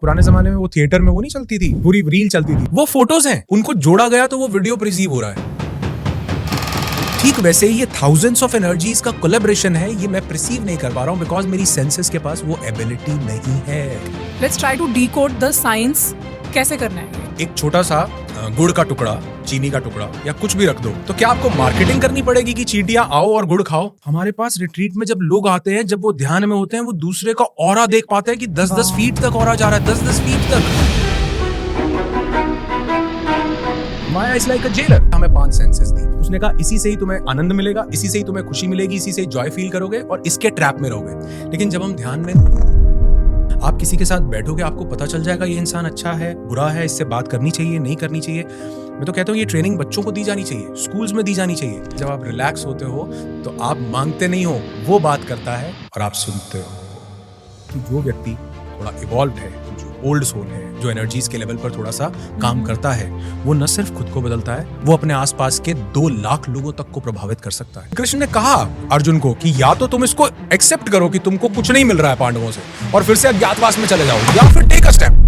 पुराने जमाने में वो थिएटर में वो नहीं चलती थी, पूरी रील चलती थी, वो फोटोज हैं, उनको जोड़ा गया तो वो वीडियो परसीव हो रहा है। ठीक वैसे ही ये थाउजेंड्स ऑफ एनर्जीज का कोलैबोरेशन है, ये मैं परसीव नहीं कर पा रहा हूँ बिकॉज मेरी सेंसेस के पास वो एबिलिटी नहीं है। Let's try to decode the science. कैसे करना है? एक छोटा सा गुड़ का टुकड़ा, चीनी का टुकड़ा या कुछ भी रख दो, तो क्या आपको मार्केटिंग करनी पड़ेगी कि चींटियां आओ और गुड़ खाओ? हमारे पास रिट्रीट में जब लोग आते हैं, जब वो ध्यान में होते हैं, वो दूसरे का ऑरा देख पाते हैं कि 10-10 फीट तक ऑरा जा रहा है, 10-10 फीट तक। माया इज लाइक अ जेलर। हमें 5 सेंसेस दी, उसने कहा इसी से ही तुम्हें आनंद मिलेगा, इसी से ही तुम्हें खुशी मिलेगी, इसी से ही जॉय फील करोगे और इसके ट्रैप में रहोगे। लेकिन जब हम ध्यान में आप किसी के साथ बैठोगे, आपको पता चल जाएगा ये इंसान अच्छा है, बुरा है, इससे बात करनी चाहिए, नहीं करनी चाहिए। मैं तो कहता हूँ ये ट्रेनिंग बच्चों को दी जानी चाहिए, स्कूल्स में दी जानी चाहिए। जब आप रिलैक्स होते हो तो आप मांगते नहीं हो, वो बात करता है और आप सुनते हो। कि जो व्यक्ति थोड़ा इवॉल्व है, जो ओल्ड सोल है, जो एनर्जीज के लेवल पर थोड़ा सा काम करता है, वो न सिर्फ खुद को बदलता है, वो अपने आसपास के 2 लाख लोगों तक को प्रभावित कर सकता है। कृष्ण ने कहा अर्जुन को कि या तो तुम इसको एक्सेप्ट करो कि तुमको कुछ नहीं मिल रहा है पांडवों से और फिर से अज्ञातवास में चले जाओ, या फिर टेक अ स्टेप।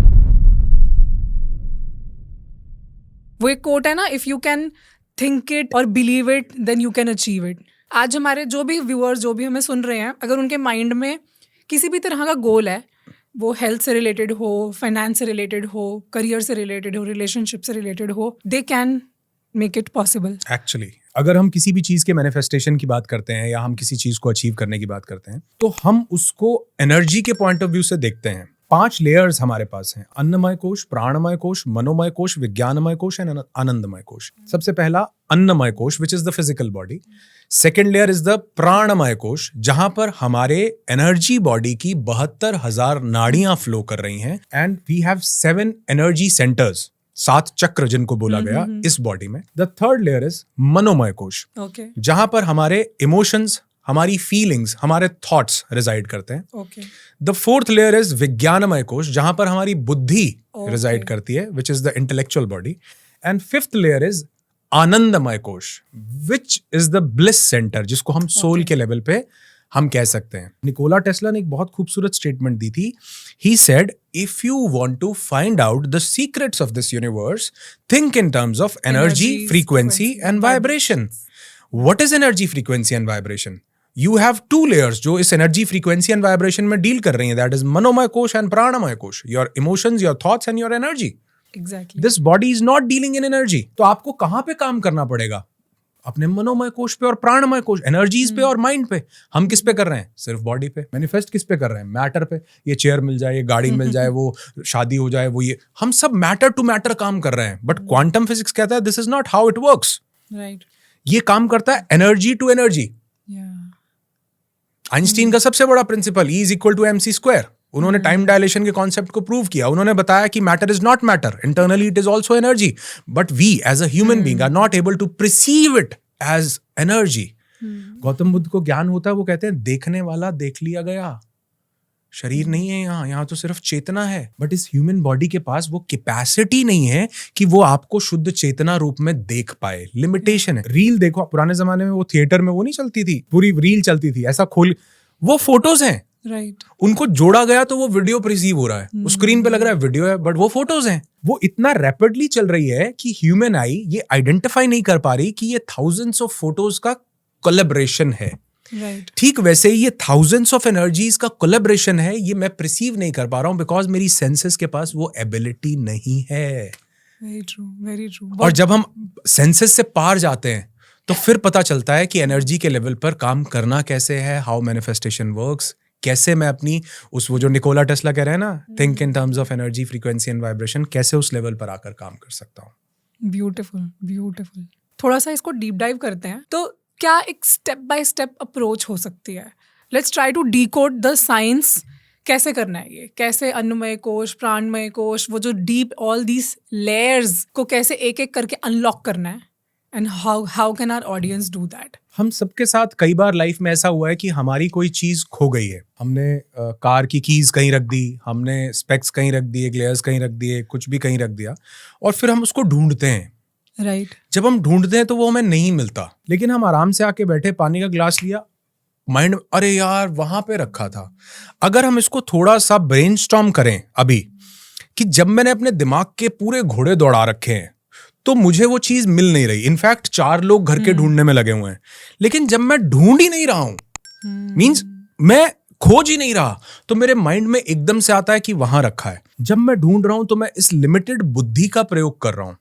वो एक कोट है ना, if you can think it और believe it then you can achieve it. आज हमारे जो भी व्यूअर्स, जो भी हमें सुन रहे हैं, अगर उनके माइंड में किसी भी तरह का गोल है, वो हेल्थ से रिलेटेड हो, फाइनेंस से रिलेटेड हो, करियर से रिलेटेड हो, रिलेशनशिप से रिलेटेड हो, they can make it possible. Actually अगर हम किसी भी चीज के मैनिफेस्टेशन की बात करते हैं या हम किसी चीज को अचीव करने की बात करते हैं, तो हम उसको एनर्जी के पॉइंट ऑफ व्यू से देखते हैं। 5 लेयर्स हमारे पास हैं: अन्नमय कोश, प्राणमय कोश, मनोमय कोश, विज्ञानमय कोश एंड आनंदमय कोश। सबसे पहला अन्नमय कोश, which is the physical body. Second layer is the pranamaya kosha, जहां पर हमारे एनर्जी बॉडी की 72,000 नाड़ियां फ्लो कर रही हैं। And we have 7 energy centres, 7 chakra जिनको बोला गया इस बॉडी में। द थर्ड लेयर इज मनोमय कोश, जहां पर हमारे इमोशंस, हमारी फीलिंग्स, हमारे थॉट्स रिजाइड करते हैं। द फोर्थ लेयर इज विज्ञानमय कोश, जहां पर हमारी बुद्धि रिजाइड करती है, विच is the intellectual body. And fifth layer is आनंदमय कोश, which is the bliss centre, जिसको हम सोल के लेवल पे हम कह सकते हैं। निकोला टेस्ला ने एक बहुत खूबसूरत स्टेटमेंट दी थी। He said, if you want to find out the secrets of this universe, think in terms of energy, frequency and vibration. What is energy, frequency and vibration? You have 2 layers जो इस energy, frequency and vibration में deal कर रही हैं, that is मनोमय कोश and प्राणमय कोश, your emotions, your thoughts and your energy. Exactly. This body is not dealing in energy. तो आपको कहां पे काम करना पड़ेगा? अपने मनोमय कोश पे और प्राणमय कोश, एनर्जीज पे और माइंड पे। हम किस पे कर रहे हैं? सिर्फ बॉडी पे। मैनिफेस्ट किस पे कर रहे हैं? मैटर पे। ये चेयर मिल जाए, ये गाड़ी मिल जाए, वो शादी हो जाए, वो ये, हम सब मैटर टू मैटर काम कर रहे हैं। बट क्वांटम फिजिक्स कहता है this is not how it works. Right. ये काम करता है एनर्जी टू एनर्जी। आइंस्टीन का सबसे बड़ा प्रिंसिपल E = mc²। उन्होंने टाइम डायलेशन के कॉन्सेप्ट को प्रूव किया। उन्होंने बताया कि matter is not matter, internally it is also energy, but we as a human being are not able to perceive it as energy. Gautam Buddha को ज्ञान होता है, वो कहते हैं देखने वाला देख लिया गया, शरीर नहीं है यहाँ तो सिर्फ चेतना है। बट इस ह्यूमन बॉडी के पास वो कैपेसिटी नहीं है कि वो आपको शुद्ध चेतना रूप में देख पाए। लिमिटेशन है। रील देखो, पुराने जमाने में वो थिएटर में वो नहीं चलती थी, पूरी रील चलती थी, ऐसा खोल, वो फोटोज हैं। राइट। उनको जोड़ा गया तो वो वीडियो परसीव हो रहा है, वो स्क्रीन पे लग रहा है वीडियो है, बट वो फोटोज हैं। वो इतना रैपिडली चल रही है कि ह्यूमन आई ये आइडेंटिफाई नहीं कर पा रही कि ये थाउजेंड्स ऑफ फोटोज का कोलैबोरेशन है। Right. ठीक वैसे ही ये थाउजेंड्स ऑफ एनर्जीज का कोलैबोरेशन है, ये मैं परसीव नहीं कर पा रहा हूं बिकॉज मेरी सेंसेस के पास वो एबिलिटी नहीं है। Very true, very true. और जब हम सेंसेस से पार जाते हैं तो फिर पता चलता है कि एनर्जी के लेवल पर काम करना कैसे है, हाउ मैनिफेस्टेशन वर्क्स, कैसे मैं अपनी वो जो निकोला टेस्ला कह रहे हैं ना, think in terms of energy, frequency and vibration, कैसे उस लेवल पर आकर काम कर सकता हूँ। Beautiful, beautiful. थोड़ा सा इसको डीप डाइव करते हैं। तो क्या एक स्टेप बाय स्टेप अप्रोच हो सकती है? Let's try to decode the science. कैसे करना है ये? कैसे अन्नमय कोश, प्राणमय कोश, वो जो डीप ऑल दीज लेयर्स को कैसे एक एक करके अनलॉक करना है? And how can our audience do that? हम सबके साथ कई बार लाइफ में ऐसा हुआ है कि हमारी कोई चीज खो गई है। हमने कार की कीज कहीं रख दी, हमने स्पेक्स कहीं रख दिए, ग्लेयर्स कहीं रख दिए, कुछ भी कहीं रख दिया, और फिर हम उसको ढूंढते हैं। राइट। जब हम ढूंढते हैं तो वो हमें नहीं मिलता, लेकिन हम आराम से आके बैठे, पानी का ग्लास लिया, माइंड अरे यार वहां पे रखा था। अगर हम इसको थोड़ा सा ब्रेनस्टॉर्म करें अभी कि जब मैंने अपने दिमाग के पूरे घोड़े दौड़ा रखे हैं तो मुझे वो चीज मिल नहीं रही। इनफैक्ट 4 लोग घर के ढूंढने में लगे हुए हैं, लेकिन जब मैं ढूंढ ही नहीं रहा हूं, मींस मैं खोज ही नहीं रहा, तो मेरे माइंड में एकदम से आता है कि वहां रखा है। जब मैं ढूंढ रहा हूं तो मैं इस लिमिटेड बुद्धि का प्रयोग कर रहा हूं।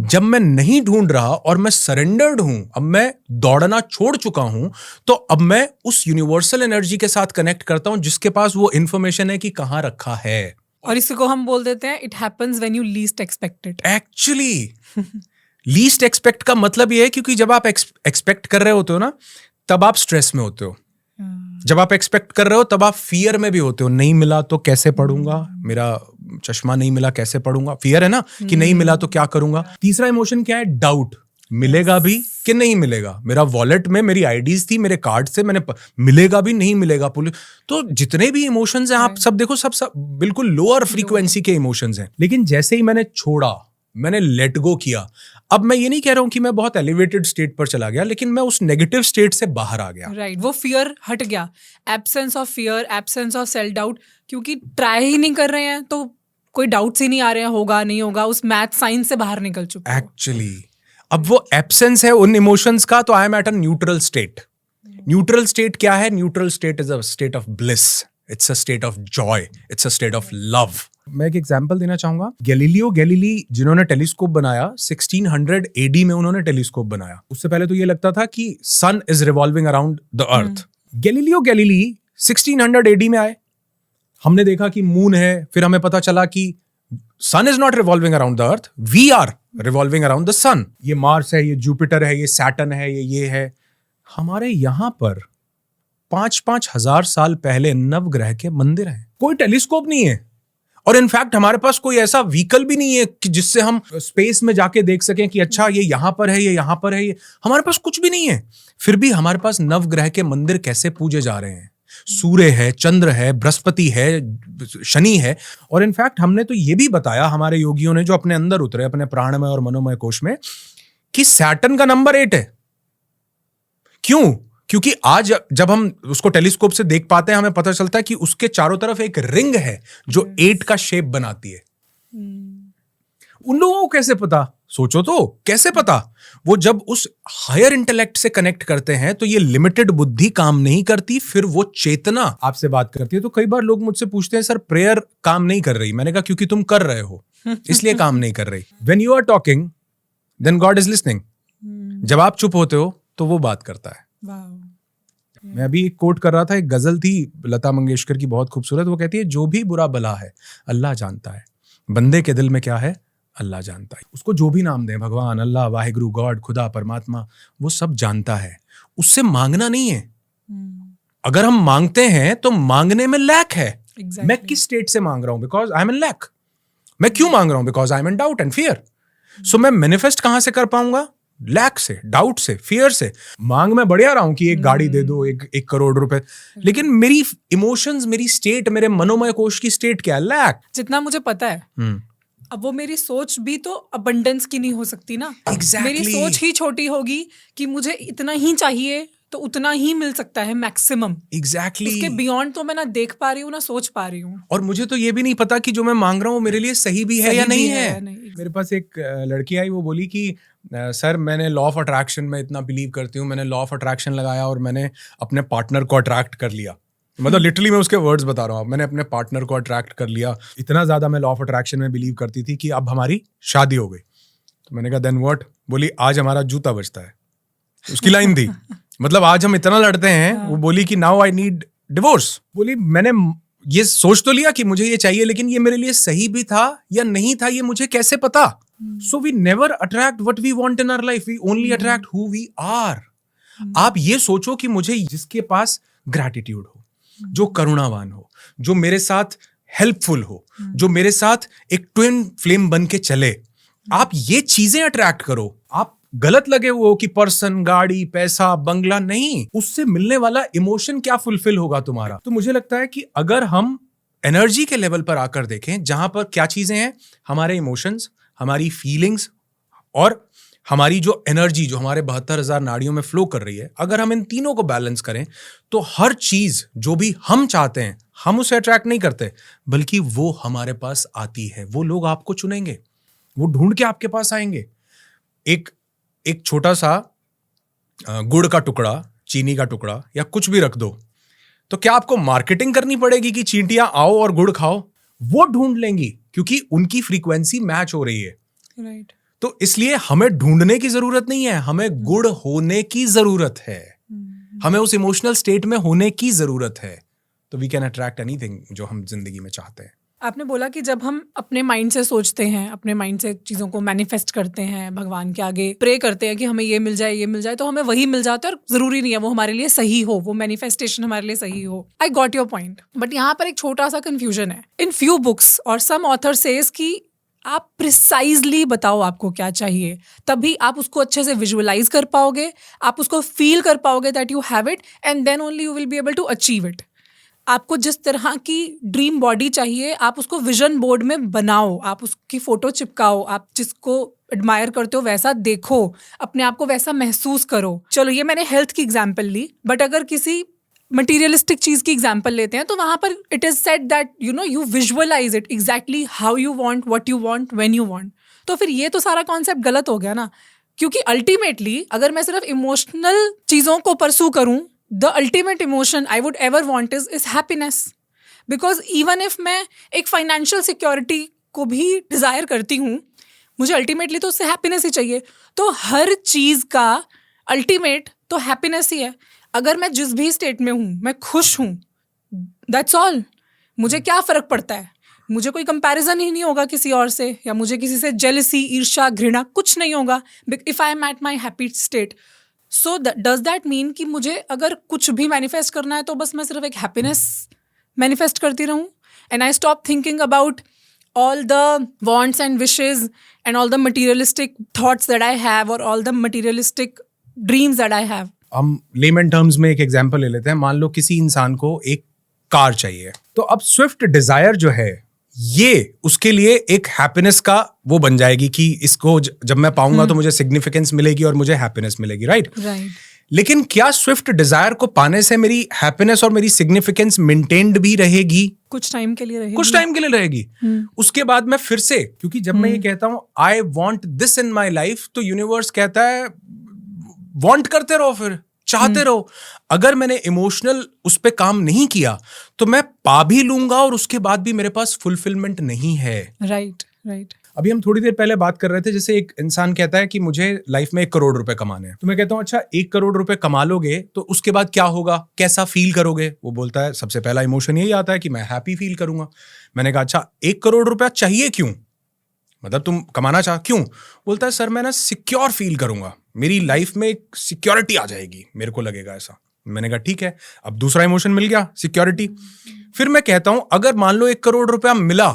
जब मैं नहीं ढूंढ रहा और मैं सरेंडर्ड हूं, अब मैं दौड़ना छोड़ चुका हूं, तो अब मैं उस यूनिवर्सल एनर्जी के साथ कनेक्ट करता हूं जिसके पास वो इंफॉर्मेशन है कि कहां रखा है। और इसको हम बोल देते हैं it happens when you least expect it. Actually least expect का मतलब ये है, क्योंकि जब आप एक्सपेक्ट कर रहे होते हो ना, तब आप स्ट्रेस में होते हो। जब आप एक्सपेक्ट कर रहे हो तब आप फियर में भी होते हो। नहीं मिला तो कैसे पढ़ूंगा, मेरा चश्मा नहीं मिला कैसे पढ़ूंगा, फियर है ना कि नहीं मिला तो क्या करूंगा। तीसरा इमोशन क्या है? डाउट, मिलेगा भी कि नहीं मिलेगा। मेरा वॉलेट में मेरी आईडीज थी, मेरे कार्ड से मैंने मिलेगा भी नहीं मिलेगा पुलिस। तो जितने भी इमोशंस हैं आप सब देखो, सब बिल्कुल लोअर फ्रीक्वेंसी के इमोशंस हैं। लेकिन जैसे ही मैंने छोड़ा, मैंने लेट गो किया, अब मैं ये नहीं कह रहा हूं कि मैं बहुत एलिवेटेड स्टेट पर चला गया, लेकिन मैं उस नेगेटिव स्टेट से बाहर आ गया। राइट, वो फियर हट गया। Absence of fear, absence of self doubt, क्योंकि ट्राई ही नहीं कर रहे हैं तो कोई डाउट्स ही नहीं आ रहे हैं, होगा नहीं होगा, उस मैथ साइंस से बाहर निकल चुके हैं। एक्चुअली अब वो एब्सेंस है उन इमोशंस का, तो I M at a neutral state. Neutral state क्या है? Neutral state is a state of bliss, it's a state of Joy, it's a state of love. मैं एक एग्जांपल देना चाहूंगा। गैलीलियो गैलीली जिन्होंने टेलीस्कोप बनाया, 1600 एडी में उन्होंने टेलीस्कोप बनाया। उससे पहले तो ये लगता था कि sun is revolving around the earth. Galileo Galilei 1600 AD में आए, हमने देखा कि मून है, फिर हमें पता चला कि sun is not revolving around the earth, we are revolving around the sun. ये मार्स है, ये जुपिटर है, ये सैटर्न है, ये है। हमारे यहां पर 5-5 हजार साल पहले नवग्रह के मंदिर हैं। कोई टेलीस्कोप नहीं है, और इनफैक्ट हमारे पास कोई ऐसा व्हीकल भी नहीं है कि जिससे हम स्पेस में जाके देख सकें कि अच्छा ये यहां पर है, ये यहां पर है। ये हमारे पास कुछ भी नहीं है, फिर भी हमारे पास नवग्रह के मंदिर कैसे पूजे जा रहे हैं। सूर्य है, चंद्र है, बृहस्पति है, शनि है। और इनफैक्ट हमने तो ये भी बताया, हमारे योगियों ने जो अपने अंदर उतरे, अपने प्राणमय और मनोमय कोश में, कि सैटर्न का नंबर 8 है। क्यों? क्योंकि आज जब हम उसको टेलीस्कोप से देख पाते हैं, हमें पता चलता है कि उसके चारों तरफ एक रिंग है जो 8 का शेप बनाती है। उन लोगों को कैसे पता? सोचो तो, कैसे पता? वो जब उस हायर इंटेलेक्ट से कनेक्ट करते हैं तो ये लिमिटेड बुद्धि काम नहीं करती, फिर वो चेतना आपसे बात करती है। तो कई बार लोग मुझसे पूछते हैं, सर प्रेयर काम नहीं कर रही। मैंने कहा क्योंकि तुम कर रहे हो इसलिए काम नहीं कर रही। When you are talking then God is listening. जब आप चुप होते हो तो वो बात करता है। मैं अभी एक कोट कर रहा था, एक गजल थी लता मंगेशकर की, बहुत खूबसूरत। वो कहती है, जो भी बुरा भला है अल्लाह जानता है, बंदे के दिल में क्या है अल्लाह जानता है। उसको जो भी नाम दें, भगवान, अल्लाह, वाहिगुरु, गॉड, खुदा, परमात्मा, वो सब जानता है। उससे मांगना नहीं है। अगर हम मांगते हैं तो मांगने में लैक है। मैं किस स्टेट से मांग रहा हूं? Because I am in lack. मैं क्यों मांग रहा हूं? Because I am in doubt and fear. So मैं मैनिफेस्ट कहां से कर पाऊंगा? लैक से, डाउट से, फियर से। मांग में बढ़िया रहा हूं कि एक गाड़ी दे दो, 1 करोड़ रुपए, लेकिन मेरी इमोशंस, मेरी स्टेट, मेरे मनोमय कोश की स्टेट क्या है? लैक। जितना मुझे पता है, अब वो मेरी सोच भी तो अबंडेंस की नहीं हो सकती ना। Exactly. मेरी सोच ही छोटी होगी कि मुझे इतना ही चाहिए, तो उतना ही मिल सकता है मैक्सिमम। एग्जैक्टली। उसके बियॉन्ड तो मैं ना देख पा रही हूँ ना सोच पा रही हूँ। और मुझे तो ये भी नहीं पता कि जो मैं मांग रहा हूँ मेरे लिए सही भी है या नहीं है। मेरे पास एक लड़की आई, वो बोली कि सर मैंने लॉ ऑफ अट्रैक्शन में इतना बिलीव करती हूँ, मैंने लॉ ऑफ अट्रैक्शन लगाया और मैंने अपने पार्टनर को अट्रैक्ट कर लिया। मतलब लिटरली मैं उसके वर्ड्स बता रहा हूँ, मैंने अपने पार्टनर को अट्रैक्ट कर लिया। इतना ज्यादा मैं लॉ ऑफ अट्रैक्शन में बिलीव करती थी कि अब हमारी शादी हो गई। तो मैंने कहा देन व्हाट? बोली आज हमारा जूता बजता है। उसकी लाइन थी, मतलब आज हम इतना लड़ते हैं। वो बोली कि नाउ आई नीड डिवोर्स। बोली मैंने ये सोच तो लिया कि मुझे ये चाहिए, लेकिन ये मेरे लिए सही भी था या नहीं था ये मुझे कैसे पता? So we never attract what we want in our life, we only attract who we are. आप ये सोचो कि मुझे जिसके पास ग्रैटिट्यूड हो, जो करुणावान हो, जो मेरे साथ हेल्पफुल हो, जो मेरे साथ एक ट्विन फ्लेम बन के चले, आप ये चीजें अट्रैक्ट करो। आप गलत लगे हुए हो कि पर्सन, गाड़ी, पैसा, बंगला, नहीं, उससे मिलने वाला इमोशन क्या फुलफिल होगा तुम्हारा। तो मुझे लगता है कि अगर हम एनर्जी के लेवल पर आकर देखें, जहां पर क्या चीजें हैं, हमारे इमोशंस, हमारी फीलिंग्स और हमारी जो एनर्जी जो हमारे 72,000 नाड़ियों में फ्लो कर रही है, अगर हम इन तीनों को बैलेंस करें तो हर चीज जो भी हम चाहते हैं हम उसे अट्रैक्ट नहीं करते, बल्कि वो हमारे पास आती है। वो लोग आपको चुनेंगे, वो ढूंढ के आपके पास आएंगे। एक छोटा सा गुड़ का टुकड़ा, चीनी का टुकड़ा या कुछ भी रख दो, तो क्या आपको मार्केटिंग करनी पड़ेगी कि चींटियां आओ और गुड़ खाओ? वो ढूंढ लेंगी क्योंकि उनकी फ्रीक्वेंसी मैच हो रही है। राइट। तो इसलिए हमें ढूंढने की जरूरत नहीं है, हमें गुड़ होने की जरूरत है। हमें उस इमोशनल स्टेट में होने की जरूरत है, तो वी कैन अट्रैक्ट एनीथिंग जो हम जिंदगी में चाहते हैं। आपने बोला कि जब हम अपने माइंड से सोचते हैं, अपने माइंड से चीज़ों को मैनिफेस्ट करते हैं, भगवान के आगे प्रे करते हैं कि हमें ये मिल जाए, तो हमें वही मिल जाता है। और ज़रूरी नहीं है वो हमारे लिए सही हो, वो मैनिफेस्टेशन हमारे लिए सही हो। I got your point, but यहाँ पर एक छोटा सा कन्फ्यूजन है। इन फ्यू बुक्स और सम ऑथर सेज कि आप प्रिसाइजली बताओ आपको क्या चाहिए, तभी आप उसको अच्छे से विजुअलाइज कर पाओगे, आप उसको फील कर पाओगे that you have it, and then only you will be able to achieve it. आपको जिस तरह की ड्रीम बॉडी चाहिए, आप उसको विजन बोर्ड में बनाओ, आप उसकी फोटो चिपकाओ, आप जिसको एडमायर करते हो वैसा देखो, अपने आप को वैसा महसूस करो। चलो ये मैंने हेल्थ की एग्जांपल ली, बट अगर किसी मटीरियलिस्टिक चीज की एग्जांपल लेते हैं तो वहां पर it is said that you visualise it exactly how you want, what you want, when you want. तो फिर ये तो सारा कॉन्सेप्ट गलत हो गया ना, क्योंकि अल्टीमेटली अगर मैं सिर्फ इमोशनल चीजों को परसू करूं, the ultimate emotion I would ever want is happiness. Because even if मैं एक financial security को भी desire करती हूँ, मुझे ultimately तो उससे happiness ही चाहिए। तो हर चीज़ का ultimate तो happiness ही है। अगर मैं जिस भी state में हूँ, मैं खुश हूँ, that's all। मुझे क्या फ़र्क पड़ता है? मुझे कोई कंपैरिजन ही नहीं होगा किसी और से, या मुझे किसी से जेलसी, ईर्ष्या, घृणा कुछ नहीं होगा, if I am at my happy state. So does that mean कि मुझे अगर कुछ भी मैनिफेस्ट करना है तो बस मैं सिर्फ एक हैप्पीनेस मैनिफेस्ट करती रहूं, and I stop thinking about all the wants and wishes and all the materialistic thoughts that I have, or all the materialistic dreams that I have? हम लेमन टर्म्स में एक एग्जांपल ले लेते हैं। मान लो किसी इंसान को एक कार चाहिए, तो अब स्विफ्ट डिजायर जो है ये उसके लिए एक हैप्पीनेस का वो बन जाएगी कि इसको जब मैं पाऊंगा तो मुझे सिग्निफिकेंस मिलेगी और मुझे हैप्पीनेस मिलेगी, राइट? लेकिन क्या स्विफ्ट डिजायर को पाने से मेरी हैप्पीनेस और मेरी सिग्निफिकेंस मेंटेन्ड भी रहेगी? कुछ टाइम के लिए रहेगी, कुछ टाइम के लिए रहेगी। उसके बाद मैं फिर से, क्योंकि जब मैं ये कहता हूं I want this in my life, तो यूनिवर्स कहता है वॉन्ट करते रहो, फिर चाहते रहो। अगर मैंने इमोशनल उस पे काम नहीं किया तो मैं पा भी लूंगा और उसके बाद भी मेरे पास फुलफिलमेंट नहीं है। राइट। अभी हम थोड़ी देर पहले बात कर रहे थे, जैसे एक इंसान कहता है कि मुझे लाइफ में 1 करोड़ रुपए कमाने हैं, तो मैं कहता हूं अच्छा 1 करोड़ रुपए कमा लोगे तो उसके बाद क्या होगा, कैसा फील करोगे? वो बोलता है सबसे पहला इमोशन यही आता है कि मैं हैप्पी फील करूंगा। मैंने कहा अच्छा 1 करोड़ रुपया चाहिए क्यों, मतलब तुम कमाना चाह क्यों? बोलता है सर मैं ना सिक्योर फील करूंगा, मेरी लाइफ में एक सिक्योरिटी आ जाएगी, मेरे को लगेगा ऐसा। मैंने कहा ठीक है, अब दूसरा इमोशन मिल गया, सिक्योरिटी। फिर मैं कहता हूं अगर मान लो 1 करोड़ रुपया मिला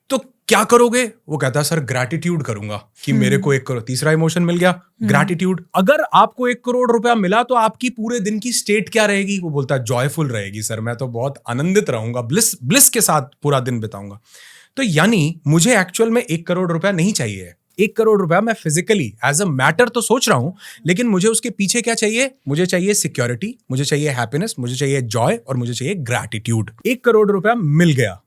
तो क्या करोगे? वो कहता है सर ग्रैटिट्यूड करूंगा कि मेरे को 1 करोड़। तीसरा इमोशन मिल गया, ग्रैटिट्यूड। अगर आपको 1 करोड़ रुपया मिला तो आपकी पूरे दिन की स्टेट क्या रहेगी? वो बोलता है जॉयफुल रहेगी सर, मैं तो बहुत आनंदित रहूंगा, ब्लिस के साथ पूरा दिन बिताऊंगा। तो यानी मुझे एक्चुअल में 1 करोड़ रुपया नहीं चाहिए। 1 करोड़ रुपया मैं फिजिकली एज अ मैटर तो सोच रहा हूं, लेकिन मुझे उसके पीछे क्या चाहिए? मुझे चाहिए सिक्योरिटी, मुझे चाहिए हैप्पीनेस, मुझे चाहिए जॉय और मुझे चाहिए ग्रैटिट्यूड। 1 करोड़ रुपया मिल गया,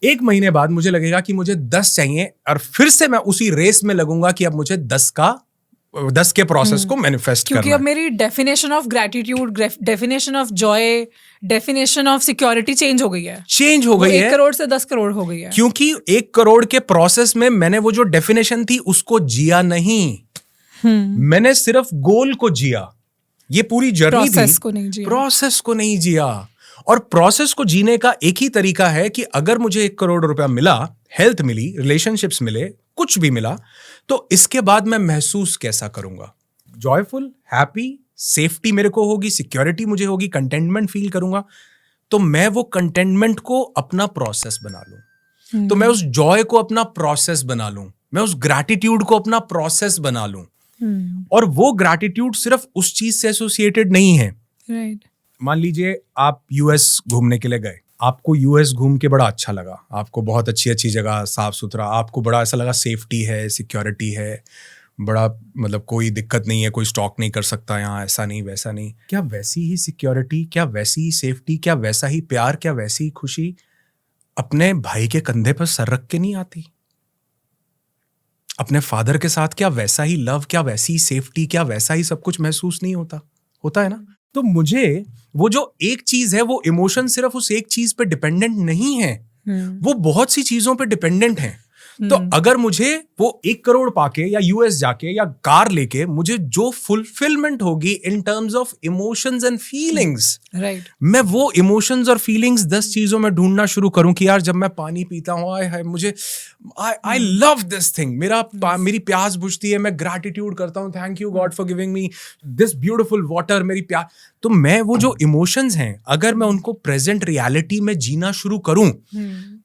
1 महीने बाद मुझे लगेगा कि मुझे 10 चाहिए, और फिर से मैं उसी रेस में लगूंगा कि अब मुझे 10 के प्रोसेस को मैनिफेस्ट करना है। क्योंकि अब मेरी definition of gratitude, definition of Joy, definition of security change हो गई है। 1 करोड़ से 10 करोड़ हो गई है, क्योंकि 1 करोड़ के प्रोसेस में मैंने वो जो डेफिनेशन थी उसको जिया नहीं, मैंने सिर्फ गोल को जिया। ये पूरी जर्नी थी, प्रोसेस को नहीं जिया। और प्रोसेस को जीने का एक ही तरीका है कि अगर मुझे 1 करोड़ रुपया मिला, हेल्थ मिली, रिलेशनशिप्स मिले, कुछ भी मिला, तो इसके बाद मैं महसूस कैसा करूंगा? जॉयफुल, हैप्पी, सेफ्टी मेरे को होगी, सिक्योरिटी मुझे होगी, कंटेंटमेंट फील करूंगा। तो मैं वो कंटेंटमेंट को अपना प्रोसेस बना लूं, तो मैं उस जॉय को अपना प्रोसेस बना लूं, मैं उस ग्रैटिट्यूड को अपना प्रोसेस बना लूं। और वो ग्रैटिट्यूड सिर्फ उस चीज से एसोसिएटेड नहीं है। राइट। मान लीजिए आप यूएस घूमने के लिए गए, आपको यूएस घूम के बड़ा अच्छा लगा, आपको बहुत अच्छी जगह, साफ सुथरा, आपको बड़ा ऐसा लगा सेफ्टी है, सिक्योरिटी है, बड़ा मतलब कोई दिक्कत नहीं है, कोई स्टॉक नहीं कर सकता यहाँ, ऐसा नहीं वैसा नहीं। क्या वैसी ही सिक्योरिटी, क्या वैसी ही सेफ्टी, क्या वैसा ही प्यार, क्या वैसी ही खुशी अपने भाई के कंधे पर सर रख के नहीं आती? अपने फादर के साथ क्या वैसा ही लव, क्या वैसी ही सेफ्टी, क्या वैसा ही सब कुछ महसूस नहीं होता? होता है ना? तो मुझे वो जो एक चीज है, वो इमोशन सिर्फ उस एक चीज पे डिपेंडेंट नहीं है, वो बहुत सी चीजों पे डिपेंडेंट है। तो अगर मुझे वो 1 करोड़ पाके या यूएस जाके या कार लेके मुझे जो फुलफिलमेंट होगी इन terms of emotions and feelings, right, मैं वो इमोशंस और फीलिंग्स 10 चीजों में ढूंढना शुरू करूं कि यार जब मैं पानी पीता हूं, आय मुझे आई लव दिस थिंग, मेरी प्यास बुझती है, मैं ग्रैटिट्यूड करता हूं, thank you God for giving me this beautiful water, मेरी प्यास। तो मैं वो जो इमोशंस हैं, अगर मैं उनको प्रेजेंट रियलिटी में जीना शुरू करूं,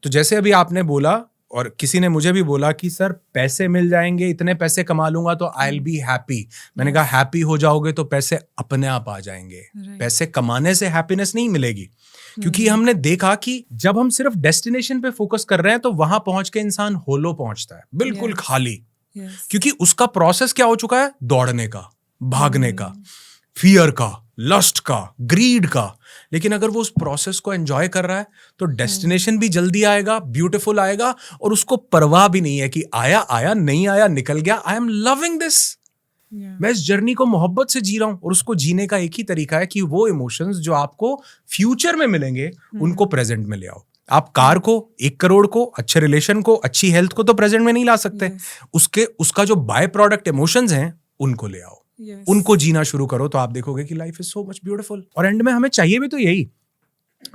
तो जैसे अभी आपने बोला और किसी ने मुझे भी बोला कि सर पैसे मिल जाएंगे, इतने पैसे कमा लूंगा तो आई विल बी हैप्पी। मैंने कहा हैप्पी हो जाओगे तो पैसे अपने आप आ जाएंगे, पैसे कमाने से हैप्पीनेस नहीं मिलेगी। क्योंकि हमने देखा कि जब हम सिर्फ डेस्टिनेशन पे फोकस कर रहे हैं तो वहां पहुंच के इंसान होलो पहुंचता है, बिल्कुल खाली, क्योंकि उसका प्रोसेस क्या हो चुका है, दौड़ने का, भागने का, फियर का, लस्ट का, ग्रीड का। लेकिन अगर वो उस प्रोसेस को एंजॉय कर रहा है तो डेस्टिनेशन भी जल्दी आएगा, ब्यूटीफुल आएगा, और उसको परवाह भी नहीं है कि आया आया, नहीं आया निकल गया। आई एम लविंग दिस, मैं इस जर्नी को मोहब्बत से जी रहा हूं। और उसको जीने का एक ही तरीका है कि वो इमोशंस जो आपको फ्यूचर में मिलेंगे उनको प्रेजेंट में ले आओ। आप कार को, 1 करोड़ को, अच्छे रिलेशन को, अच्छी हेल्थ को तो प्रेजेंट में नहीं ला सकते। उसका जो बाय प्रोडक्ट इमोशंस हैं उनको ले आओ, उनको जीना शुरू करो, तो आप देखोगे कि life is so much beautiful. और एंड में हमें चाहिए भी तो यही।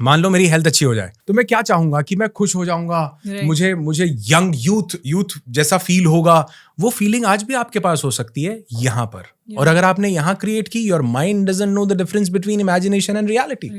मान लो मेरी हेल्थ अच्छी हो जाए तो मैं क्या चाहूंगा कि मैं खुश हो जाऊंगा, मुझे यंग यूथ जैसा फील होगा। वो फीलिंग आज भी आपके पास हो सकती है यहाँ पर। और अगर आपने यहाँ क्रिएट की, your mind doesn't know the difference between imagination and reality.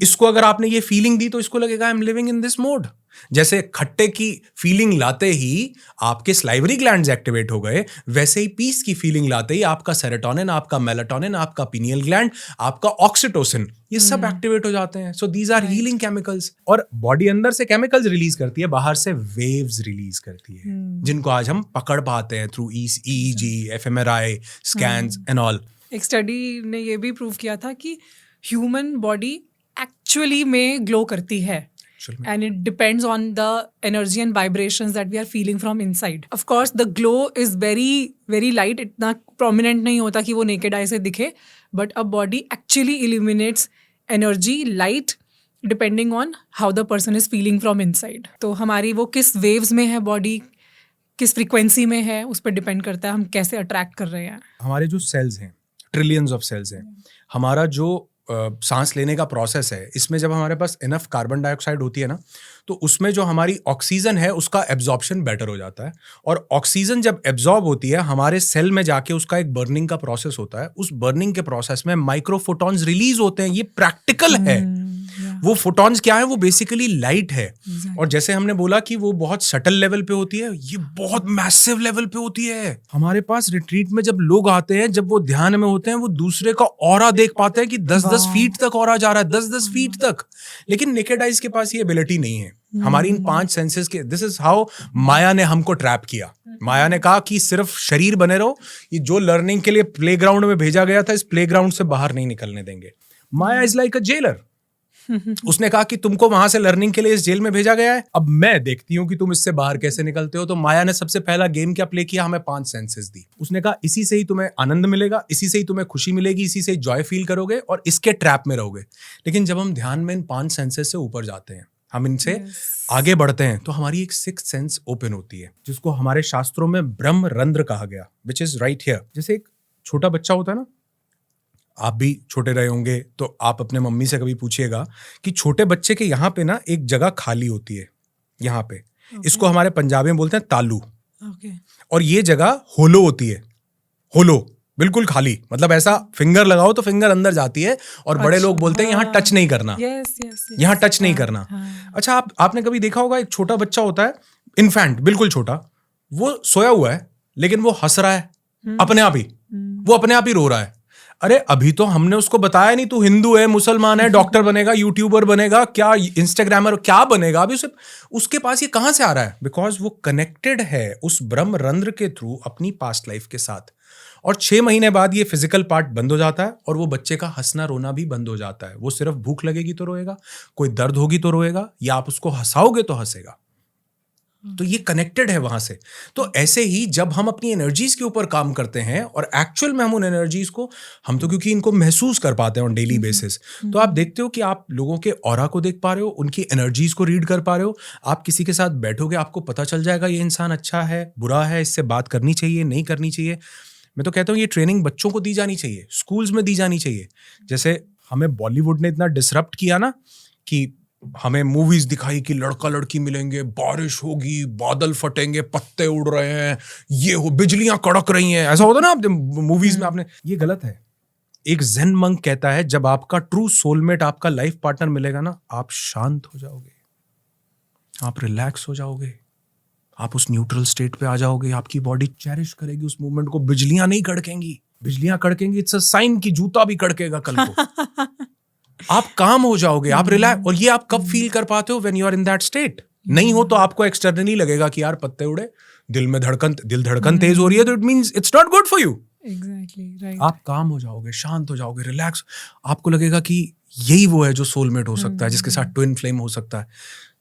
इसको अगर आपने ये फीलिंग दी तो इसको लगेगा I am living in this mode. जैसे खट्टे की फीलिंग लाते ही आपके स्लाइवरी ग्लैंड्स एक्टिवेट हो गए, वैसे ही पीस की फीलिंग लाते ही आपका सेरोटोनिन, आपका मेलाटोनिन, आपका पीनियल ग्लैंड, आपका ऑक्सीटोसिन, ये सब एक्टिवेट हो जाते हैं। So these are healing chemicals. और बॉडी अंदर से केमिकल्स रिलीज करती है, बाहर से वेव्स रिलीज करती है, जिनको आज हम पकड़ पाते हैं through EEG, fMRI scans and all. एक स्टडी ने ये भी प्रूव किया था कि ह्यूमन बॉडी एक्चुअली में ग्लो करती है, and it depends on the energy and vibrations that we are feeling from inside. Of course, the glow is very, very light. इतना prominent नहीं होता कि वो naked eye से दिखे, but a body actually eliminates energy, light, depending on how the person is feeling from inside. तो हमारी वो किस waves में है body, किस frequency में है, उस पर डिपेंड करता है हम कैसे अट्रैक्ट कर रहे हैं। हमारे जो सेल्स हैं, ट्रिलियंस ऑफ सेल्स हैं, हमारा जो सांस लेने का प्रोसेस है, इसमें जब हमारे पास इनफ कार्बन डाइऑक्साइड होती है ना, तो उसमें जो हमारी ऑक्सीजन है उसका एब्जॉर्प्शन बेटर हो जाता है। और ऑक्सीजन जब एब्जॉर्ब होती है हमारे सेल में जाके उसका एक बर्निंग का प्रोसेस होता है। उस बर्निंग के प्रोसेस में माइक्रोफोटॉन्स रिलीज होते हैं। ये प्रैक्टिकल है। वो फोटॉन्स क्या है, वो बेसिकली लाइट है। और जैसे हमने बोला कि वो बहुत सटल लेवल पे होती है, ये बहुत मैसिव लेवल पे होती है। हमारे पास रिट्रीट में जब लोग आते हैं, जब वो ध्यान में होते हैं, वो दूसरे का ऑरा देख पाते हैं कि 10-10 फीट तक ऑरा जा रहा है, 10-10 फीट तक। लेकिन नेकेड आइज के पास ये एबिलिटी नहीं है। हमारी इन 5 सेंसेस के, दिस इज हाउ माया ने हमको ट्रैप किया। माया ने कहा कि सिर्फ शरीर बने रहो, ये जो लर्निंग के लिए प्लेग्राउंड में भेजा गया था, इस प्लेग्राउंड से बाहर नहीं निकलने देंगे। माया इज लाइक अ जेलर। उसने कहा कि तुमको वहां से लर्निंग के लिए इस जेल में भेजा गया है, अब मैं देखती हूँ कि तुम इससे बाहर कैसे निकलते हो। तो माया ने सबसे पहला गेम क्या प्ले किया, हमें 5 सेंसेस दी। उसने कहा इसी से ही तुम्हें आनंद मिलेगा, इसी से ही तुम्हें खुशी मिलेगी, इसी से जॉय फील करोगे और इसके ट्रैप में रहोगे। लेकिन जब हम ध्यान में इन 5 सेंसेस से ऊपर जाते हैं, हम इनसे आगे बढ़ते हैं, तो हमारी एक 6th सेंस ओपन होती है, जिसको हमारे शास्त्रों में ब्रह्म रंध्र कहा गया, विच इज राइट हियर। जैसे एक छोटा बच्चा होता है ना, आप भी छोटे रहे होंगे, तो आप अपने मम्मी से कभी पूछिएगा कि छोटे बच्चे के यहाँ पे ना एक जगह खाली होती है, यहाँ पे इसको हमारे पंजाबी में बोलते हैं तालू। और ये जगह होलो होती है, होलो बिल्कुल खाली, मतलब ऐसा फिंगर लगाओ तो फिंगर अंदर जाती है। और बड़े लोग बोलते हैं यहाँ टच नहीं करना, यहाँ टच नहीं करना। अच्छा, आपने कभी देखा होगा एक छोटा बच्चा होता है, इन्फेंट बिल्कुल छोटा, वो सोया हुआ है लेकिन वो हंस रहा है अपने आप ही, वो अपने आप ही रो रहा है। अरे अभी तो हमने उसको बताया नहीं, तू हिंदू है, मुसलमान है, डॉक्टर बनेगा, यूट्यूबर बनेगा, क्या इंस्टाग्रामर क्या बनेगा। अभी उसे उसके पास ये कहां से आ रहा है? बिकॉज वो कनेक्टेड है उस ब्रह्म रंध्र के थ्रू अपनी पास्ट लाइफ के साथ। और 6 महीने बाद ये फिजिकल पार्ट बंद हो जाता है और वो बच्चे का हंसना रोना भी बंद हो जाता है। वो सिर्फ भूख लगेगी तो रोएगा, कोई दर्द होगी तो रोएगा, या आप उसको हंसाओगे तो हंसेगा। तो ये कनेक्टेड है वहां से। तो ऐसे ही जब हम अपनी एनर्जीज के ऊपर काम करते हैं और एक्चुअल में हम उन एनर्जीज को, हम तो क्योंकि इनको महसूस कर पाते हैं ऑन डेली बेसिस, तो आप देखते हो कि आप लोगों के ऑरा को देख पा रहे हो, उनकी एनर्जीज को रीड कर पा रहे हो। आप किसी के साथ बैठोगे, आपको पता चल जाएगा ये इंसान अच्छा है, बुरा है, इससे बात करनी चाहिए, नहीं करनी चाहिए। मैं तो कहता हूँ ये ट्रेनिंग बच्चों को दी जानी चाहिए, स्कूल्स में दी जानी चाहिए। जैसे हमें बॉलीवुड ने इतना डिसरप्ट किया ना, कि हमें मूवीज दिखाई कि लड़का लड़की मिलेंगे, बारिश होगी, बादल फटेंगे, पत्ते उड़ रहे हैं, ये हो, बिजलियां कड़क रही हैं, ऐसा होता ना आप मूवीज में। आपने ये गलत है। एक ज़ेन मंक कहता है जब आपका ट्रू सोलमेट, आपका लाइफ पार्टनर मिलेगा ना, आप शांत हो जाओगे, आप रिलैक्स हो जाओगे, आप उस न्यूट्रल स्टेट पे आ जाओगे, आपकी बॉडी चेरिश करेगी उस मूवमेंट को। बिजलियां नहीं कड़केंगी, बिजलियां कड़केंगी इट्स अ साइन कि जूता भी कड़केगा कल को। आप काम हो जाओगे, आप रिलैक्स। और ये आप कब फील कर पाते हो? When you are in that state. नहीं हो तो आपको एक्सटर्नली लगेगा कि यार पत्ते उड़े, दिल धड़कन तेज हो रही है, तो it means it's not good for you. Exactly right. आप काम हो जाओगे, शांत हो जाओगे, रिलैक्स। आपको लगेगा कि यही वो है जो सोलमेट हो सकता है, जिसके साथ ट्विन फ्लेम हो सकता है।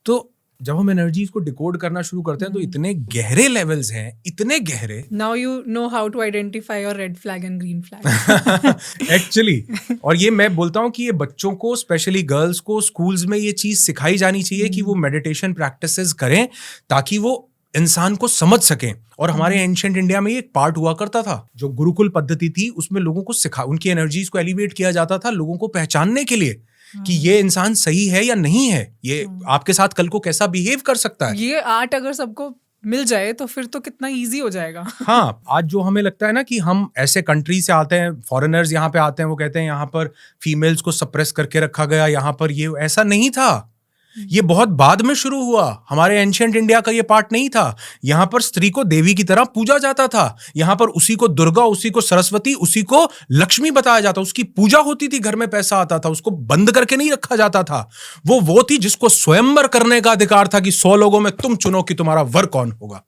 तो जब हम एनर्जीज को डिकोड करना शुरू करते हैं तो इतने गहरे लेवल्स हैं, इतने गहरे। Now you know how to identify your red flag and green flag. Actually और ये मैं बोलता हूँ कि ये बच्चों को, स्पेशली गर्ल्स को, स्कूल्स में ये चीज सिखाई जानी चाहिए कि वो मेडिटेशन प्रैक्टिसेस करें ताकि वो इंसान को समझ सकें। और हमारे एंशिएंट इंडिया में ये एक पार्ट हुआ करता था, जो गुरुकुल पद्धति थी, उसमें लोगों को उनकी एनर्जीज को एलिवेट किया जाता था, लोगों को पहचानने के लिए कि ये इंसान सही है या नहीं है, ये आपके साथ कल को कैसा बिहेव कर सकता है। ये आर्ट अगर सबको मिल जाए तो फिर तो कितना इजी हो जाएगा। हाँ, आज जो हमें लगता है ना कि हम ऐसे कंट्री से आते हैं, फॉरेनर्स यहाँ पे आते हैं, वो कहते हैं यहाँ पर फीमेल्स को सप्रेस करके रखा गया, यहाँ पर ये ऐसा नहीं था। ये बहुत बाद में शुरू हुआ, हमारे एंशिएंट इंडिया का ये पार्ट नहीं था। यहाँ पर स्त्री को देवी की तरह पूजा जाता था, यहाँ पर उसी को दुर्गा, उसी को सरस्वती, उसी को लक्ष्मी बताया जाता, उसकी पूजा होती थी, घर में पैसा आता था, उसको बंद करके नहीं रखा जाता था। वो थी जिसको स्वयंवर करने का अधिकार था कि 100 लोगों में तुम चुनो कि तुम्हारा वर कौन होगा।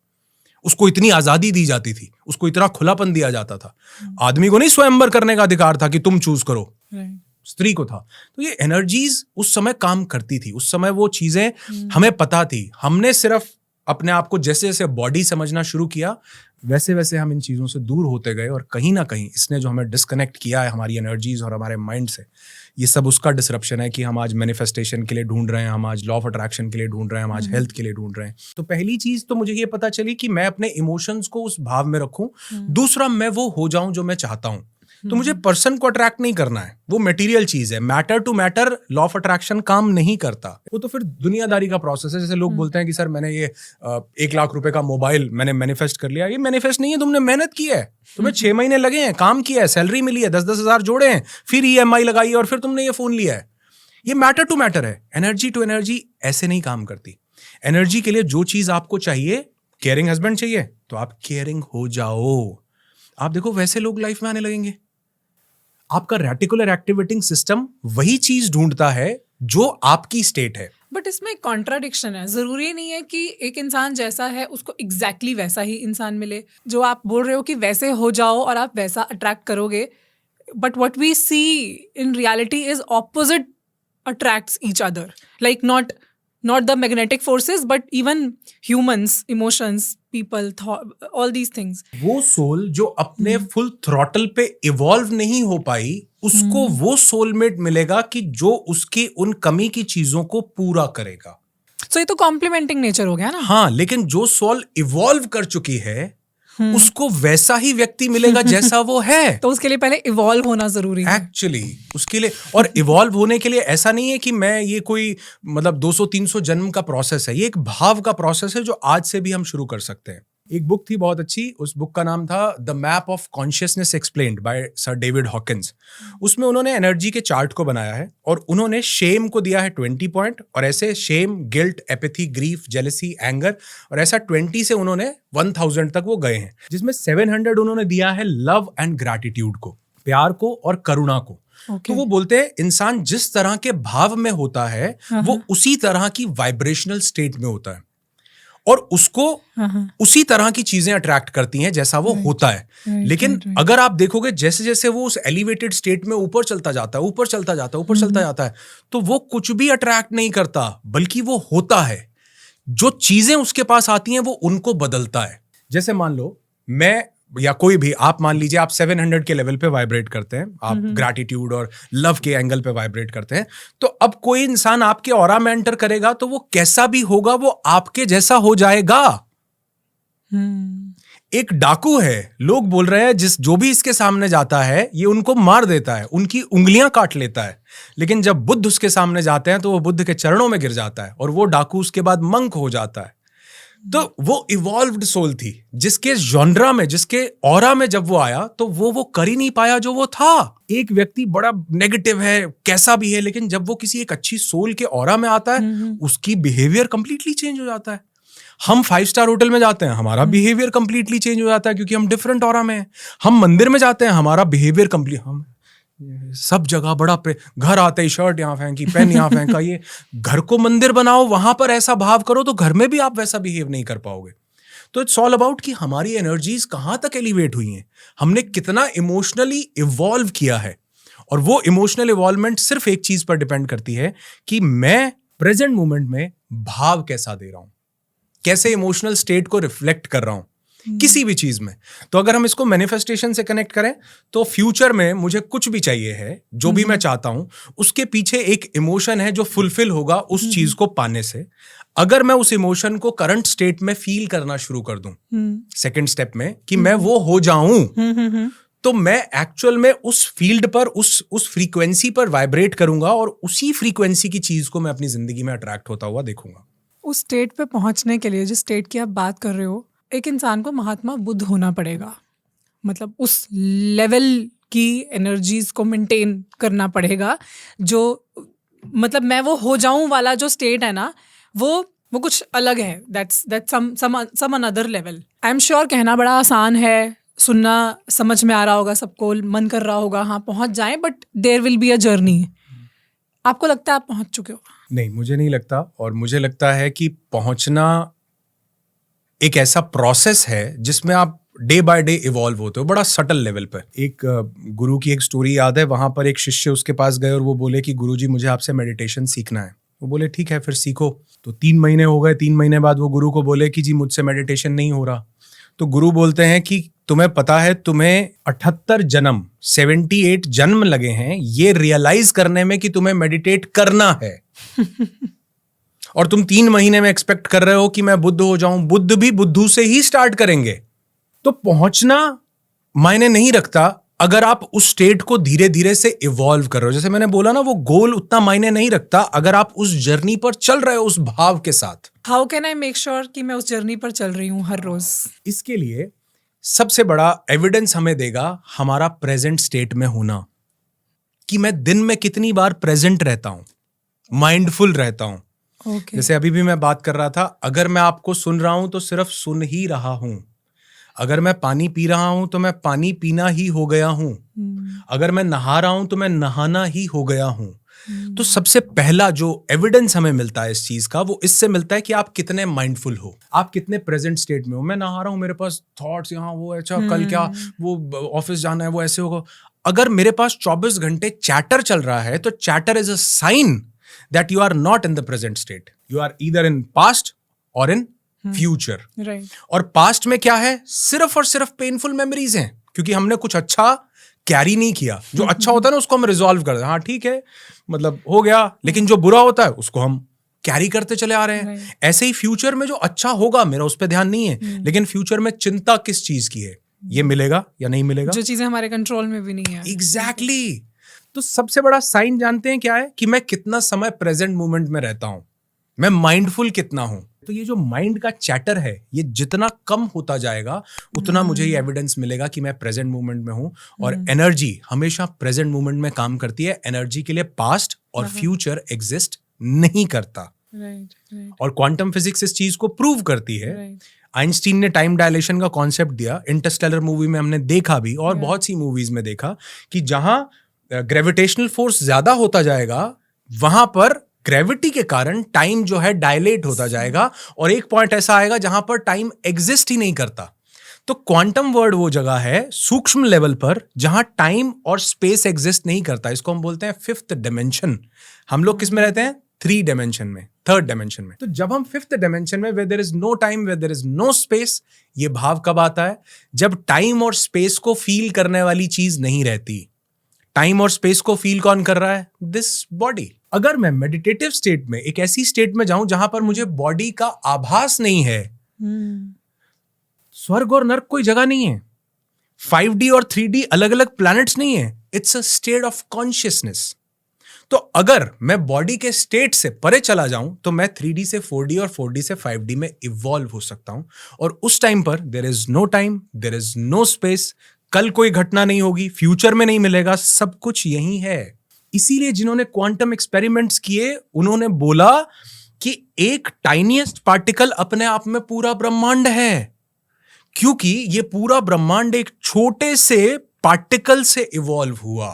उसको इतनी आजादी दी जाती थी, उसको इतना खुलापन दिया जाता था। आदमी को नहीं स्वयंवर करने का अधिकार था कि तुम चूज करो, स्त्री को था। तो ये एनर्जीज उस समय काम करती थी, उस समय वो चीजें हमें पता थी। हमने सिर्फ अपने आप को जैसे जैसे बॉडी समझना शुरू किया, वैसे वैसे हम इन चीजों से दूर होते गए। और कहीं ना कहीं इसने जो हमें डिस्कनेक्ट किया है हमारी एनर्जीज और हमारे माइंड से, ये सब उसका डिसरप्शन है कि हम आज मैनिफेस्टेशन के लिए ढूंढ रहे हैं, हम आज लॉ ऑफ अट्रैक्शन के लिए ढूंढ रहे हैं, हम आज हेल्थ के लिए ढूंढ रहे हैं। तो पहली चीज तो मुझे ये पता चली कि मैं अपने इमोशंस को उस भाव में रखूं। दूसरा, मैं वो हो जाऊं जो मैं चाहता हूं। तो मुझे पर्सन को अट्रैक्ट नहीं करना है, वो मटेरियल चीज है। Matter to matter law of attraction काम नहीं करता, वो तो फिर दुनियादारी का प्रोसेस है। जैसे लोग बोलते हैं कि सर मैंने ये 1 लाख रुपए का मोबाइल मैंने मैनिफेस्ट कर लिया। ये मैनिफेस्ट नहीं है, तुमने मेहनत की है, तुम्हें 6 महीने लगे हैं, काम किया है, सैलरी मिली है, 10-10 हजार जोड़े हैं, फिर EMI लगाई है और फिर तुमने ये फोन लिया है। ये मैटर टू मैटर है। एनर्जी टू एनर्जी ऐसे नहीं काम करती। एनर्जी के लिए जो चीज आपको चाहिए, केयरिंग हस्बैंड चाहिए तो आप केयरिंग हो जाओ। आप देखो वैसे लोग लाइफ में आने लगेंगे। आपका रेटिकुलर एक्टिवेटिंग सिस्टम वही चीज ढूंढता है जो आपकी स्टेट है। बट इसमें एक कॉन्ट्राडिक्शन है। जरूरी नहीं है कि एक इंसान जैसा है उसको एग्जैक्टली वैसा ही इंसान मिले। जो आप बोल रहे हो कि वैसे हो जाओ और आप वैसा अट्रैक्ट करोगे, but what we see in reality is opposite attracts each other, like not the magnetic forces but even humans, emotions, people, thought, all these things. वो सोल जो अपने फुल थ्रॉटल पे इवॉल्व नहीं हो पाई, उसको वो सोलमेट मिलेगा कि जो उसकी उन कमी की चीजों को पूरा करेगा। So ये तो कॉम्प्लीमेंटिंग नेचर हो गया ना। हाँ, लेकिन जो सोल इवॉल्व कर चुकी है उसको वैसा ही व्यक्ति मिलेगा जैसा वो है। तो उसके लिए पहले इवॉल्व होना जरूरी है एक्चुअली उसके लिए। और इवॉल्व होने के लिए ऐसा नहीं है कि मैं ये कोई मतलब 200-300 जन्म का प्रोसेस है, ये एक भाव का प्रोसेस है जो आज से भी हम शुरू कर सकते हैं। एक बुक थी बहुत अच्छी, उस बुक का नाम था the map of consciousness explained bye sir David Hawkins. उसमें उन्होंने एनर्जी के चार्ट को बनाया है और उन्होंने शेम को दिया है 20 पॉइंट, और ऐसे shame, guilt, apathy, grief, jealousy, anger, और ऐसा 20 से उन्होंने 1000 तक वो गए हैं, जिसमें 700 उन्होंने दिया है लव एंड ग्रैटिट्यूड को। प्यार को और करुणा को। तो वो बोलते हैं इंसान जिस तरह के भाव में होता है वो उसी तरह की वाइब्रेशनल स्टेट में होता है और उसको उसी तरह की चीजें अट्रैक्ट करती हैं जैसा वो होता है। लेकिन अगर आप देखोगे जैसे जैसे वो उस एलिवेटेड स्टेट में ऊपर चलता जाता है तो वो कुछ भी अट्रैक्ट नहीं करता बल्कि वो होता है। जो चीजें उसके पास आती हैं वो उनको बदलता है। जैसे मान लो मैं या कोई भी, आप मान लीजिए आप 700 के लेवल पे वाइब्रेट करते हैं, आप ग्रैटिट्यूड और लव के एंगल पे वाइब्रेट करते हैं, तो अब कोई इंसान आपके ऑरा में एंटर करेगा तो वो कैसा भी होगा वो आपके जैसा हो जाएगा। एक डाकू है, लोग बोल रहे हैं जो भी इसके सामने जाता है ये उनको मार देता है, उनकी उंगलियां काट लेता है, लेकिन जब बुद्ध उसके सामने जाते हैं तो वो बुद्ध के चरणों में गिर जाता है और वो डाकू उसके बाद मंक हो जाता है। तो वो इवॉल्व्ड सोल थी जिसके जॉनरा में, जिसके ऑरा में जब वो आया तो वो कर ही नहीं पाया जो वो था। एक व्यक्ति बड़ा नेगेटिव है, कैसा भी है, लेकिन जब वो किसी एक अच्छी सोल के ऑरा में आता है उसकी बिहेवियर कंप्लीटली चेंज हो जाता है। हम 5 स्टार होटल में जाते हैं, हमारा बिहेवियर कंप्लीटली चेंज हो जाता है क्योंकि हम डिफरेंट ऑरा में हैं। हम मंदिर में जाते हैं, हमारा बिहेवियर कंप्लीट, हम सब जगह बड़ा घर आते ही शर्ट यहाँ फेंकी, पेन यहाँ फेंका, ये घर को मंदिर बनाओ, वहां पर ऐसा भाव करो तो घर में भी आप वैसा बिहेव नहीं कर पाओगे। तो इट्स ऑल अबाउट कि हमारी एनर्जीज कहां तक एलिवेट हुई हैं, हमने कितना इमोशनली इवॉल्व किया है। और वो इमोशनल इवॉल्वमेंट सिर्फ एक चीज पर डिपेंड करती है कि मैं प्रेजेंट मोमेंट में भाव कैसा दे रहा हूं, कैसे इमोशनल स्टेट को रिफ्लेक्ट कर रहा हूं किसी भी चीज में। तो अगर हम इसको मैनिफेस्टेशन से कनेक्ट करें तो फ्यूचर में मुझे कुछ भी चाहिए है, जो भी मैं चाहता हूं, उसके पीछे एक इमोशन है जो फुलफिल होगा उस चीज को पाने से। अगर मैं उस इमोशन को करंट स्टेट में फील करना शुरू कर दूं सेकंड स्टेप में कि मैं वो हो जाऊं, तो मैं एक्चुअल में उस फील्ड पर उस फ्रीक्वेंसी पर वाइब्रेट करूंगा और उसी फ्रीक्वेंसी की चीज को मैं अपनी जिंदगी में अट्रैक्ट होता हुआ देखूंगा। उस स्टेट पे पहुंचने के लिए, जिस स्टेट की आप बात कर रहे हो, एक इंसान को महात्मा बुद्ध होना पड़ेगा। मतलब उस लेवल की एनर्जीज को मेंटेन करना पड़ेगा जो, मतलब मैं वो हो जाऊं वाला जो स्टेट है ना, वो कुछ अलग है। That's some another level. I am sure कहना बड़ा आसान है, सुनना समझ में आ रहा होगा, सबको मन कर रहा होगा हाँ पहुंच जाएं, but there will be a journey. आपको लगता है आप पहुंच चुके हो? नहीं, मुझे नहीं लगता। और मुझे लगता है कि पहुंचना एक ऐसा प्रोसेस है जिसमें आप डे बाय डे इवॉल्व होते हो, बड़ा सटल लेवल पर। एक गुरु की एक स्टोरी याद है, वहां पर एक शिष्य उसके पास गए और वो बोले कि गुरुजी मुझे आपसे मेडिटेशन सीखना है। वो बोले ठीक है फिर सीखो। तो 3 महीने हो गए, 3 महीने बाद वो गुरु को बोले कि जी मुझसे मेडिटेशन नहीं हो रहा। तो गुरु बोलते हैं कि तुम्हें पता है तुम्हें 78 जन्म 78 जन्म लगे हैं ये रियलाइज करने में कि तुम्हें मेडिटेट करना है और तुम 3 महीने में एक्सपेक्ट कर रहे हो कि मैं बुद्ध हो जाऊं। बुद्ध भी बुद्धू से ही स्टार्ट करेंगे। तो पहुंचना मायने नहीं रखता अगर आप उस स्टेट को धीरे धीरे से इवॉल्व कर रहे हो। जैसे मैंने बोला ना, वो गोल उतना मायने नहीं रखता अगर आप उस जर्नी पर चल रहे हो उस भाव के साथ। How can I make sure कि मैं उस जर्नी पर चल रही हूं हर रोज? इसके लिए सबसे बड़ा एविडेंस हमें देगा हमारा प्रेजेंट स्टेट में होना, कि मैं दिन में कितनी बार प्रेजेंट रहता हूं, माइंडफुल रहता हूं। जैसे अभी भी मैं बात कर रहा था, अगर मैं आपको सुन रहा हूं तो सिर्फ सुन ही रहा हूं। अगर मैं पानी पी रहा हूं तो मैं पानी पीना ही हो गया हूं। अगर मैं नहा रहा हूं तो मैं नहाना ही हो गया हूं। तो सबसे पहला जो एविडेंस हमें मिलता है इस चीज का, वो इससे मिलता है कि आप कितने माइंडफुल हो, आप कितने प्रेजेंट स्टेट में हो। मैं नहा रहा हूं, मेरे पास थॉट्स यहाँ वो अच्छा कल क्या वो ऑफिस जाना है, वो ऐसे होगा। अगर मेरे पास 24 घंटे चैटर चल रहा है तो chatter is a sign that you are not in the present state. You are either in past or in future. Right. और past में क्या है, सिर्फ और सिर्फ पेनफुल मेमोरीज हैं, क्योंकि हमने कुछ अच्छा कैरी नहीं किया। जो अच्छा होता है ना उसको हम रिजॉल्व कर दें, हाँ ठीक है मतलब हो गया, लेकिन जो बुरा होता है उसको हम कैरी करते चले आ रहे हैं। ऐसे ही फ्यूचर में जो अच्छा होगा मेरा उस पर ध्यान नहीं है, लेकिन फ्यूचर में चिंता किस चीज की है, ये मिलेगा या नहीं मिलेगा, जो चीजें हमारे कंट्रोल में भी नहीं है। एग्जैक्टली। तो सबसे बड़ा साइन जानते हैं क्या है, कि मैं कितना समय प्रेजेंट मोमेंट में रहता हूं, मैं माइंडफुल कितना हूं। तो ये जो माइंड का चैटर है ये जितना कम होता जाएगा उतना मुझे ये एविडेंस मिलेगा कि मैं प्रेजेंट मोमेंट में हूं। और एनर्जी हमेशा प्रेजेंट मोमेंट में काम करती है। एनर्जी के लिए पास्ट और फ्यूचर एग्जिस्ट नहीं करता। right. और क्वांटम फिजिक्स इस चीज को प्रूव करती है। आइंस्टीन ने टाइम डायलेशन का कॉन्सेप्ट दिया, इंटरस्टेलर मूवी में हमने देखा भी और Yeah. बहुत सी मूवीज में देखा कि जहां ग्रेविटेशनल फोर्स ज्यादा होता जाएगा वहां पर ग्रेविटी के कारण टाइम जो है डायलेट होता जाएगा और एक पॉइंट ऐसा आएगा जहां पर टाइम एग्जिस्ट ही नहीं करता। तो क्वांटम वर्ल्ड वो जगह है सूक्ष्म लेवल पर जहां टाइम और स्पेस एग्जिस्ट नहीं करता। इसको हम बोलते हैं फिफ्थ डायमेंशन। हम लोग किस में रहते हैं? 3 डायमेंशन में, 3rd डायमेंशन में। तो जब हम 5th डायमेंशन में, where there is no time, where there is no space, ये भाव कब आता है? जब टाइम और स्पेस को फील करने वाली चीज नहीं रहती। टाइम और स्पेस को फील कौन कर रहा है? This body. अगर मैं मेडिटेटिव स्टेट में, एक ऐसी स्टेट में जाऊं जहां पर मुझे बॉडी का आभास नहीं है, स्वर्ग और नर्क कोई जगह नहीं है, 5D और 3D अलग अलग प्लैनेट्स नहीं है, it's a state of consciousness. तो अगर मैं बॉडी के स्टेट से परे चला जाऊं तो मैं 3D से 4D और 4D से 5D में इवॉल्व हो सकता हूं और उस टाइम पर there is no time, there is no space, कल कोई घटना नहीं होगी, फ्यूचर में नहीं मिलेगा, सब कुछ यही है। इसीलिए जिन्होंने क्वांटम एक्सपेरिमेंट्स किए उन्होंने बोला कि एक टाइनीएस्ट पार्टिकल अपने आप में पूरा ब्रह्मांड है, क्योंकि ये पूरा ब्रह्मांड एक छोटे से पार्टिकल से इवॉल्व हुआ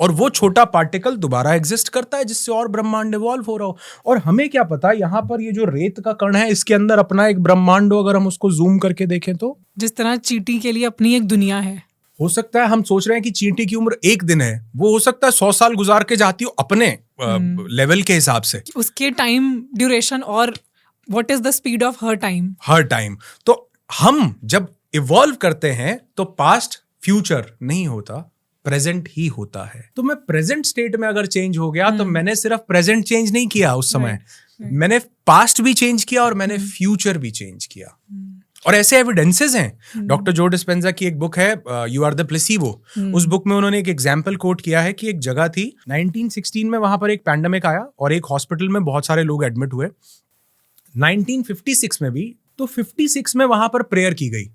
और वो छोटा पार्टिकल दोबारा एग्जिस्ट करता है जिससे और ब्रह्मांड इवॉल्व हो रहा हो। और हमें क्या पता, यहां पर ये जो रेत का कण है इसके अंदर अपना एक ब्रह्मांड हो, अगर हम उसको जूम करके देखें तो। जिस तरह चींटी के लिए अपनी एक दुनिया है, हो सकता है हम सोच रहे हैं कि चींटी की उम्र 1 दिन है, वो हो सकता है 100 साल गुजार के जाती हो अपने लेवल के हिसाब से, उसके टाइम ड्यूरेशन और what is the speed of her time. तो हम जब इवॉल्व करते हैं तो पास्ट फ्यूचर नहीं होता, प्रेजेंट ही होता है। तो मैं प्रेजेंट स्टेट में अगर चेंज हो गया तो मैंने सिर्फ प्रेजेंट चेंज नहीं किया उस समय, मैंने पास्ट भी चेंज किया और मैंने फ्यूचर भी चेंज किया। और ऐसे एविडेंसेस हैं। डॉक्टर जो डिस्पेंजा की एक बुक है यू आर द प्लेसिबो, उस बुक में उन्होंने एक एग्जाम्पल कोट किया है कि एक जगह थी 1916 में, वहां पर एक पैंडेमिक आया और एक हॉस्पिटल में बहुत सारे लोग एडमिट हुए। 1956 में भी, तो 56 में वहां पर प्रेयर की गई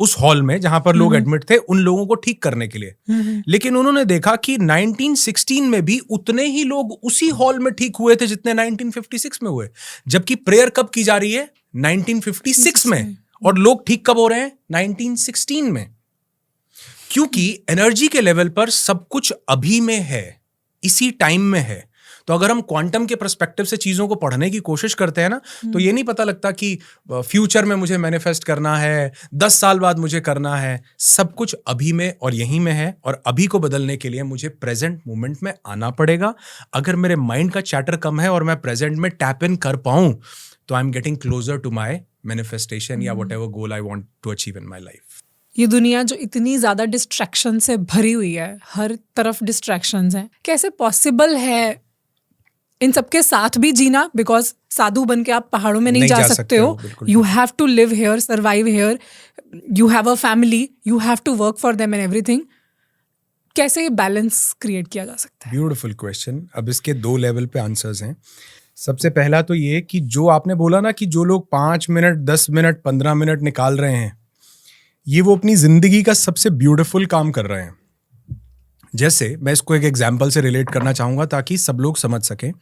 उस हॉल में जहां पर लोग एडमिट थे, उन लोगों को ठीक करने के लिए। लेकिन उन्होंने देखा कि 1916 में भी उतने ही लोग उसी हॉल में ठीक हुए थे जितने 1956 में हुए, जबकि प्रेयर कब की जा रही है? 1956 में, और लोग ठीक कब हो रहे हैं? 1916 में। क्योंकि एनर्जी के लेवल पर सब कुछ अभी में है, इसी टाइम में है। तो अगर हम क्वांटम के पर्सपेक्टिव से चीजों को पढ़ने की कोशिश करते हैं ना, तो ये नहीं पता लगता कि फ्यूचर में मुझे मैनिफेस्ट करना है, 10 साल बाद मुझे करना है। सब कुछ अभी में और यहीं में है, और अभी को बदलने के लिए मुझे प्रेजेंट मोमेंट में आना पड़ेगा। अगर मेरे माइंड का चैटर कम है और मैं प्रेजेंट में टैप इन कर पाऊं तो I am getting closer to my manifestation या whatever goal I want to achieve in my life. ये दुनिया जो इतनी ज्यादा डिस्ट्रैक्शन से भरी हुई है, हर तरफ डिस्ट्रैक्शंस हैं, कैसे पॉसिबल है इन सबके साथ भी जीना? बिकॉज साधु बन के आप पहाड़ों में नहीं जा सकते हो, you have to live here, survive here, you have a family, you have to work for them and everything. कैसे ये बैलेंस क्रिएट किया जा सकता है? Beautiful question. अब इसके 2 लेवल पे आंसर्स हैं। सबसे पहला तो ये कि जो आपने बोला ना कि जो लोग 5 मिनट, 10 मिनट, 15 मिनट निकाल रहे हैं, ये वो अपनी जिंदगी का सबसे ब्यूटीफुल काम कर रहे हैं। जैसे मैं इसको एक एग्जाम्पल से रिलेट करना चाहूंगा ताकि सब लोग समझ सकें।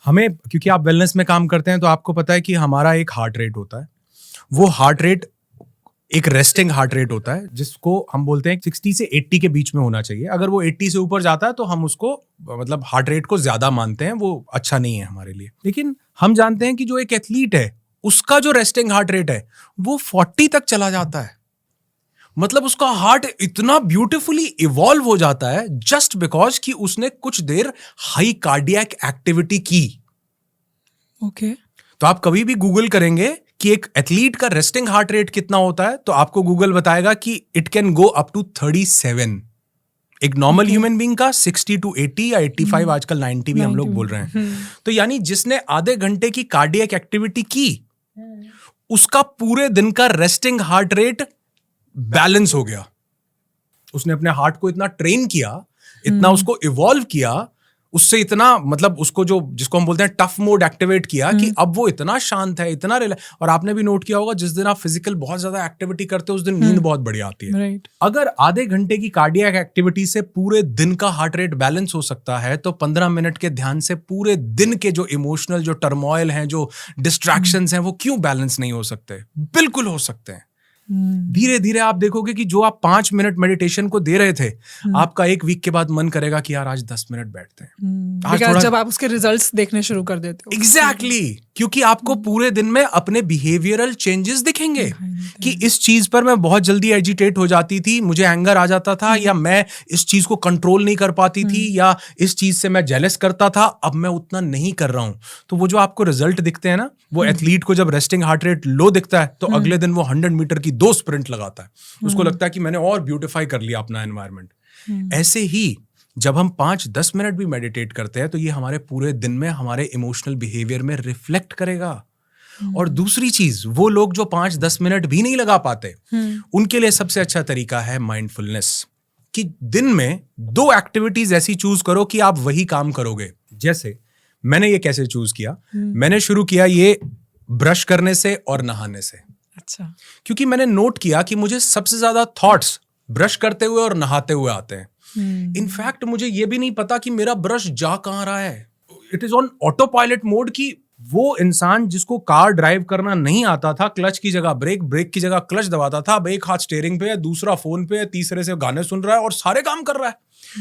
हमें, क्योंकि आप वेलनेस में काम करते हैं तो आपको पता है कि हमारा एक हार्ट रेट होता है। वो हार्ट रेट एक रेस्टिंग हार्ट रेट होता है जिसको हम बोलते हैं 60 से 80 के बीच में होना चाहिए। अगर वो 80 से ऊपर जाता है तो हम उसको मतलब हार्ट रेट को ज्यादा मानते हैं, वो अच्छा नहीं है हमारे लिए। लेकिन हम जानते हैं कि जो एक एथलीट है उसका जो रेस्टिंग हार्ट रेट है वो 40 तक चला जाता है। मतलब उसका हार्ट इतना ब्यूटीफुली इवॉल्व हो जाता है जस्ट बिकॉज कि उसने कुछ देर हाई कार्डियक एक्टिविटी की। ओके। तो आप कभी भी गूगल करेंगे कि एक एथलीट का रेस्टिंग हार्ट रेट कितना होता है तो आपको गूगल बताएगा कि it can go up to 37। एक नॉर्मल ह्यूमन बीइंग का 60 to 80 या 85, आजकल 90 भी हम लोग बोल रहे हैं। तो यानी जिसने आधे घंटे की कार्डियक एक्टिविटी की उसका पूरे दिन का रेस्टिंग हार्ट रेट बैलेंस हो गया। उसने अपने हार्ट को इतना ट्रेन किया, इतना उसको इवॉल्व किया, उससे इतना मतलब उसको जो जिसको हम बोलते हैं टफ मोड एक्टिवेट किया कि अब वो इतना शांत है, इतना और आपने भी नोट किया होगा जिस दिन आप फिजिकल बहुत ज्यादा एक्टिविटी करते हो उस दिन नींद बहुत बढ़िया आती है। राइट। अगर आधे घंटे की कार्डियक एक्टिविटी से पूरे दिन का हार्ट रेट बैलेंस हो सकता है, तो 15 मिनट के ध्यान से पूरे दिन के जो इमोशनल जो टर्मोइल हैं, जो डिस्ट्रैक्शंस हैं, वो क्यों बैलेंस नहीं हो सकते? बिल्कुल हो सकते हैं। धीरे धीरे आप देखोगे कि जो आप 5 मिनट मेडिटेशन को दे रहे थे, आपका एक वीक के बाद मन करेगा कि यार आज 10 मिनट बैठते हैं। आज थोड़ा... जब आप उसके रिजल्ट्स देखने शुरू कर देते हो। एग्जैक्टली, क्योंकि आपको पूरे दिन में अपने बिहेवियरल चेंजेस दिखेंगे कि इस चीज पर मैं बहुत जल्दी एजिटेट हो जाती थी, मुझे एंगर आ जाता था, या मैं इस चीज को कंट्रोल नहीं कर पाती थी, या इस चीज से मैं जेलस करता था, अब मैं उतना नहीं कर रहा हूं। तो वो जो आपको रिजल्ट दिखते हैं ना, वो एथलीट को जब रेस्टिंग हार्ट रेट लो दिखता है तो अगले दिन वो 100 मीटर की 2 स्प्रिंट लगाता है, उसको लगता है कि मैंने और ब्यूटिफाई कर लिया अपना एनवायरनमेंट। ऐसे ही जब हम 5-10 मिनट भी मेडिटेट करते हैं तो ये हमारे पूरे दिन में हमारे इमोशनल बिहेवियर में रिफ्लेक्ट करेगा। और दूसरी चीज, वो लोग जो 5-10 मिनट भी नहीं लगा पाते, उनके लिए सबसे अच्छा तरीका है माइंडफुलनेस, कि दिन में 2 एक्टिविटीज ऐसी चूज करो कि आप वही काम करोगे। जैसे मैंने ये कैसे चूज किया, मैंने शुरू किया ये ब्रश करने से और नहाने से। अच्छा। क्योंकि मैंने नोट किया कि मुझे सबसे ज्यादा थॉट्स ब्रश करते हुए और नहाते हुए आते हैं। इनफैक्ट मुझे ये भी नहीं पता कि मेरा ब्रश जा कहां रहा है। It is on auto pilot mode, कि वो इंसान जिसको कार ड्राइव करना नहीं आता था, क्लच की जगह ब्रेक, ब्रेक की जगह क्लच दबाता था, अब एक हाथ स्टीयरिंग पे है, दूसरा फोन पे है, तीसरे से गाने सुन रहा है और सारे काम कर रहा है,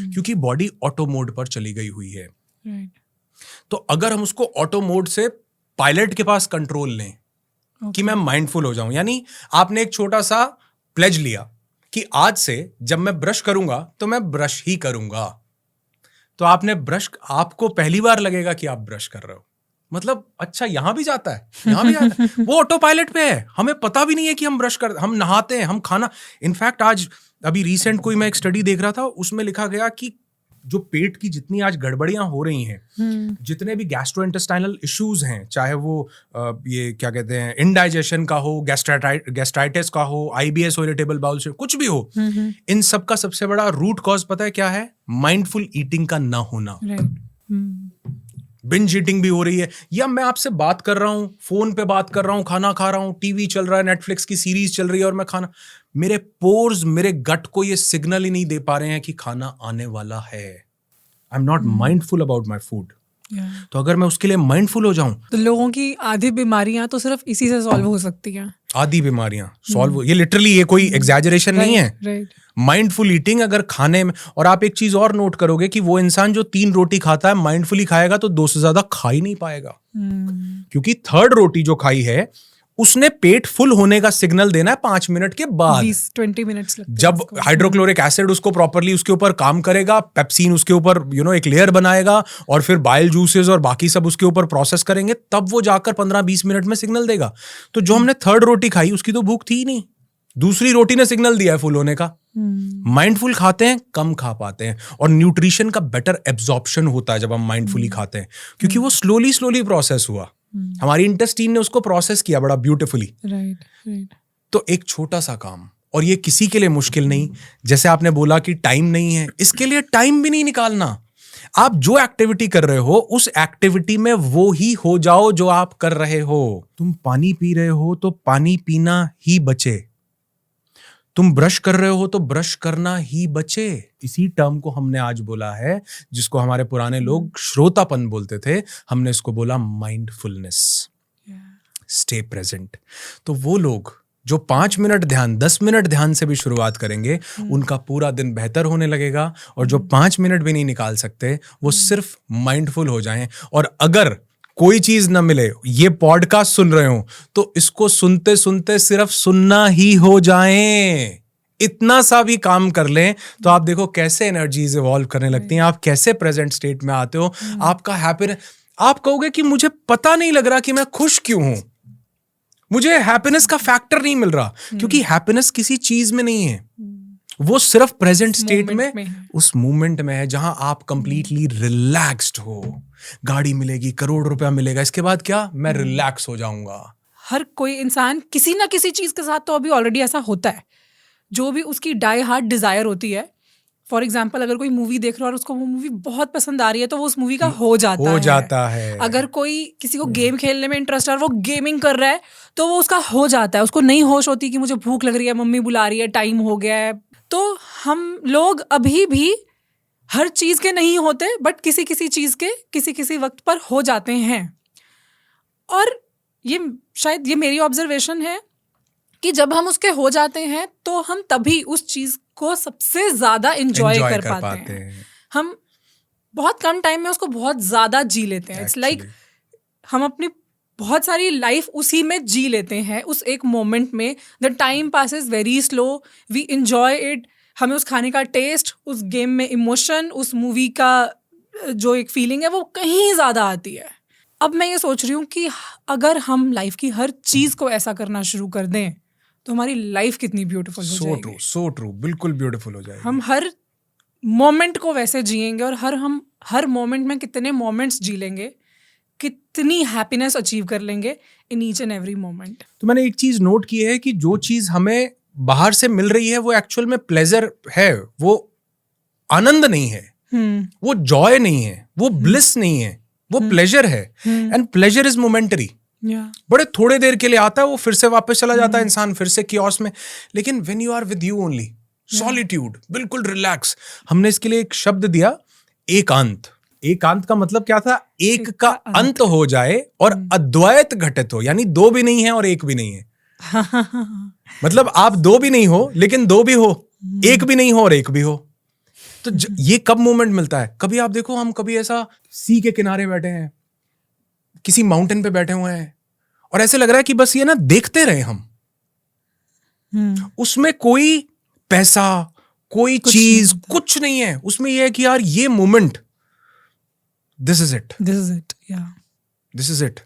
क्योंकि बॉडी ऑटो मोड पर चली गई हुई है। तो अगर हम उसको ऑटो मोड से पायलट के पास कंट्रोल लें, कि मैं माइंडफुल हो जाऊं, यानी आपने एक छोटा सा प्लेज लिया कि आज से जब मैं ब्रश करूंगा तो मैं ब्रश ही करूंगा, तो आपने ब्रश, आपको पहली बार लगेगा कि आप ब्रश कर रहे हो, मतलब अच्छा यहां भी जाता है, यहां भी जाता है, वो ऑटो पायलट पे है, हमें पता भी नहीं है कि हम ब्रश कर, हम नहाते हैं, हम खाना। इनफैक्ट आज अभी रिसेंट कोई मैं एक स्टडी देख रहा था, उसमें लिखा गया कि जो पेट की जितनी आज गड़बड़ियां हो रही हैं, जितने भी गैस्ट्रोइंटेस्टाइनल इश्यूज हैं, चाहे वो ये क्या कहते हैं इंडाइजेशन का हो, गैस्ट्राइटिस का हो, IBS हो, इरिटेबल बाउल से, कुछ भी हो, इन सब का सबसे बड़ा रूट कॉज पता है क्या है? माइंडफुल ईटिंग का ना होना। बिंज ईटिंग भी हो रही है, या मैं आपसे बात कर रहा हूं, फोन पे बात कर रहा हूं, खाना खा रहा हूं, टीवी चल रहा है, नेटफ्लिक्स की सीरीज चल रही है और मैं खाना, मेरे पोर्स, मेरे गट को ये सिग्नल ही नहीं दे पा रहे हैं कि खाना आने वाला है। आई am not mindful about my food. तो अगर मैं उसके लिए माइंडफुल हो जाऊं, तो लोगों की आधी बीमारियां तो सिर्फ इसी से सॉल्व हो सकती हैं। आधी बीमारियां सॉल्व, ये लिटरली, ये कोई एग्जैजरेशन नहीं है। माइंडफुल ईटिंग अगर खाने में, और आप एक चीज और नोट करोगे कि वो इंसान जो 3 रोटी खाता है, माइंडफुली खाएगा तो 2 से ज्यादा खा ही नहीं पाएगा, क्योंकि 3rd रोटी जो खाई है उसने पेट फुल होने का सिग्नल देना है 5 मिनट के बाद, 20-20 मिनट्स लगते हैं। जब हाइड्रोक्लोरिक एसिड उसको प्रॉपरली उसके ऊपर काम करेगा, पेप्सिन उसके ऊपर एक लेयर बनाएगा, और फिर बाइल जूसेस और बाकी सब उसके ऊपर प्रोसेस करेंगे, तब वो जाकर 15-20 मिनट में सिग्नल देगा। तो जो हमने 3rd रोटी खाई उसकी तो भूख थी ही नहीं, दूसरी रोटी ने सिग्नल दिया है फुल होने का। माइंडफुल खाते हैं, कम खा पाते हैं, और न्यूट्रिशन का बेटर एब्जॉर्प्शन होता है जब हम माइंडफुली खाते हैं, क्योंकि वो स्लोली प्रोसेस हुआ, हमारी इंटेस्टाइन ने उसको प्रोसेस किया बड़ा ब्यूटीफुली। राइट। तो एक छोटा सा काम, और ये किसी के लिए मुश्किल नहीं, जैसे आपने बोला कि टाइम नहीं है, इसके लिए टाइम भी नहीं निकालना। आप जो एक्टिविटी कर रहे हो उस एक्टिविटी में वो ही हो जाओ जो आप कर रहे हो। तुम पानी पी रहे हो तो पानी पीना ही बचे, तुम ब्रश कर रहे हो तो ब्रश करना ही बचे। इसी टर्म को हमने आज बोला है, जिसको हमारे पुराने लोग श्रोतापन बोलते थे, हमने इसको बोला माइंडफुलनेस, स्टे प्रेजेंट। तो वो लोग जो 5 मिनट ध्यान, 10 मिनट ध्यान से भी शुरुआत करेंगे, उनका पूरा दिन बेहतर होने लगेगा। और जो 5 मिनट भी नहीं निकाल सकते, वो सिर्फ माइंडफुल हो जाएं। और अगर कोई चीज ना मिले, ये पॉडकास्ट सुन रहे हो, तो इसको सुनते सुनते सिर्फ सुनना ही हो जाएं, इतना सा भी काम कर लें, तो आप देखो कैसे एनर्जीज इवॉल्व करने लगती हैं, आप कैसे प्रेजेंट स्टेट में आते हो, आपका हैप्पीनेस, आप कहोगे कि मुझे पता नहीं लग रहा कि मैं खुश क्यों हूं, मुझे हैप्पीनेस का फैक्टर नहीं मिल रहा, क्योंकि हैप्पीनेस किसी चीज में नहीं है, वो सिर्फ प्रेजेंट स्टेट में उस मोमेंट में है, जहां आप कंप्लीटली रिलैक्स्ड हो। गाड़ी मिलेगी, करोड़ रुपया मिलेगा, इसके बाद क्या, मैं रिलैक्स हो जाऊंगा। हर कोई इंसान किसी ना किसी चीज के साथ तो अभी ऑलरेडी ऐसा होता है, जो भी उसकी डाई हार्ट डिजायर होती है, फॉर एग्जाम्पल अगर कोई मूवी देख रहा है और उसको वो मूवी बहुत पसंद आ रही है तो वो उस मूवी का हो जाता है। अगर कोई किसी को गेम खेलने में इंटरेस्ट है और वो गेमिंग कर रहा है तो वो उसका हो जाता है। उसको नहीं होश होती कि मुझे भूख लग रही है, मम्मी बुला रही है, टाइम हो गया है। तो हम लोग अभी भी हर चीज के नहीं होते, बट किसी किसी चीज के किसी किसी वक्त पर हो जाते हैं। और ये शायद ये मेरी ऑब्जर्वेशन है कि जब हम उसके हो जाते हैं तो हम तभी उस चीज को सबसे ज्यादा एंजॉय कर पाते हैं। हम बहुत कम टाइम में उसको बहुत ज्यादा जी लेते हैं। इट्स लाइक हम अपनी बहुत सारी लाइफ उसी में जी लेते हैं, उस एक मोमेंट में। The time passes very slow, we enjoy it. हमें उस खाने का टेस्ट, उस गेम में इमोशन, उस मूवी का जो एक फीलिंग है वो कहीं ज्यादा आती है। अब मैं ये सोच रही हूँ कि अगर हम लाइफ की हर चीज को ऐसा करना शुरू कर दें तो हमारी लाइफ कितनी ब्यूटीफुल हो जाएगी। सो ट्रू, बिल्कुल ब्यूटीफुल हो जाएगी। हम हर मोमेंट को वैसे जिएंगे और हम हर मोमेंट में कितने मोमेंट्स जी लेंगे, कितनी हैप्पीनेस अचीव कर लेंगे in each and every moment. तो मैंने एक चीज नोट की है कि जो चीज हमें बाहर से मिल रही है वो एक्चुअल में प्लेजर है, वो आनंद नहीं है, वो जॉय नहीं है, वो ब्लिस नहीं है, वो प्लेजर है। एंड प्लेजर इज मोमेंटरी, बड़े थोड़े देर के लिए आता है, वो फिर से वापस चला जाता है इंसान, फिर से कियोस में। लेकिन when you are with you only, solitude, बिल्कुल रिलैक्स। हमने इसके लिए एक शब्द दिया, एकांत। एकांत का मतलब क्या था? एक का अंत हो जाए और अद्वैत घटित हो, यानी दो भी नहीं है और एक भी नहीं है। मतलब आप दो भी नहीं हो लेकिन दो भी हो, एक भी नहीं हो और एक भी हो। तो ये कब मोमेंट मिलता है? कभी आप देखो, हम कभी ऐसा सी के किनारे बैठे हैं, किसी माउंटेन पे बैठे हुए हैं और ऐसे लग रहा है कि बस ये ना देखते रहे हम। उसमें कोई पैसा, कोई चीज, कुछ नहीं है उसमें। ये है कि यार ये moment, this is it, this is it.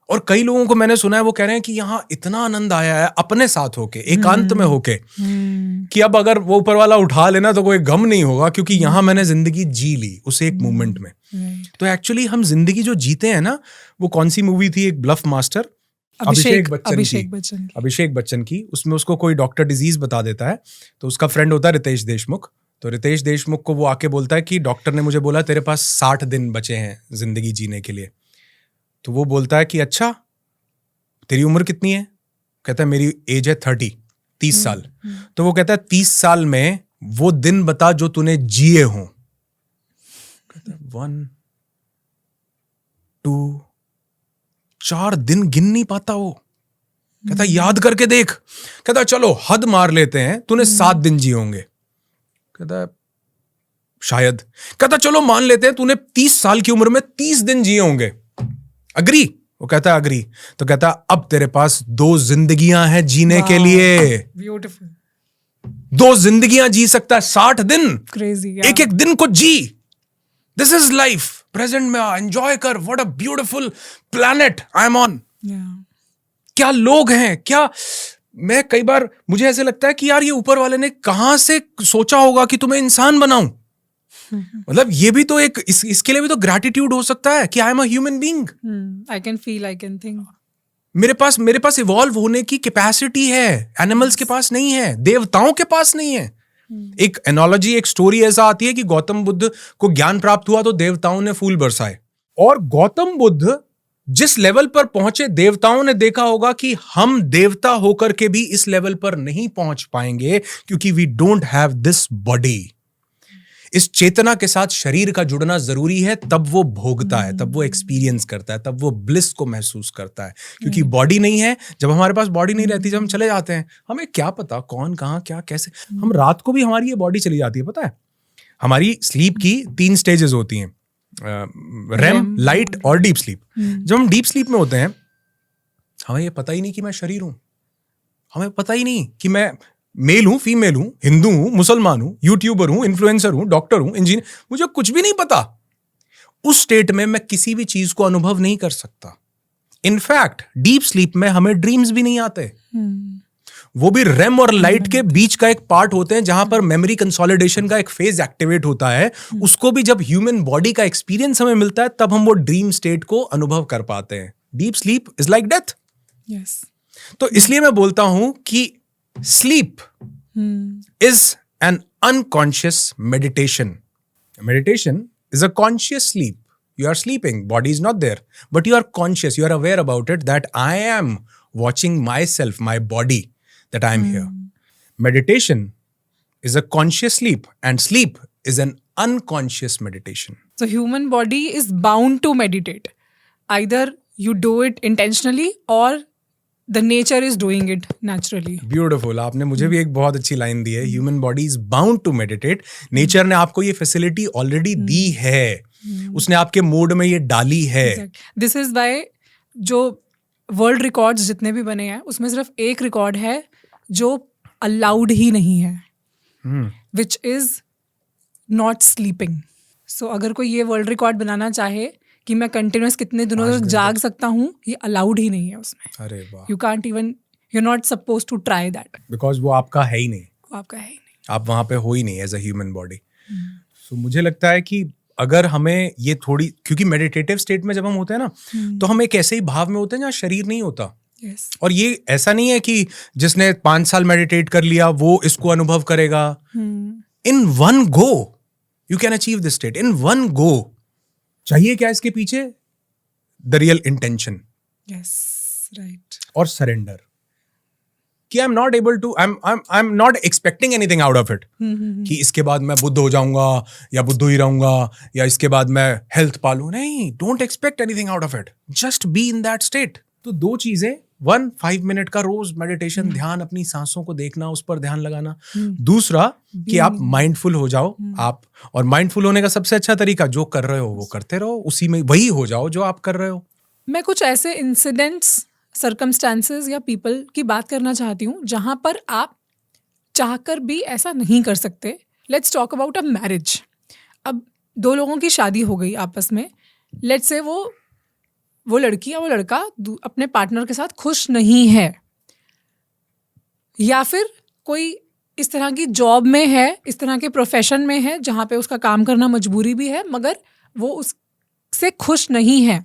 और कई लोगों को मैंने सुना है वो कह रहे हैं कि यहाँ इतना आनंद आया है अपने साथ होके, एकांत में होके, कि अब अगर वो ऊपर वाला उठा लेना तो कोई गम नहीं होगा, क्योंकि यहाँ मैंने जिंदगी जी ली उस एक मोमेंट में। तो एक्चुअली हम जिंदगी जो जीते हैं ना, वो कौन सी मूवी थी, एक ब्लफ मास्टर, अभिषेक बच्चन की। उसमें उसको कोई डॉक्टर डिजीज बता देता है, तो उसका फ्रेंड होता है रितेश देशमुख। तो रितेश देशमुख को वो आके बोलता है कि डॉक्टर ने मुझे बोला तेरे पास 60 दिन बचे हैं जिंदगी जीने के लिए। तो वो बोलता है कि अच्छा, तेरी उम्र कितनी है? कहता है मेरी एज है 30 साल। तो वो कहता है 30 साल में वो दिन बता जो तूने जिए हों। कहता है 1 2 4 दिन गिन नहीं पाता वो। कहता है याद करके देख। कहता है चलो हद मार लेते हैं, तूने 7 दिन जिए होंगे। कहता है शायद। कहता चलो मान लेते हैं तूने 30 साल की उम्र में 30 दिन जिए होंगे, अग्री? वो कहता है अग्री। तो कहता है अब तेरे पास 2 जिंदगियां हैं जीने के लिए। ब्यूटीफुल। 2 जिंदगियां जी सकता है, 60 दिन। क्रेजी। एक एक दिन को जी। दिस इज लाइफ, प्रेजेंट में एंजॉय कर। What a beautiful planet I am on. क्या लोग हैं, क्या। मैं कई बार मुझे ऐसे लगता है कि यार ये ऊपर वाले ने कहां से सोचा होगा कि तुम्हें इंसान बनाऊं। मतलब ये भी तो एक इसके लिए भी तो ग्रैटिट्यूड हो सकता है कि I am a human being. I can feel, I can think. मेरे पास इवॉल्व होने की कैपेसिटी है, एनिमल्स के पास नहीं है, देवताओं के पास नहीं है। एक एनोलॉजी, एक स्टोरी ऐसा आती है कि गौतम बुद्ध को ज्ञान प्राप्त हुआ तो देवताओं ने फूल बरसाए, और गौतम बुद्ध जिस लेवल पर पहुंचे, देवताओं ने देखा होगा कि हम देवता होकर के भी इस लेवल पर नहीं पहुंच पाएंगे, क्योंकि we don't have this body. इस चेतना के साथ शरीर का जुड़ना जरूरी है, तब वो भोगता है, तब वो एक्सपीरियंस करता है, तब वो ब्लिस को महसूस करता है। क्योंकि बॉडी नहीं है, जब हमारे पास बॉडी नहीं रहती, जब हम चले जाते हैं, हमें क्या पता कौन कहाँ क्या कैसे। हम रात को भी हमारी ये बॉडी चली जाती है, पता है। हमारी स्लीप की 3 स्टेजेस होती हैं, रेम, लाइट और डीप स्लीप। जब हम डीप स्लीप में होते हैं, हमें ये पता ही नहीं कि मैं शरीर हूं, हमें पता ही नहीं कि मैं मेल हूं, फीमेल हूं, हिंदू हूं, मुसलमान हूं, यूट्यूबर हूं, इन्फ्लुएंसर हूं, डॉक्टर हूं, इंजीनियर, मुझे कुछ भी नहीं पता। उस स्टेट में मैं किसी भी चीज को अनुभव नहीं कर सकता। इनफैक्ट डीप स्लीप में हमें ड्रीम्स भी नहीं आते। वो भी रेम और लाइट के बीच का एक पार्ट होते हैं, जहां पर मेमोरी कंसोलिडेशन का एक फेज एक्टिवेट होता है। उसको भी जब ह्यूमन बॉडी का एक्सपीरियंस हमें मिलता है, तब हम वो ड्रीम स्टेट को अनुभव कर पाते हैं। Deep sleep is like death. तो इसलिए मैं बोलता हूं कि sleep is an unconscious meditation. Meditation is a conscious sleep. You are sleeping, body is not there, but you are conscious, you are aware about it that I am watching myself, my body, that I am here. Meditation is a conscious sleep, and sleep is an unconscious meditation. So human body is bound to meditate. Either you do it intentionally or the nature is doing it naturally. Beautiful. आपने मुझे भी एक बहुत अच्छी line दी है. Human body is bound to meditate. Nature ने आपको ये फैसिलिटी ऑलरेडी दी है. उसने आपके मोड में ये डाली है. दिस इज वाई जो वर्ल्ड रिकॉर्ड्स जितने भी बने हैं उसमें सिर्फ एक रिकॉर्ड है जो अलाउड ही नहीं है, विच इज नॉट स्लीपिंग. सो अगर कोई ये वर्ल्ड रिकॉर्ड बनाना चाहे कि मैं कंटिन्यूस कितने दिनों तक जाग सकता हूँ, ये अलाउड ही नहीं है उसमें. अरे वाह. You can't even, you not suppose to try that. Because वो आपका है ही नहीं. वो आपका है ही नहीं. आप वहां पे हो ही नहीं एज अ ह्यूमन बॉडी. सो मुझे लगता है कि अगर हमें ये थोड़ी, क्योंकि मेडिटेटिव स्टेट में जब हम होते हैं ना, तो हम एक ऐसे ही भाव में होते हैं जहाँ शरीर नहीं होता. Yes. और ये ऐसा नहीं है कि जिसने 5 साल मेडिटेट कर लिया वो इसको अनुभव करेगा. In one go you can achieve this state. In one go. चाहिए क्या इसके पीछे? The real intention. Yes, right. और सरेंडर. कि I am not able to, I am not expecting anything out of it. कि इसके बाद मैं बुद्ध हो जाऊंगा या बुद्ध ही रहूंगा या इसके बाद मैं हेल्थ पालू. नहीं, don't expect anything out of it. Just be in that state. तो 2 चीजें. 5 मिनट का रोज मेडिटेशन, ध्यान, अपनी सांसों को देखना, उस पर ध्यान लगाना. दूसरा कि आप माइंडफुल हो जाओ. आप, और माइंडफुल होने का सबसे अच्छा तरीका, जो कर रहे हो वो करते रहो, उसी में वही हो जाओ जो आप कर रहे हो. मैं कुछ ऐसे इंसिडेंट्स, सर्कमस्टांसेस या पीपल की बात करना चाहती हूँ जहाँ पर आप चाहकर भी ऐसा नहीं कर सकते. Let's talk about a marriage. अब 2 लोगों की शादी हो गई आपस में. लेट्स से वो लड़की या वो लड़का अपने पार्टनर के साथ खुश नहीं है, या फिर कोई इस तरह की जॉब में है, इस तरह के प्रोफेशन में है जहाँ पे उसका काम करना मजबूरी भी है, मगर वो उससे खुश नहीं है.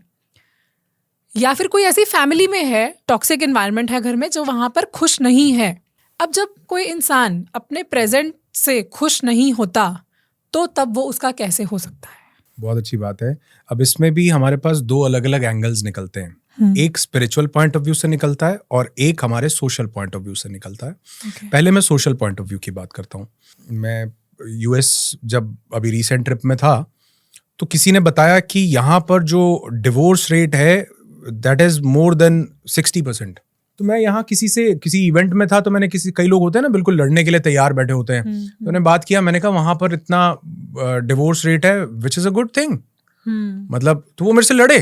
या फिर कोई ऐसी फैमिली में है, टॉक्सिक एनवायरनमेंट है घर में, जो वहाँ पर खुश नहीं है. अब जब कोई इंसान अपने प्रेजेंट से खुश नहीं होता तो तब वो उसका कैसे हो सकता है? बहुत अच्छी बात है. अब इसमें भी हमारे पास 2 अलग अलग एंगल्स निकलते हैं. एक स्पिरिचुअल पॉइंट ऑफ व्यू से निकलता है और एक हमारे सोशल पॉइंट ऑफ व्यू से निकलता है. पहले मैं सोशल पॉइंट ऑफ व्यू की बात करता हूँ. मैं यूएस जब अभी रिसेंट ट्रिप में था तो किसी ने बताया कि यहाँ पर जो डिवोर्स रेट है दैट इज मोर देन 60%. तो मैं यहाँ किसी इवेंट में था, तो मैंने कई लोग होते हैं ना बिल्कुल लड़ने के लिए तैयार बैठे होते हैं. तो मैंने बात किया, मैंने कहा वहां पर इतना डिवोर्स रेट है which is a good thing. मतलब तो वो मेरे से लड़े,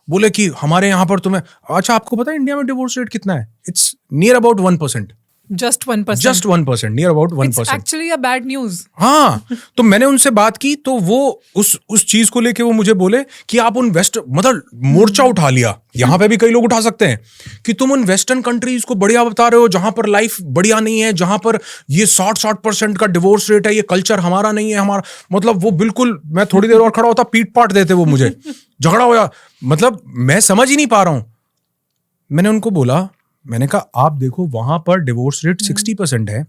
बोले कि हमारे यहाँ पर तुम्हें, अच्छा आपको पता है इंडिया में डिवोर्स रेट कितना है? It's near about 1%. Just 1%. Just 1%, near about 1%. It's actually a bad news. हाँ, तो मैंने उनसे बात की तो वो उस चीज को लेके वो मुझे बोले कि आप उन मतलब मोर्चा उठा लिया. यहाँ पे भी कई लोग उठा सकते हैं कि तुम उन वेस्टर्न कंट्रीज को बढ़िया बता रहे हो जहां पर लाइफ बढ़िया नहीं है, जहां पर ये 60% का डिवोर्स रेट है, ये कल्चर हमारा नहीं है. हमारा मतलब वो बिल्कुल, मैं थोड़ी देर और खड़ा होता पीट पाट देते वो मुझे. झगड़ा हो, मतलब मैं समझ ही नहीं पा रहा हूं. मैंने उनको बोला, मैंने कहा आप देखो वहां पर डिवोर्स रेट 60% है,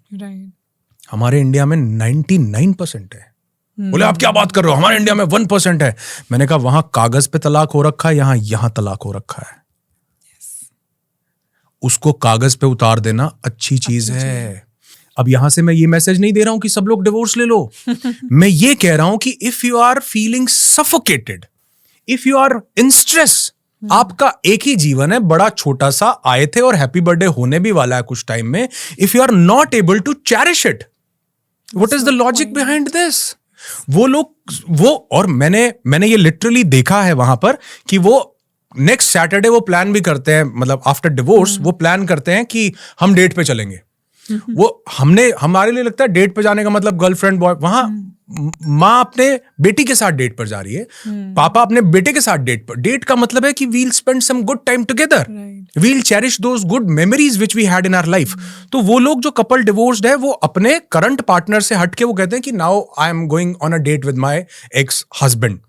हमारे इंडिया में 99% है. बोले आप क्या बात कर रहे हो, हमारे इंडिया में 1% है. मैंने कहा वहां कागज पे तलाक हो रखा है, यहां तलाक हो रखा है. उसको कागज पे उतार देना अच्छी चीज है. अब यहां से मैं ये मैसेज नहीं दे रहा हूं कि सब लोग डिवोर्स ले लो. मैं ये कह रहा हूं कि if you are feeling suffocated, if you are in stress, आपका एक ही जीवन है, बड़ा छोटा सा, आए थे और हैप्पी बर्थडे होने भी वाला है कुछ टाइम में. If you are not able to cherish it, what is the logic behind this? वो लोग और मैंने ये लिटरली देखा है वहां पर कि वो नेक्स्ट सैटरडे वो प्लान भी करते हैं, मतलब आफ्टर डिवोर्स वो प्लान करते हैं कि हम डेट पे चलेंगे. वो हमारे लिए लगता है डेट पे जाने का मतलब गर्लफ्रेंड बॉय. वहां माँ अपने बेटी के साथ डेट पर जा रही है, पापा अपने बेटे के साथ डेट पर. डेट का मतलब है कि we'll spend some good time together, we'll cherish those good memories which we had in our life. तो वो लोग जो कपल डिवोर्स्ड है वो अपने करंट पार्टनर से हटके वो कहते हैं कि now I am going on a date with my ex husband.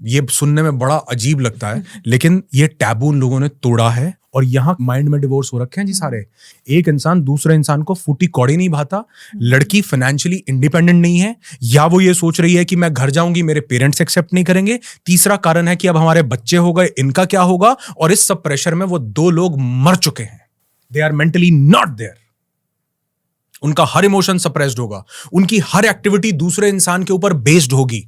ये सुनने में बड़ा अजीब लगता है, लेकिन ये टैबू उन लोगों ने तोड़ा है और यहाँ माइंड में डिवोर्स हो रखे हैं जी सारे। एक इंसान दूसरे इंसान को फूटी कौड़ी नहीं भाता, लड़की फाइनेंशियली इंडिपेंडेंट नहीं है, या वो ये सोच रही है कि मैं घर जाऊंगी मेरे पेरेंट्स एक्सेप्ट नहीं करेंगे। तीसरा कारण है कि अब हमारे बच्चे हो गए, इनका क्या होगा, और इस सब प्रेशर में वो दो लोग मर चुके हैं। They are mentally not there. उनका हर इमोशन सप्रेस्ड होगा, उनकी हर एक्टिविटी दूसरे इंसान के ऊपर बेस्ड होगी,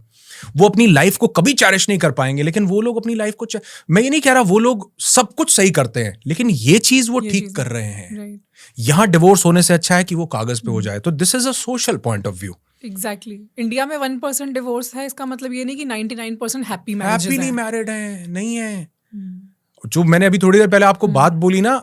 वो अपनी लाइफ को कभी चैरिश नहीं कर पाएंगे। लेकिन वो लोग अपनी लाइफ को मैं ये नहीं कह रहा वो लोग सब कुछ सही करते हैं, लेकिन ये चीज वो ठीक कर रहे हैं। यहां डिवोर्स होने से अच्छा है कि वो कागज पे हो जाए। तो this is a social point of view. Exactly. India में 1% डिवोर्स है, इसका मतलब ये नहीं कि 99% हैप्पी मैरिड है, नहीं है। जो मैंने अभी थोड़ी देर पहले आपको बात बोली ना,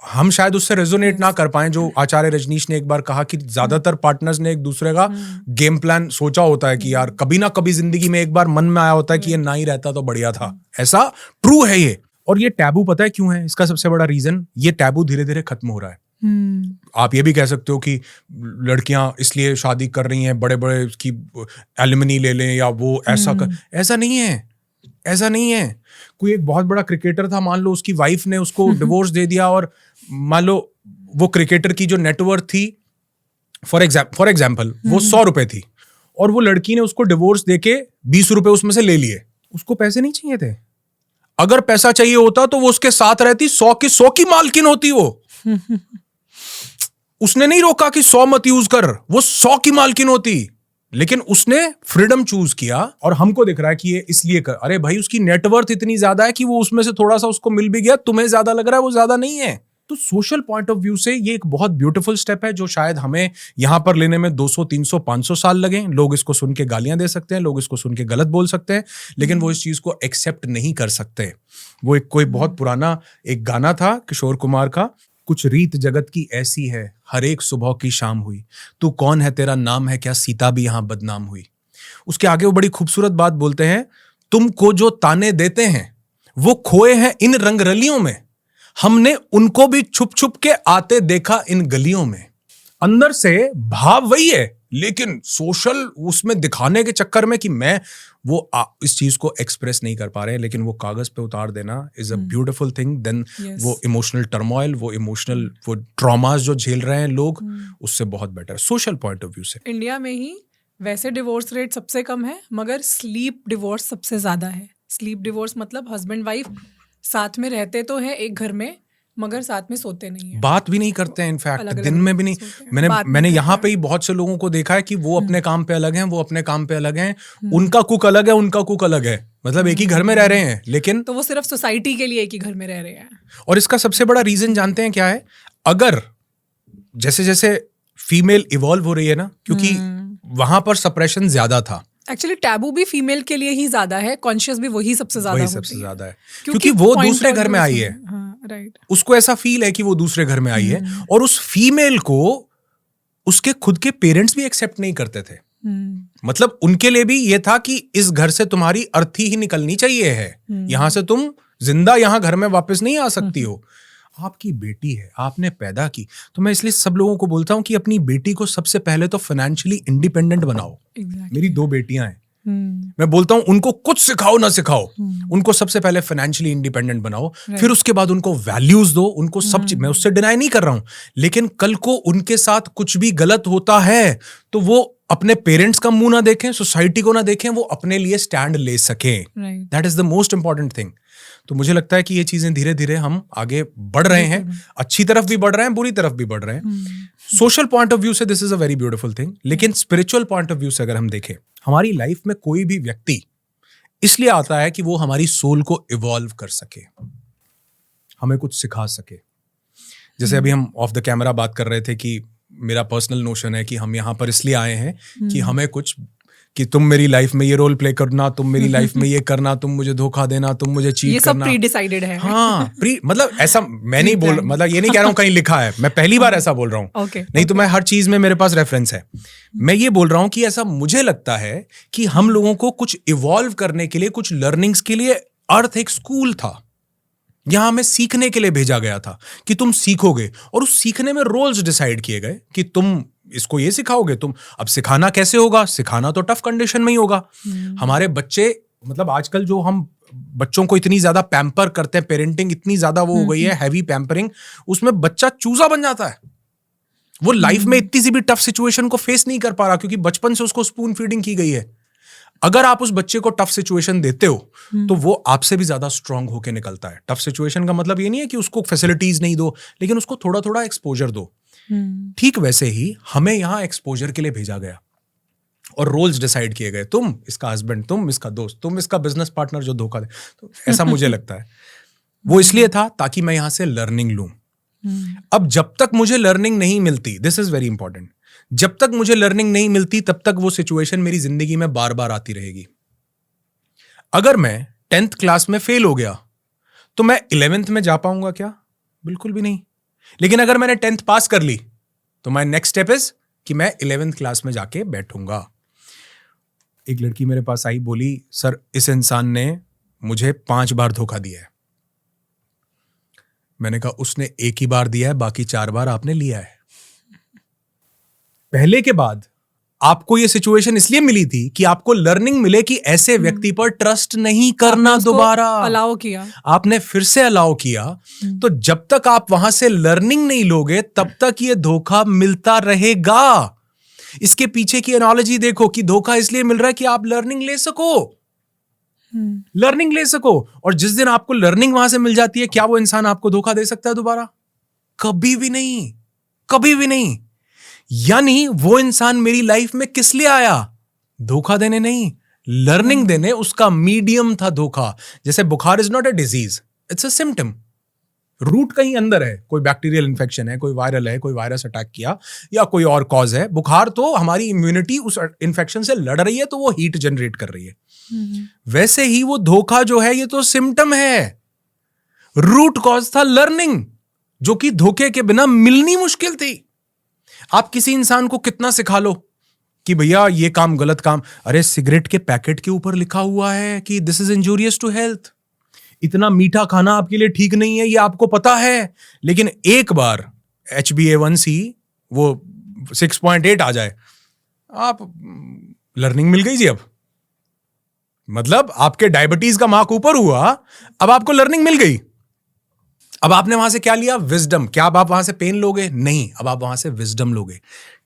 हम शायद उससे रेजोनेट ना कर पाए, जो आचार्य रजनीश ने एक बार कहा कि ज्यादातर पार्टनर्स ने एक दूसरे का गेम प्लान सोचा होता है कि यार कभी ना कभी जिंदगी में एक बार मन में आया होता है कि ये ना ही रहता तो बढ़िया था। ऐसा ट्रू है ये। और ये टैबू पता है क्यों है? इसका सबसे बड़ा रीजन, ये टैबू धीरे धीरे खत्म हो रहा है। आप ये भी कह सकते हो कि लड़कियां इसलिए शादी कर रही हैं, बड़े बड़े उसकी एलिमनी ले लें या वो ऐसा कर, ऐसा नहीं है, ऐसा नहीं है। कोई एक बहुत बड़ा क्रिकेटर था, मान लो उसकी वाइफ ने उसको डिवोर्स दे दिया, और मान लो वो क्रिकेटर की जो नेटवर्थ थी फॉर एग्जाम्पल वो 100 रुपए थी, और वो लड़की ने उसको डिवोर्स देके 20 रुपए उसमें से ले लिए। उसको पैसे नहीं चाहिए थे। अगर पैसा चाहिए होता तो वो उसके साथ रहती, 100 की मालकिन होती वो। उसने नहीं रोका कि 100 मत यूज कर, वो 100 की मालकिन होती, लेकिन उसने फ्रीडम चूज किया। और हमको दिख रहा है कि ये इसलिए कर, अरे भाई उसकी नेटवर्थ इतनी ज्यादा है कि वो उसमें से थोड़ा सा उसको मिल भी गया, तुम्हें ज्यादा लग रहा है, वो ज्यादा नहीं है। तो सोशल पॉइंट ऑफ व्यू से ये एक बहुत ब्यूटीफुल स्टेप है, जो शायद हमें यहां पर लेने में 200, 300, 500 साल लगे। लोग इसको सुन के गालियां दे सकते हैं, लोग इसको सुन के गलत बोल सकते हैं, लेकिन वो इस चीज को एक्सेप्ट नहीं कर सकते। वो एक कोई बहुत पुराना एक गाना था किशोर कुमार का, कुछ रीत जगत की ऐसी है, हर एक सुबह की शाम हुई, तू कौन है तेरा नाम है क्या, सीता भी यहां बदनाम हुई। उसके आगे वो बड़ी खूबसूरत बात बोलते हैं, तुमको जो ताने देते हैं वो खोए हैं इन रंगरलियों में, हमने उनको भी छुप छुप के आते देखा इन गलियों में। अंदर से भाव वही है, लेकिन सोशल उसमें दिखाने के चक्कर में कि मैं वो इस चीज को एक्सप्रेस नहीं कर पा रहे हैं, लेकिन वो कागज पे उतार देना is a beautiful thing. Then वो इमोशनल टर्मोइल, वो इमोशनल वो ट्रॉमास जो झेल रहे हैं लोग, उससे बहुत better social point of view से। इंडिया में ही वैसे डिवोर्स रेट सबसे कम है, मगर स्लीप डिवोर्स सबसे ज्यादा है। स्लीप डिवोर्स मतलब हस्बैंड वाइफ साथ में रहते तो है एक घर में, मगर साथ में सोते नहीं है, बात भी नहीं करते हैं, इनफैक्ट दिन में भी नहीं। मैंने यहाँ पे ही बहुत से लोगों को देखा है कि वो अपने काम पे अलग हैं, वो अपने काम पे अलग हैं, उनका कुक अलग है, उनका कुक अलग है, मतलब एक ही घर में रह रहे हैं, लेकिन तो वो सिर्फ सोसाइटी के लिए एक ही घर में रह रहे हैं। और इसका सबसे बड़ा रीजन जानते हैं क्या है? अगर जैसे जैसे फीमेल इवॉल्व हो रही है ना, क्योंकि वहां पर सप्रेशन ज्यादा था। एक्चुअली टैबू भी फीमेल के लिए ही ज्यादा है, कॉन्शियस भी वही सबसे ज्यादा है, क्योंकि वो दूसरे घर में आई है। राइट। उसको ऐसा फील है कि वो दूसरे घर में आई है, और उस फीमेल को उसके खुद के पेरेंट्स भी एक्सेप्ट नहीं करते थे। मतलब उनके लिए भी ये था कि इस घर से तुम्हारी अर्थी ही निकलनी चाहिए है, यहां से तुम जिंदा यहां घर में वापस नहीं आ सकती हो। आपकी बेटी है, आपने पैदा की, तो मैं इसलिए सब लोगों को बोलता हूं कि अपनी बेटी को सबसे पहले तो फाइनेंशियली इंडिपेंडेंट बनाओ। मेरी 2 बेटियां हैं, मैं बोलता हूं उनको कुछ सिखाओ ना सिखाओ, उनको सबसे पहले फाइनेंशियली इंडिपेंडेंट बनाओ, फिर उसके बाद उनको वैल्यूज दो, उनको सब चीज। मैं उससे डिनाई नहीं कर रहा हूं, लेकिन कल को उनके साथ कुछ भी गलत होता है तो वो अपने पेरेंट्स का मुंह ना देखें, सोसाइटी को ना देखें, वो अपने लिए स्टैंड ले सकें। That is the most important thing. तो मुझे लगता है कि ये चीजें धीरे धीरे हम आगे बढ़ रहे हैं, अच्छी तरफ भी बढ़ रहे हैं, बुरी तरफ भी बढ़ रहे हैं। सोशल पॉइंट ऑफ व्यू से this is a very beautiful thing, लेकिन स्पिरिचुअल पॉइंट ऑफ व्यू से अगर हम देखें, हमारी लाइफ में कोई भी व्यक्ति इसलिए आता है कि वो हमारी सोल को इवॉल्व कर सके, हमें कुछ सिखा सके। जैसे अभी हम ऑफ द कैमरा बात कर रहे थे कि मेरा पर्सनल नोशन है कि हम यहाँ पर इसलिए आए हैं कि हमें कुछ, कि तुम मेरी लाइफ में ये रोल प्ले करना, तुम मेरी लाइफ में ये करना, तुम मुझे धोखा देना, तुम मुझे चीट करना, ये सब प्री डिसाइडेड है। हाँ, मतलब ऐसा मैं नहीं बोल, मतलब ये नहीं कह रहा हूँ कहीं लिखा है, मैं पहली बार ऐसा बोल रहा हूँ। नहीं तो मैं हर चीज में मेरे पास रेफरेंस है। मैं ये बोल रहा हूँ कि ऐसा मुझे लगता है कि हम लोगों को कुछ इवॉल्व करने के लिए, कुछ लर्निंग्स के लिए अर्थ एक स्कूल था, यहां हमें सीखने के लिए भेजा गया था कि तुम सीखोगे, और उस सीखने में रोल्स डिसाइड किए गए कि तुम इसको ये सिखाओगे। तुम अब सिखाना कैसे होगा? सिखाना तो टफ कंडीशन में ही होगा। हमारे बच्चे, मतलब आजकल जो हम बच्चों को इतनी ज्यादा पैम्पर करते हैं, पेरेंटिंग इतनी ज्यादा वो हो गई है, हैवी पैम्परिंग, उसमें बच्चा चूजा बन जाता है। वो लाइफ में इतनी सी भी टफ सिचुएशन को फेस नहीं कर पा रहा क्योंकि बचपन से उसको स्पून फीडिंग की गई है। अगर आप उस बच्चे को टफ सिचुएशन देते हो तो वो आपसे भी ज्यादा स्ट्रांग होके निकलता है। टफ सिचुएशन का मतलब ये नहीं है कि उसको फैसिलिटीज नहीं दो, लेकिन उसको थोड़ा थोड़ा एक्सपोजर दो। ठीक वैसे ही हमें यहां एक्सपोजर के लिए भेजा गया और रोल्स डिसाइड किए गए, तुम इसका हस्बैंड, तुम इसका दोस्त, तुम इसका बिजनेस पार्टनर जो धोखा दे। तो ऐसा मुझे लगता है वो इसलिए था ताकि मैं यहां से लर्निंग लूं। अब जब तक मुझे लर्निंग नहीं मिलती, दिस इज वेरी इंपॉर्टेंट, जब तक मुझे लर्निंग नहीं मिलती तब तक वो सिचुएशन मेरी जिंदगी में बार बार आती रहेगी। अगर मैं 10th क्लास में फेल हो गया तो मैं 11th में जा पाऊंगा क्या? बिल्कुल भी नहीं। लेकिन अगर मैंने 10th पास कर ली तो माय नेक्स्ट स्टेप इज कि मैं 11th क्लास में जाके बैठूंगा। एक लड़की मेरे पास आई, बोली सर इस इंसान ने मुझे 5 बार धोखा दिया है। मैंने कहा उसने एक ही बार दिया है, बाकी 4 बार आपने लिया है। पहले के बाद आपको ये सिचुएशन इसलिए मिली थी कि आपको लर्निंग मिले कि ऐसे व्यक्ति पर ट्रस्ट नहीं करना दोबारा। अलाउ किया, आपने फिर से अलाउ किया। तो जब तक आप वहां से लर्निंग नहीं लोगे तब तक ये धोखा मिलता रहेगा। इसके पीछे की एनालॉजी देखो कि धोखा इसलिए मिल रहा है कि आप लर्निंग ले सको, लर्निंग ले सको। और जिस दिन आपको लर्निंग वहां से मिल जाती है, क्या वो इंसान आपको धोखा दे सकता है दोबारा? कभी भी नहीं, कभी भी नहीं। यानी वो इंसान मेरी लाइफ में किस लिए आया? धोखा देने नहीं, लर्निंग देने। उसका मीडियम था धोखा। जैसे बुखार is not a disease, it's a symptom. Root कहीं अंदर है, कोई बैक्टीरियल इन्फेक्शन है, कोई वायरल है, कोई वायरस अटैक किया या कोई और कॉज है। बुखार तो हमारी इम्यूनिटी उस इन्फेक्शन से लड़ रही है तो वो हीट जनरेट कर रही है। वैसे ही वो धोखा जो है ये तो सिम्टम है। रूट कॉज था लर्निंग, जो कि धोखे के बिना मिलनी मुश्किल थी। आप किसी इंसान को कितना सिखा लो कि भैया ये काम गलत काम, अरे सिगरेट के पैकेट के ऊपर लिखा हुआ है कि this is injurious to health, इतना मीठा खाना आपके लिए ठीक नहीं है, ये आपको पता है। लेकिन एक बार HbA1c वो 6.8 आ जाए, आप लर्निंग मिल गई जी। अब मतलब आपके डायबिटीज का मार्क ऊपर हुआ, अब आपको लर्निंग मिल गई। अब आपने वहां से क्या लिया? विजडम। क्या अब आप वहां से पेन लोगे? नहीं, अब आप वहां से विजडम लोगे।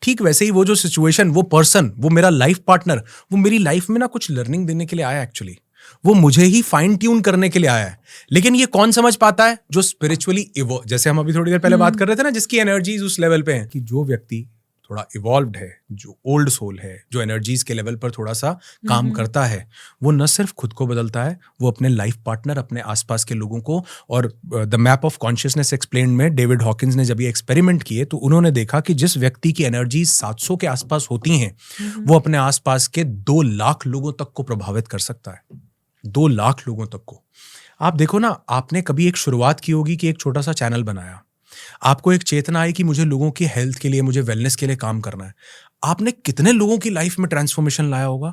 ठीक वैसे ही वो जो सिचुएशन, वो पर्सन, वो मेरा लाइफ पार्टनर, वो मेरी लाइफ में ना कुछ लर्निंग देने के लिए आया। एक्चुअली वो मुझे ही फाइन ट्यून करने के लिए आया है। लेकिन ये कौन समझ पाता है? जो स्पिरिचुअली जैसे हम अभी थोड़ी देर पहले बात कर रहे थे ना, जिसकी एनर्जीज उस लेवल पे है, कि जो व्यक्ति थोड़ा इवॉल्व्ड है, जो ओल्ड सोल है, जो एनर्जीज के लेवल पर थोड़ा सा काम करता है, वो न सिर्फ खुद को बदलता है, वो अपने लाइफ पार्टनर, अपने आसपास के लोगों को। और the map of consciousness explained में डेविड हॉकिंस ने जब ये एक्सपेरिमेंट किए तो उन्होंने देखा कि जिस व्यक्ति की एनर्जीज 700 के आसपास होती हैं, वो अपने आसपास के 2 लाख लोगों तक को प्रभावित कर सकता है। 2 लाख लोगों तक को। आप देखो ना, आपने कभी एक शुरुआत की होगी कि एक छोटा सा चैनल बनाया, आपको एक चेतना आई कि मुझे लोगों की हेल्थ के लिए, मुझे वेलनेस के लिए काम करना है। आपने कितने लोगों की लाइफ में ट्रांसफॉर्मेशन लाया होगा?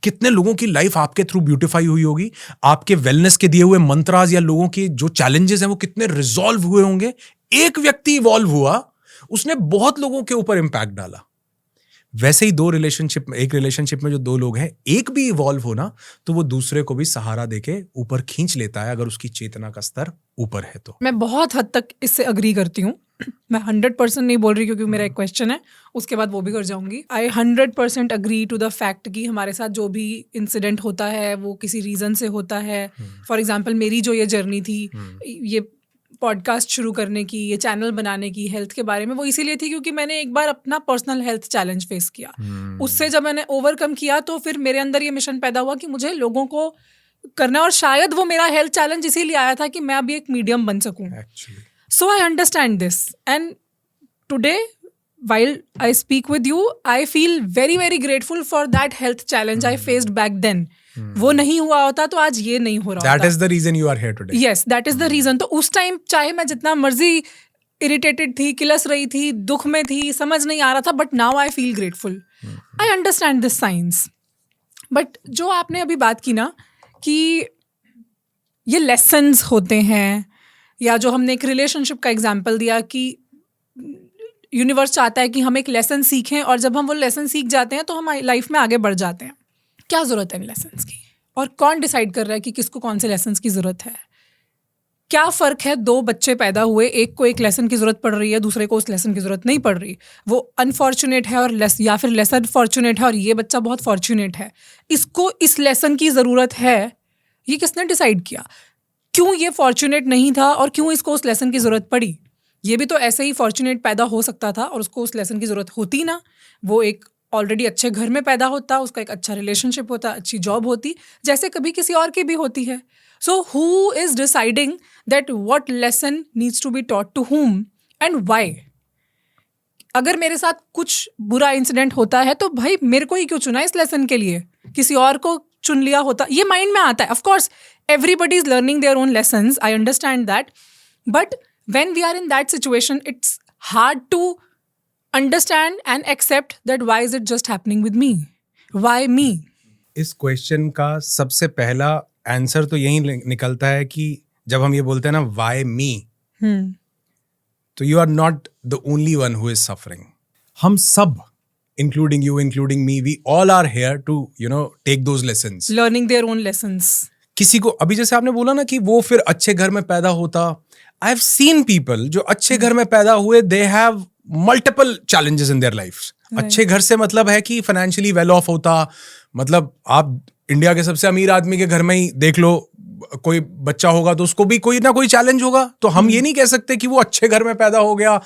कितने लोगों की लाइफ आपके थ्रू ब्यूटीफाई हुई होगी? आपके वेलनेस के दिए हुए मंत्रास या लोगों के जो चैलेंजेस हैं वो कितने रिजॉल्व हुए होंगे? एक व्यक्ति इवॉल्व हुआ, उसने बहुत लोगों के ऊपर इंपैक्ट डाला। वैसे ही एक रिलेशनशिप में जो 2 लोग हैं, एक भी इवॉल्व होना तो वो दूसरे को भी सहारा देके ऊपर खींच लेता है, अगर उसकी चेतना का स्तर ऊपर है तो। मैं बहुत हद तक इससे अग्री करती हूँ। मैं 100% नहीं बोल रही क्योंकि मेरा एक क्वेश्चन है, उसके बाद वो भी कर जाऊंगी। आई 100% अग्री टू द फैक्ट कि हमारे साथ जो भी इंसिडेंट होता है वो किसी रीजन से होता है। फॉर एग्जाम्पल मेरी जो ये जर्नी थी, ये पॉडकास्ट शुरू करने की, ये चैनल बनाने की हेल्थ के बारे में, वो इसीलिए थी क्योंकि मैंने एक बार अपना पर्सनल हेल्थ चैलेंज फेस किया। उससे जब मैंने ओवरकम किया तो फिर मेरे अंदर ये मिशन पैदा हुआ कि मुझे लोगों को करना, और शायद वो मेरा हेल्थ चैलेंज इसीलिए आया था कि मैं अभी एक मीडियम बन सकूं। So I understand this, and today while I speak with you, I feel very very grateful for that health challenge I faced back then. वो नहीं हुआ होता तो आज ये नहीं हो रहा होता. That is the reason you are here today. Yes, that is the reason. तो उस टाइम चाहे मैं जितना मर्जी इरिटेटेड थी, किलस रही थी, दुख में थी, समझ नहीं आ रहा था, but now I feel grateful. I understand this science. But जो आपने अभी बात की ना कि ये लेसन्स होते हैं, या जो हमने एक रिलेशनशिप का एग्जाम्पल दिया कि यूनिवर्स चाहता है कि हम एक लेसन सीखें, और जब हम वो लेसन सीख जाते हैं तो हम लाइफ में आगे बढ़ जाते हैं. क्या ज़रूरत है इन लेसन्स की? और कौन डिसाइड कर रहा है कि किसको कौन से लेसन्स की ज़रूरत है? क्या फ़र्क है, 2 बच्चे पैदा हुए, एक को एक लेसन की ज़रूरत पड़ रही है, दूसरे को उस लेसन की ज़रूरत नहीं पड़ रही। वो अनफॉर्चुनेट है और या फिर लेस अनफॉर्चुनेट है और ये बच्चा बहुत फॉर्चुनेट है। इसको इस लेसन की ज़रूरत है, ये किसने डिसाइड किया? क्यों ये फॉर्चुनेट नहीं था और क्यों इसको उस लेसन की ज़रूरत पड़ी? ये भी तो ऐसे ही फॉर्चुनेट पैदा हो सकता था और उसको उस लेसन की ज़रूरत होती ना। वो एक ऑलरेडी अच्छे घर में पैदा होता, उसका एक अच्छा रिलेशनशिप होता, अच्छी जॉब होती, जैसे कभी किसी और की भी होती है। So who is deciding that what lesson needs to be taught to whom and why? अगर मेरे साथ कुछ बुरा इंसिडेंट होता है तो भाई मेरे को ही क्यों चुना इस लेसन के लिए? किसी और को चुन लिया होता। ये माइंड में आता है। Of course everybody is learning their own lessons, I understand that, but when we are in that situation it's hard to understand and accept that why is it just happening with me, why me? इस question का सबसे पहला answer तो यही निकलता है कि जब हम ये बोलते हैं ना व्हाई मी, तो you are not the only one who is suffering. हम सब, including you, including me, we all are here to take those lessons, learning their own lessons. किसी को अभी जैसे आपने बोला ना कि वो फिर अच्छे घर में पैदा होता, आई हैव सीन पीपल जो अच्छे घर में पैदा हुए, they have multiple challenges in their life. अच्छे घर से मतलब है कि फाइनेंशियली वेल ऑफ होता. मतलब आप इंडिया के सबसे अमीर आदमी के घर में ही देख लो, कोई बच्चा होगा तो उसको भी कोई ना कोई चैलेंज होगा. तो हम ये नहीं कह सकते कि वो अच्छे घर में पैदा हो गया.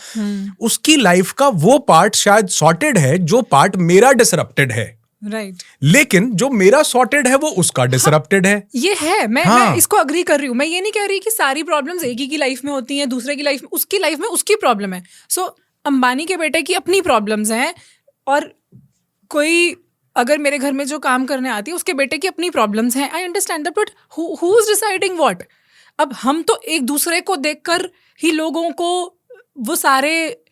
उसकी लाइफ का वो पार्ट शायद सॉर्टेड है जो पार्ट मेरा डिसरप्टेड है. राइट. लेकिन जो मेरा सॉर्टेड है वो उसका डिसरप्टेड है. ये है, मैं इसको अग्री कर रही हूँ. मैं ये नहीं कह रही कि सारी प्रॉब्लम्स एक ही की लाइफ में होती हैं, दूसरे की लाइफ में, उसकी लाइफ में उसकी प्रॉब्लम है. सो अंबानी के बेटे की अपनी प्रॉब्लम्स हैं और कोई अगर मेरे घर में जो काम करने आती है उसके बेटे की अपनी प्रॉब्लम्स हैं. I understand that, but who is deciding what? अब हम तो एक दूसरे को देखकर ही लोगों को वो सारे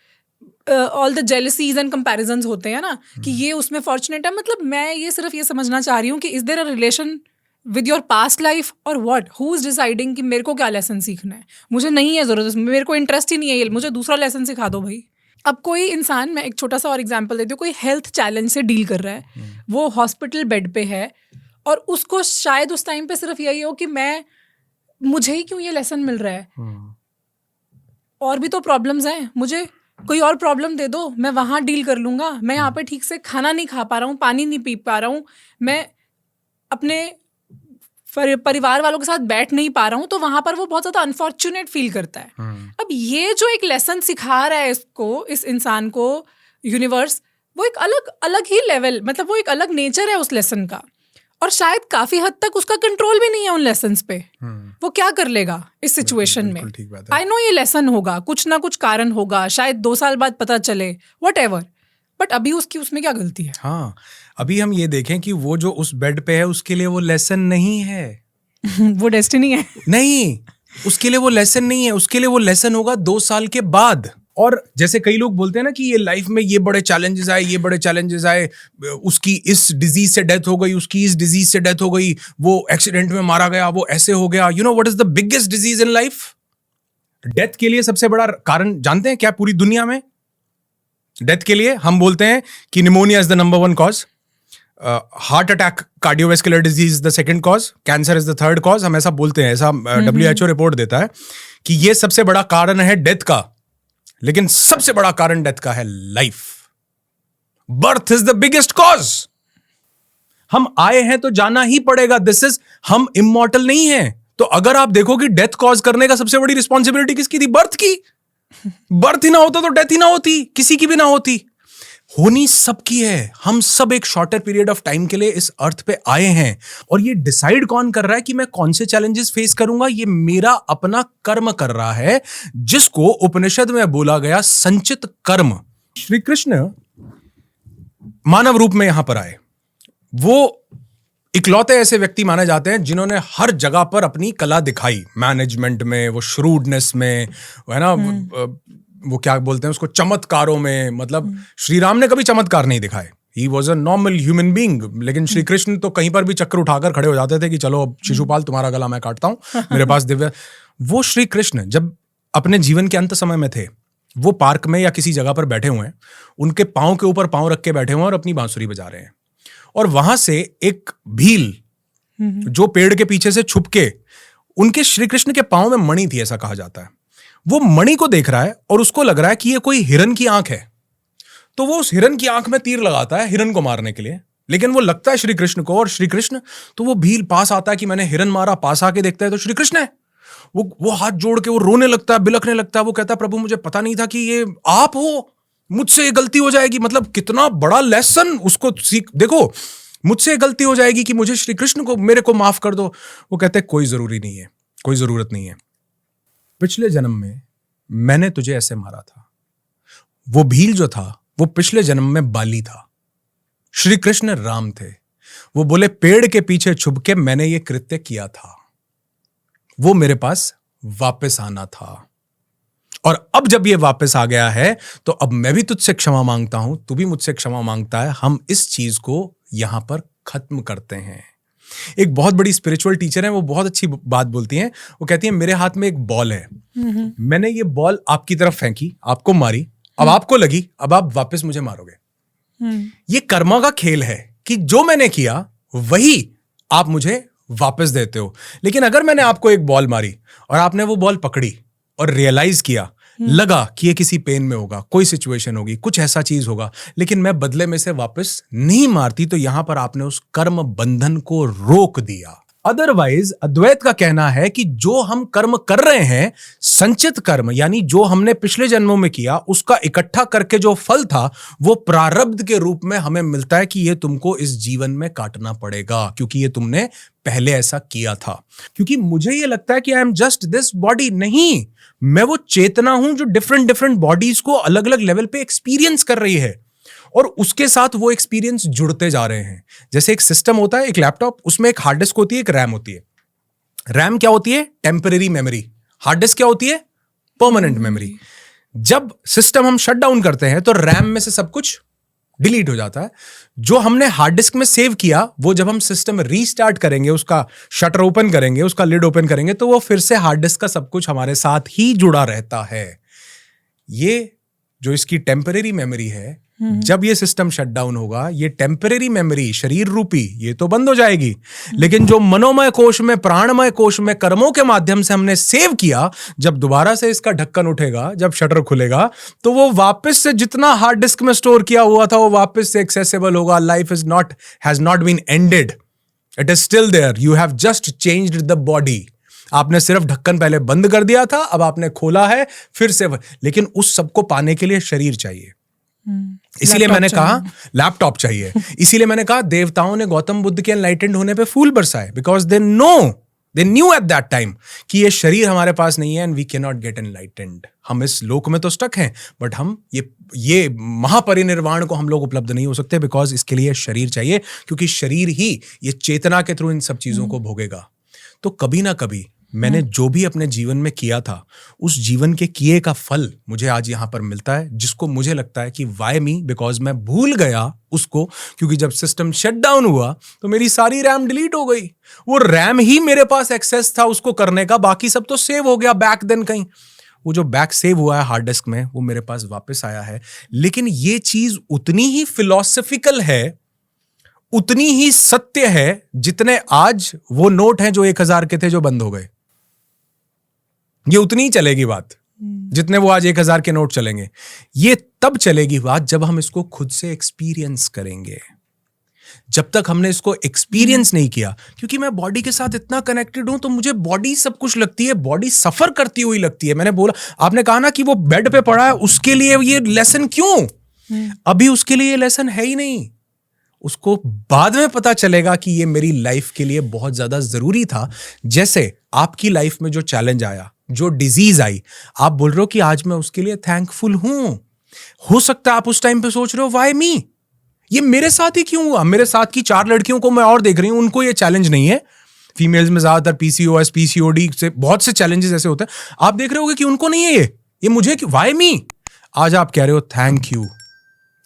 all the jealousies and comparisons होते हैं ना कि ये उसमें फॉर्चुनेट है. मतलब मैं ये सिर्फ ये समझना चाह रही हूँ कि is there a relation with your past life और व्हाट? हु इज डिसाइडिंग कि मेरे को क्या लेसन सीखना है? मुझे नहीं है ज़रूरत, मेरे को इंटरेस्ट ही नहीं है, ये मुझे दूसरा लेसन सिखा दो भाई. अब कोई इंसान, मैं एक छोटा सा और एग्जांपल देती हूँ, कोई हेल्थ चैलेंज से डील कर रहा है, वो हॉस्पिटल बेड पे है और उसको शायद उस टाइम पे सिर्फ यही हो कि मुझे ही क्यों ये लेसन मिल रहा है, और भी तो प्रॉब्लम्स हैं, मुझे कोई और प्रॉब्लम दे दो, मैं वहाँ डील कर लूँगा. मैं यहाँ पे ठीक से खाना नहीं खा पा रहा हूँ, पानी नहीं पी पा रहा हूँ, मैं अपने परिवार वालों के साथ बैठ नहीं पा रहा हूँ, तो वहाँ पर वो बहुत ज़्यादा अनफॉर्चुनेट फील करता है. अब ये जो एक लेसन सिखा रहा है इसको, इस इंसान को यूनिवर्स, वो एक अलग ही लेवल, मतलब वो एक अलग नेचर है उस लेसन का, और शायद काफी हद तक उसका कंट्रोल भी नहीं है उन लेसन्स पे. वो क्या कर लेगा इस सिचुएशन में? आई नो ये लेसन होगा, कुछ ना कुछ कारण होगा, शायद 2 साल बाद पता चले, व्हाटएवर, बट अभी उसमें क्या गलती है? हाँ, अभी हम ये देखें कि वो जो उस बेड पे है उसके लिए वो लेसन नहीं है. वो डेस्टिनी है. नहीं, उसके लिए वो लेसन नहीं है, उसके लिए वो लेसन होगा 2 साल के बाद. और जैसे कई लोग बोलते हैं ना कि ये लाइफ में ये बड़े चैलेंजेस आए, ये बड़े चैलेंजेस आए, उसकी इस डिजीज से डेथ हो गई, उसकी इस डिजीज से डेथ हो गई, वो एक्सीडेंट में मारा गया, वो ऐसे हो गया. You know what is the biggest disease in life? Death के लिए सबसे बड़ा कारण जानते हैं क्या? पूरी दुनिया में डेथ के लिए हम बोलते हैं कि pneumonia is the number 1 cause, heart attack, cardiovascular disease is the second cause, cancer is the third cause. हम ऐसा बोलते हैं, ऐसा WHO रिपोर्ट देता है कि ये सबसे बड़ा कारण है डेथ का. लेकिन सबसे बड़ा कारण डेथ का है life. Birth is the biggest cause. हम आए हैं तो जाना ही पड़ेगा. हम इमॉर्टल नहीं हैं. तो अगर आप देखो कि डेथ कॉज करने का सबसे बड़ी रिस्पॉन्सिबिलिटी किसकी थी? बर्थ की. बर्थ ही ना होता तो डेथ ही ना होती, किसी की भी ना होती. होनी सबकी है. हम सब एक शॉर्टर पीरियड ऑफ टाइम के लिए इस अर्थ पे आए हैं, और ये डिसाइड कौन कर रहा है कि मैं कौन से चैलेंजेस फेस करूंगा? ये मेरा अपना कर्म कर रहा है, जिसको उपनिषद में बोला गया संचित कर्म. श्री कृष्ण मानव रूप में यहां पर आए. वो इकलौते ऐसे व्यक्ति माने जाते हैं जिन्होंने हर जगह पर अपनी कला दिखाई. मैनेजमेंट में, वो श्रूडनेस में, है ना, वो क्या बोलते हैं उसको, चमत्कारों में. मतलब श्री राम ने कभी चमत्कार नहीं दिखाए. He was a normal human being. लेकिन श्री कृष्ण तो कहीं पर भी चक्र उठाकर खड़े हो जाते थे कि चलो अब शिशुपाल तुम्हारा गला मैं काटता हूं, मेरे पास दिव्य. वो श्री कृष्ण जब अपने जीवन के अंत समय में थे, वो पार्क में या किसी जगह पर बैठे हुए हैं, उनके पांव के ऊपर पांव रख के बैठे हुए हैं और अपनी बांसुरी बजा रहे हैं. और वहां से एक भील जो पेड़ के पीछे से छुप के, उनके श्री कृष्ण के पांव में मणि थी, ऐसा कहा जाता है। वो मणि को देख रहा है और उसको लग रहा है कि ये कोई हिरन की आंख है, तो वो उस हिरन की आंख में तीर लगाता है हिरन को मारने के लिए। लेकिन वो लगता है श्री कृष्ण को, और श्री कृष्ण, तो वो भील पास आता है कि मैंने हिरन मारा, पास आके देखता है तो श्री कृष्ण है। वो हाथ जोड़ के वो रोने लगता है, बिलखने लगता है। वो कहता है प्रभु मुझे पता नहीं था कि ये आप हो, मुझसे ये गलती हो जाएगी। मतलब कितना बड़ा लेसन उसको सीख, देखो मुझसे गलती हो जाएगी कि मुझे श्री कृष्ण को, मेरे को माफ कर दो। वो कहते हैं कोई जरूरी नहीं है, कोई जरूरत नहीं है, पिछले जन्म में मैंने तुझे ऐसे मारा था। वो भील जो था वो पिछले जन्म में बाली था, श्री कृष्ण राम थे। वो बोले पेड़ के पीछे छुप के मैंने ये कृत्य किया था, वो मेरे पास वापस आना था। और अब जब ये वापस आ गया है तो अब मैं भी तुझसे क्षमा मांगता हूं, तू भी मुझसे क्षमा मांगता है। हम इस चीज को यहां पर खत्म करते हैं। एक बहुत बड़ी स्पिरिचुअल टीचर है, वो बहुत अच्छी बात बोलती हैं। वो कहती है मेरे हाथ में एक बॉल है, मैंने ये बॉल आपकी तरफ फेंकी, आपको मारी, अब आपको लगी, अब आप वापस मुझे मारोगे। ये कर्मा का खेल है कि जो मैंने किया वही आप मुझे वापस देते हो। लेकिन अगर मैंने आपको एक बॉल मारी और आपने वो बॉल पकड़ी और रियलाइज किया, लगा कि ये किसी पेन में होगा, कोई सिचुएशन होगी, कुछ ऐसा चीज होगा, लेकिन मैं बदले में से वापस नहीं मारती, तो यहां पर आपने उस कर्म बंधन को रोक दिया। अदरवाइज अद्वैत का कहना है कि जो हम कर्म कर रहे हैं, संचित कर्म यानी जो हमने पिछले जन्मों में किया, उसका इकट्ठा करके जो फल था वो प्रारब्ध के रूप में हमें मिलता है कि ये तुमको इस जीवन में काटना पड़ेगा, क्योंकि ये तुमने पहले ऐसा किया था। क्योंकि मुझे ये लगता है कि I am just this body, नहीं, मैं वो चेतना हूं जो डिफरेंट डिफरेंट बॉडीज को अलग अलग लेवल पे एक्सपीरियंस कर रही है, और उसके साथ वो एक्सपीरियंस जुड़ते जा रहे हैं। जैसे एक सिस्टम होता है, एक लैपटॉप, उसमें एक हार्ड डिस्क होती है, एक रैम होती है। रैम क्या होती है? Temporary memory. हार्ड डिस्क क्या होती है? Permanent memory. जब सिस्टम हम शट डाउन करते हैं तो रैम में से सब कुछ डिलीट हो जाता है। जो हमने हार्ड डिस्क में सेव किया, वो जब हम सिस्टम रीस्टार्ट करेंगे, उसका शटर ओपन करेंगे, उसका लिड ओपन करेंगे, तो वो फिर से हार्ड डिस्क का सब कुछ हमारे साथ ही जुड़ा रहता है। ये जो इसकी टेम्परेरी मेमोरी है, जब ये सिस्टम शट डाउन होगा, ये टेम्परेरी मेमोरी शरीर रूपी ये तो बंद हो जाएगी, लेकिन जो मनोमय कोश में, प्राणमय कोश में कर्मों के माध्यम से हमने सेव किया, जब दोबारा से इसका ढक्कन उठेगा, जब शटर खुलेगा, तो वो वापस से जितना हार्ड डिस्क में स्टोर किया हुआ था वो वापस से एक्सेसिबल होगा। Life has not been ended, it is still there, you have just changed the body. आपने सिर्फ ढक्कन पहले बंद कर दिया था, अब आपने खोला है फिर से, लेकिन उस सबको पाने के लिए शरीर चाहिए। इसीलिए मैंने कहा लैपटॉप चाहिए। इसीलिए मैंने कहा देवताओं ने गौतम बुद्ध के एनलाइटेंड होने पे फूल बरसाए, because they knew at that time कि ये शरीर हमारे पास नहीं है and we can not get enlightened. हम इस लोक में तो स्टक हैं, बट हम ये महापरिनिर्वाण को हम लोग उपलब्ध नहीं हो सकते, बिकॉज इसके लिए शरीर चाहिए, क्योंकि शरीर ही ये चेतना के थ्रू इन सब चीजों को भोगेगा। तो कभी ना कभी मैंने जो भी अपने जीवन में किया था, उस जीवन के किए का फल मुझे आज यहां पर मिलता है, जिसको मुझे लगता है कि वाई मी, बिकॉज मैं भूल गया उसको, क्योंकि जब सिस्टम शट डाउन हुआ तो मेरी सारी रैम डिलीट हो गई। वो रैम ही मेरे पास एक्सेस था उसको करने का, बाकी सब तो सेव हो गया बैक देन कहीं। वो जो बैक सेव हुआ है हार्ड डिस्क में, वो मेरे पास वापस आया है। लेकिन ये चीज उतनी ही फिलॉसफिकल है, उतनी ही सत्य है, जितने आज वो नोट हैं जो 1000 के थे जो बंद हो गए। ये उतनी ही चलेगी बात जितने वो आज 1000 के नोट चलेंगे। ये तब चलेगी बात जब हम इसको खुद से एक्सपीरियंस करेंगे। जब तक हमने इसको एक्सपीरियंस नहीं किया, क्योंकि मैं बॉडी के साथ इतना कनेक्टेड हूं, तो मुझे बॉडी सब कुछ लगती है, बॉडी सफर करती हुई लगती है। मैंने बोला, आपने कहा ना कि वो बेड पे पड़ा है, उसके लिए ये लेसन क्यों? अभी उसके लिए ये लेसन है ही नहीं। उसको बाद में पता चलेगा कि ये मेरी लाइफ के लिए बहुत ज्यादा जरूरी था। जैसे आपकी लाइफ में जो चैलेंज आया, जो डिजीज आई, आप बोल रहे हो कि आज मैं उसके लिए थैंकफुल हूं। हो सकता है आप उस टाइम पे सोच रहे हो व्हाई मी, ये मेरे साथ ही क्यों हुआ? मेरे साथ की 4 लड़कियों को मैं और देख रही हूं, उनको ये चैलेंज नहीं है। फीमेल्स में ज्यादातर पीसीओएस, पीसीओडी से बहुत से चैलेंजेस ऐसे होते हैं, आप देख रहे होगे कि उनको नहीं है ये मुझे क्यों, व्हाई मी? आज आप कह रहे हो थैंक यू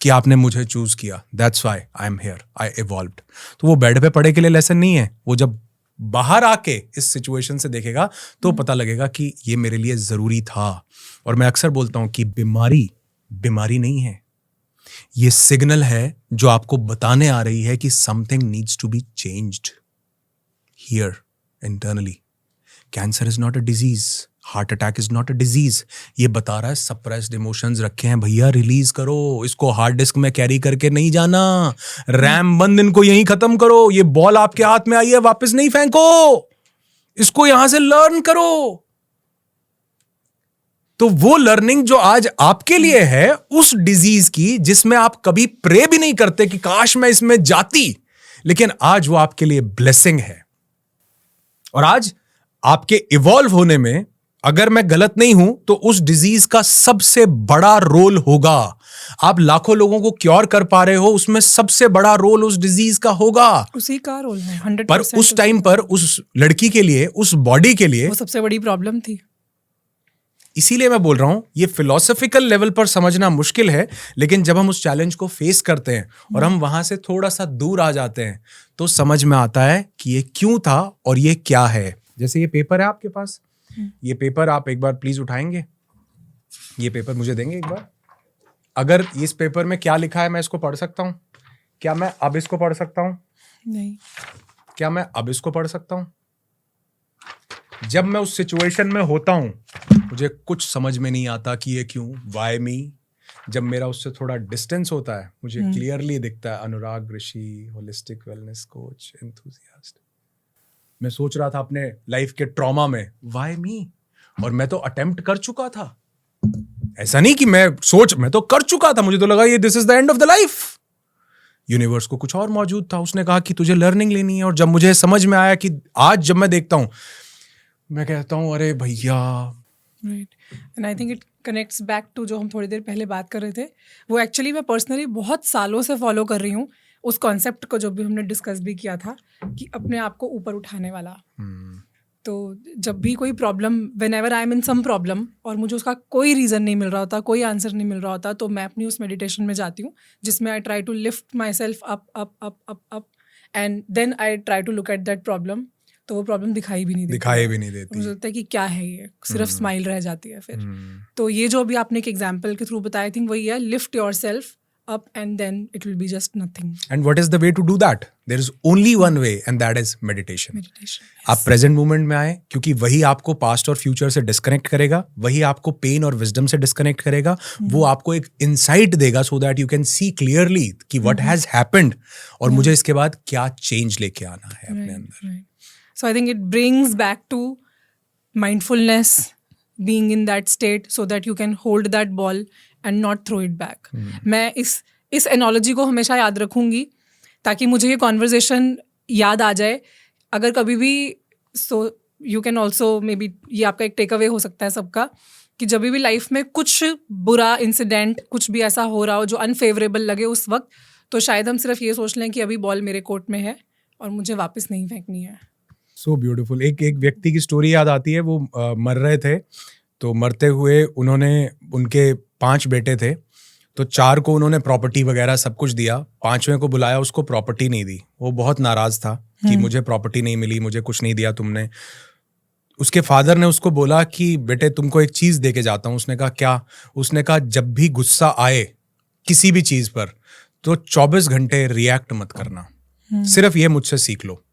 कि आपने मुझे चूज किया, that's why I am here, I evolved. तो वो बेड पे पड़े के लिए लेसन नहीं है, वो जब बाहर आके इस सिचुएशन से देखेगा तो पता लगेगा कि ये मेरे लिए जरूरी था। और मैं अक्सर बोलता हूं कि बीमारी नहीं है, ये सिग्नल है जो आपको बताने आ रही है कि something needs to be changed. here internally. Cancer is not a disease. Heart attack is not a disease. ये बता रहा है सप्रेस्ड इमोशंस रखे हैं भैया, रिलीज करो इसको, हार्ड डिस्क में कैरी करके नहीं जाना, रैम बंद इनको यहीं खत्म करो, ये बॉल आपके हाथ में आई है वापस नहीं फेंको, इसको यहां से लर्न करो. तो वो लर्निंग जो आज आपके लिए है उस डिजीज की, जिसमें आप कभी प्रे भी नहीं करते कि काश मैं इसमें जाती, लेकिन आज वो आपके लिए ब्लेसिंग है. और आज आपके इवॉल्व होने में अगर मैं गलत नहीं हूं तो उस डिजीज का सबसे बड़ा रोल होगा. आप लाखों लोगों को क्योर कर पा रहे हो, उसमें सबसे बड़ा रोल उस डिजीज का होगा. उसी का रोल है 100%. पर उस टाइम पर उस लड़की के लिए, उस बॉडी के लिए वो सबसे बड़ी प्रॉब्लम थी. इसीलिए मैं बोल रहा हूं ये फिलोसॉफिकल लेवल पर समझना मुश्किल है, लेकिन जब हम उस चैलेंज को फेस करते हैं और हम वहां से थोड़ा सा दूर आ जाते हैं तो समझ में आता है कि ये क्यों था और ये क्या है. जैसे ये पेपर है आपके पास, ये पेपर आप एक बार प्लीज उठाएंगे, ये पेपर मुझे देंगे एक बार. अगर इस पेपर में क्या लिखा है मैं इसको पढ़ सकता हूं? क्या मैं अब इसको पढ़ सकता हूं? नहीं. क्या मैं अब इसको पढ़ सकता हूं? जब मैं उस सिचुएशन में होता हूं मुझे कुछ समझ में नहीं आता कि ये क्यों, वाई मी. जब मेरा उससे थोड़ा डिस्टेंस होता है मुझे क्लियरली दिखता है अनुराग ऋषि, होलिस्टिक वेलनेस कोच, एंथुसियास्ट. मैं सोच रहा था अपने लाइफ के ट्रॉमा में, वाई मी, और मैं तो अटेम्प्ट कर चुका था. ऐसा नहीं कि मैं तो कर चुका था, मुझे तो लगा ये this is the end of the life. Universe को कुछ और मौजूद था, उसने कहा कि तुझे लर्निंग लेनी है. और जब मुझे समझ में आया कि आज जब मैं देखता हूं मैं कहता हूं अरे भैया. Right. And I think it connects back to जो हम थोड़ी देर पहले बात कर रहे थे, वो एक्चुअली मैं पर्सनली बहुत सालों से फॉलो कर रही हूँ उस कॉन्सेप्ट को, जो भी हमने डिस्कस भी किया था कि अपने आप को ऊपर उठाने वाला. तो जब भी कोई problem, whenever I am in some problem और मुझे उसका कोई रीज़न नहीं मिल रहा होता, कोई आंसर नहीं मिल रहा होता, तो मैं अपनी उस मेडिटेशन में जाती हूँ जिसमें I try to lift myself up up up up up and then I try to look at that problem. तो वो प्रॉब्लम दिखाई भी नहीं देती. मुझे लगता है कि क्या है ये, सिर्फ स्माइल रह जाती है फिर. तो ये जो अभी आपने एक एग्जाम्पल के थ्रू बताया, आई थिंक वही है, lift your self up and then it will be just nothing. And what is the way to do that? There is only one way and that is meditation. Yes. आप present moment में आए, क्योंकि वही आपको past और future से disconnect करेगा, वही आपको पेन और विजडम से डिस्कनेक्ट करेगा. वो आपको एक इंसाइट देगा so that you can see clearly कि व्हाट हैज हैपेंड और मुझे इसके बाद क्या चेंज लेके आना है अपने अंदर. So I think it brings back to mindfulness, being in that state so that you can hold that ball and not throw it back. मैं इस एनोलॉजी को हमेशा याद रखूंगी ताकि मुझे ये कॉन्वर्जेशन याद आ जाए अगर कभी भी. So you can also may be, ये आपका एक टेक अवे हो सकता है सबका, कि जब भी लाइफ में कुछ बुरा इंसिडेंट, कुछ भी ऐसा हो रहा हो जो अनफेवरेबल लगे उस वक्त, तो शायद हम सिर्फ ये सोच लें कि अभी बॉल मेरे कोर्ट में है और मुझे वापस नहीं फेंकनी है. So beautiful. एक व्यक्ति की स्टोरी याद आती है. वो मर रहे थे, तो मरते हुए उनके 5 बेटे थे, तो 4 को उन्होंने प्रॉपर्टी वगैरह सब कुछ दिया, 5वें को बुलाया, उसको प्रॉपर्टी नहीं दी. वो बहुत नाराज था कि मुझे प्रॉपर्टी नहीं मिली, मुझे कुछ नहीं दिया तुमने. उसके फादर ने उसको बोला कि बेटे तुमको एक चीज दे के जाता हूँ. उसने कहा क्या? उसने कहा जब भी गुस्सा आए किसी भी चीज पर तो 24 घंटे रिएक्ट मत करना, सिर्फ ये मुझसे सीख लो.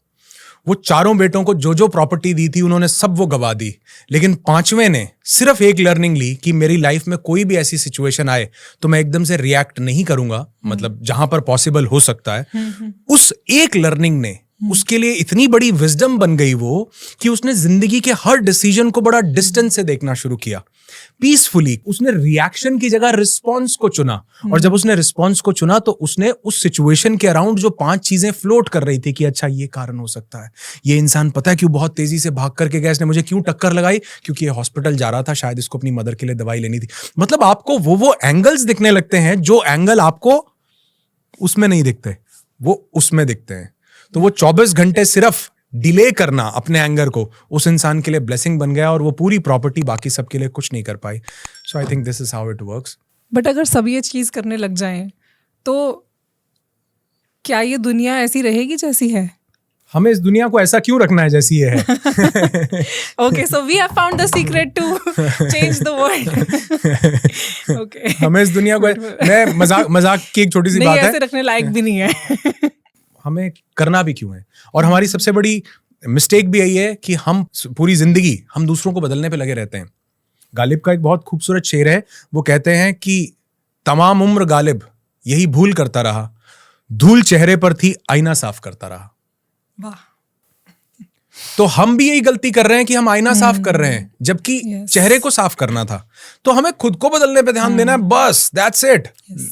वो 4 बेटों को जो जो प्रॉपर्टी दी थी उन्होंने सब वो गवा दी, लेकिन 5वें ने सिर्फ एक लर्निंग ली कि मेरी लाइफ में कोई भी ऐसी सिचुएशन आए तो मैं एकदम से रिएक्ट नहीं करूंगा, मतलब जहां पर पॉसिबल हो सकता है. उस एक लर्निंग ने उसके लिए इतनी बड़ी विजडम बन गई वो कि उसने जिंदगी के हर डिसीजन को बड़ा डिस्टेंस से देखना शुरू किया, पीसफुली. उसने रिएक्शन की जगह रिस्पॉन्स को चुना, और जब उसने रिस्पॉन्स को चुना तो उसने उस सिचुएशन के अराउंड जो 5 चीजें फ्लोट कर रही थी कि अच्छा ये कारण हो सकता है, ये इंसान पता है क्यों बहुत तेजी से भाग करके गया, इसने मुझे क्यों टक्कर लगाई, क्योंकि ये हॉस्पिटल जा रहा था, शायद इसको अपनी मदर के लिए दवाई लेनी थी. मतलब आपको वो एंगल्स दिखने लगते हैं जो एंगल आपको उसमें नहीं दिखते, वो उसमें दिखते हैं. तो वो 24 घंटे सिर्फ डिले करना अपने एंगर को उस इंसान के लिए ब्लेसिंग बन गया, और वो पूरी प्रॉपर्टी बाकी सबके लिए कुछ नहीं कर पाई. So I think this is how it works. But अगर सब ये चीज करने लग जाएं तो क्या ये दुनिया ऐसी रहेगी जैसी है? हमें इस दुनिया को ऐसा क्यों रखना है जैसी ये है? Okay, so we have found the secret to change the world. Okay. हमें इस दुनिया को, मैं मजाक की एक छोटी सी बात है, ऐसे रखने लायक भी नहीं है. हमें करना भी क्यों है? और हमारी सबसे बड़ी मिस्टेक भी यही है कि हम पूरी जिंदगी हम दूसरों को बदलने पे लगे रहते हैं। गालिब का एक बहुत खूबसूरत शेर है, वो कहते हैं कि तमाम उम्र गालिब यही भूल करता रहा, धूल चेहरे पर थी आईना साफ करता रहा। वाह। तो हम भी यही गलती कर रहे हैं कि हम आईना साफ कर रहे हैं, जबकि चेहरे को साफ करना था। तो हमें खुद को बदलने पे ध्यान देना है, बस दैट्स इट।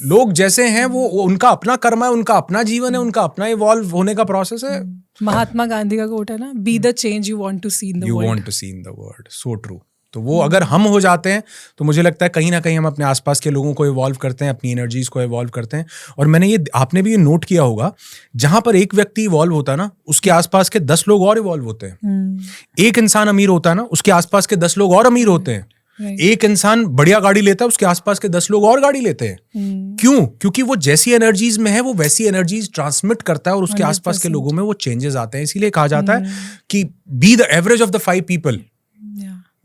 लोग जैसे हैं वो उनका अपना कर्म है, उनका अपना जीवन है, उनका अपना इवॉल्व होने का प्रोसेस है। महात्मा गांधी का कोट है ना, be the change you want to see in the world. You want to see in the world, so true. तो वो अगर हम हो जाते हैं तो मुझे लगता है कहीं ना कहीं हम अपने आसपास के लोगों को इवॉल्व करते हैं, अपनी एनर्जीज को इवॉल्व करते हैं। और मैंने ये, आपने भी ये नोट किया होगा, जहां पर एक व्यक्ति इवॉल्व होता है ना, उसके आसपास के 10 लोग और इवॉल्व होते हैं। एक इंसान अमीर होता है ना, उसके आसपास के 10 लोग और अमीर होते हैं। एक इंसान बढ़िया गाड़ी लेता है, उसके आसपास के 10 लोग और गाड़ी लेते हैं। क्यों? क्योंकि वो जैसी एनर्जीज में है वो वैसी एनर्जीज ट्रांसमिट करता है और उसके आसपास के लोगों में वो चेंजेस आते हैं। इसीलिए कहा जाता है कि be the average of the 5 people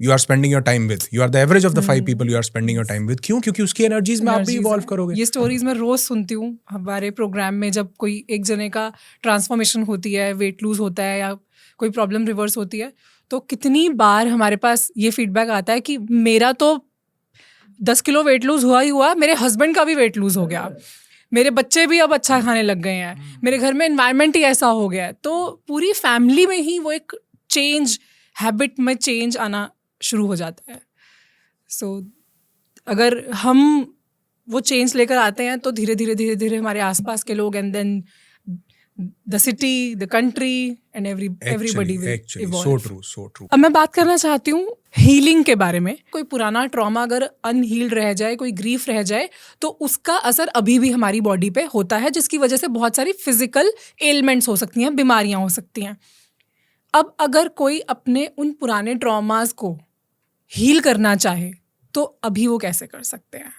you are spending your time with. You are the average of the 5 people you are spending your time with. क्यों? क्योंकि उसकी एनर्जीज में आप भी इवॉल्व करोगे। ये स्टोरीज मैं रोज सुनती हूँ हमारे प्रोग्राम में, जब कोई एक जने का ट्रांसफॉर्मेशन होती है, वेट लूज होता है या कोई प्रॉब्लम रिवर्स होती है, तो कितनी बार हमारे पास ये फीडबैक आता है कि मेरा तो 10 किलो वेट लूज हुआ ही हुआ, मेरे हस्बैंड का भी वेट लूज हो गया, मेरे बच्चे भी अब अच्छा खाने लग गए हैं, मेरे घर में एनवायरनमेंट ही ऐसा हो गया है। तो पूरी फैमिली में ही वो एक चेंज, हैबिट में चेंज आना शुरू हो जाता है। सो अगर हम वो चेंज लेकर आते हैं तो धीरे धीरे हमारे आसपास के लोग, and then the city, the country and everybody will evolve. So true. अब मैं बात करना चाहती हूँ हीलिंग के बारे में। कोई पुराना ट्रॉमा अगर अनहील्ड रह जाए, कोई ग्रीफ रह जाए, तो उसका असर अभी भी हमारी बॉडी पे होता है, जिसकी वजह से बहुत सारी फिजिकल एलिमेंट्स हो सकती हैं, बीमारियां हो सकती हैं। अब अगर कोई अपने उन पुराने ट्रॉमास को हील करना चाहे तो अभी वो कैसे कर सकते हैं?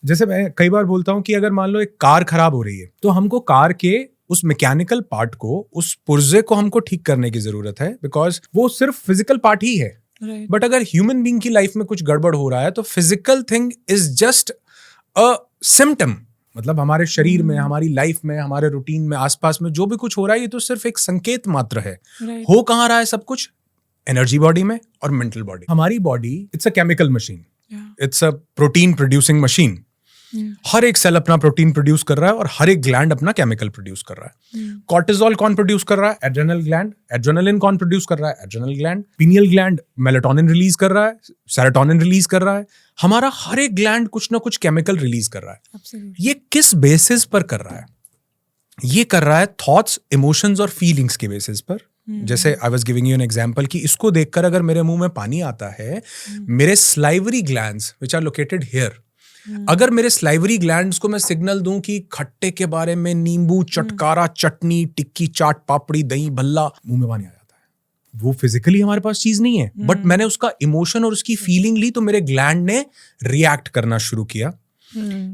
जैसे मैं कई बार बोलता हूं कि अगर मान लो एक कार खराब हो रही है तो हमको कार के उस मैकेनिकल पार्ट को, उस पुर्जे को हमको ठीक करने की जरूरत है, बिकॉज वो सिर्फ फिजिकल पार्ट ही है। बट अगर ह्यूमन बीइंग की लाइफ में कुछ गड़बड़ हो रहा है तो physical thing is just a symptom. मतलब हमारे शरीर में, हमारी लाइफ में, हमारे रूटीन में, आसपास में जो भी कुछ हो रहा है, ये तो सिर्फ एक संकेत मात्र है। हो कहाँ रहा है सब कुछ? एनर्जी बॉडी में और मेंटल बॉडी। हमारी body it's a chemical machine, it's a protein producing machine. हर एक सेल अपना प्रोटीन प्रोड्यूस कर रहा है और हर एक ग्लैंड अपना केमिकल प्रोड्यूस कर रहा है। कॉर्टिसोल कौन प्रोड्यूस कर रहा है? Adrenal gland. एड्रेनलिन कौन प्रोड्यूस कर रहा है? Adrenal gland. Pineal gland melatonin release कर रहा है, सेरोटोनिन रिलीज कर रहा है। हमारा हर एक ग्लैंड कुछ ना कुछ केमिकल रिलीज कर रहा है। ये किस बेसिस पर कर रहा है? ये कर रहा है थॉट्स, इमोशंस और फीलिंग्स के बेसिस पर। जैसे I was giving you an example कि इसको देखकर अगर मेरे मुंह में पानी आता है, मेरे salivary glands which are located here, अगर मेरे स्लाइवरी ग्लैंड्स को मैं सिग्नल दूं कि खट्टे के बारे में, नींबू, चटकारा, चटनी, टिक्की, चाट, पापड़ी, दही, भल्ला, मुंह में पानी आ जाता है। वो फिजिकली हमारे पास चीज नहीं है, बट मैंने उसका इमोशन और उसकी फीलिंग ली तो मेरे ग्लैंड ने रिएक्ट करना शुरू किया।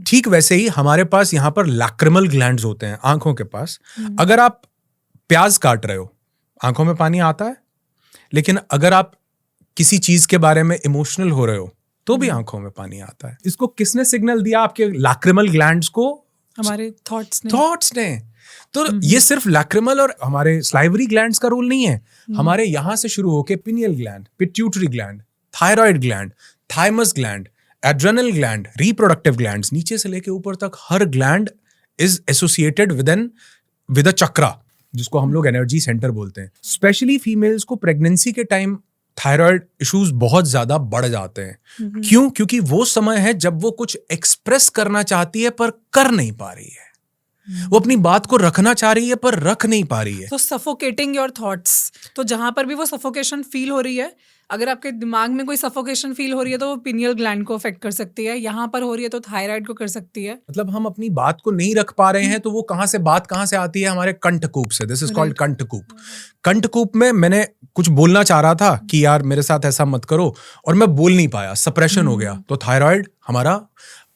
ठीक वैसे ही हमारे पास यहाँ पर लैक्रिमल ग्लैंड्स होते हैं आंखों के पास। अगर आप प्याज काट रहे हो, आंखों में पानी आता है, लेकिन अगर आप किसी चीज के बारे में इमोशनल हो रहे हो तो भी आंखों में पानी आता है। इसको किसने सिग्नल दिया? आपके लैक्रिमल ग्लैंड्स को, हमारे थॉट्स ने। तो ये सिर्फ लैक्रिमल और हमारे स्लाइवरी ग्लैंड्स का रोल नहीं है। हमारे यहां से शुरू होके pineal gland, pituitary gland, thyroid gland, thymus gland, adrenal gland, reproductive glands, नीचे से लेके ऊपर तक हर gland is associated with a chakra, जिसको हम लोग एनर्जी सेंटर बोलते हैं। स्पेशली फीमेल्स को प्रेगनेंसी के टाइम थायराइड इश्यूज बहुत ज्यादा बढ़ जाते हैं। क्यों? क्योंकि वो समय है जब वो कुछ एक्सप्रेस करना चाहती है पर कर नहीं पा रही है। वो अपनी बात को रखना चाह रही है पर रख नहीं पा रही है। तो सफोकेटिंग योर थॉट्स। तो जहां पर भी वो सफोकेशन फील हो रही है, अगर आपके दिमाग में कोई सफोकेशन फील हो रही है तो वो पिनियल ग्लैंड को अफेक्ट कर सकती है, यहाँ पर हो रही है तो थायराइड को कर सकती है। मतलब हम अपनी बात को नहीं रख पा रहे हैं तो वो बात कहाँ से आती है? हमारे कंठकूप से। This is called kanthakoop. कंठकूप में मैंने कुछ बोलना चाह रहा था कि यार मेरे साथ ऐसा मत करो, और मैं बोल नहीं पाया, सप्रेशन हो गया, तो थायराइड हमारा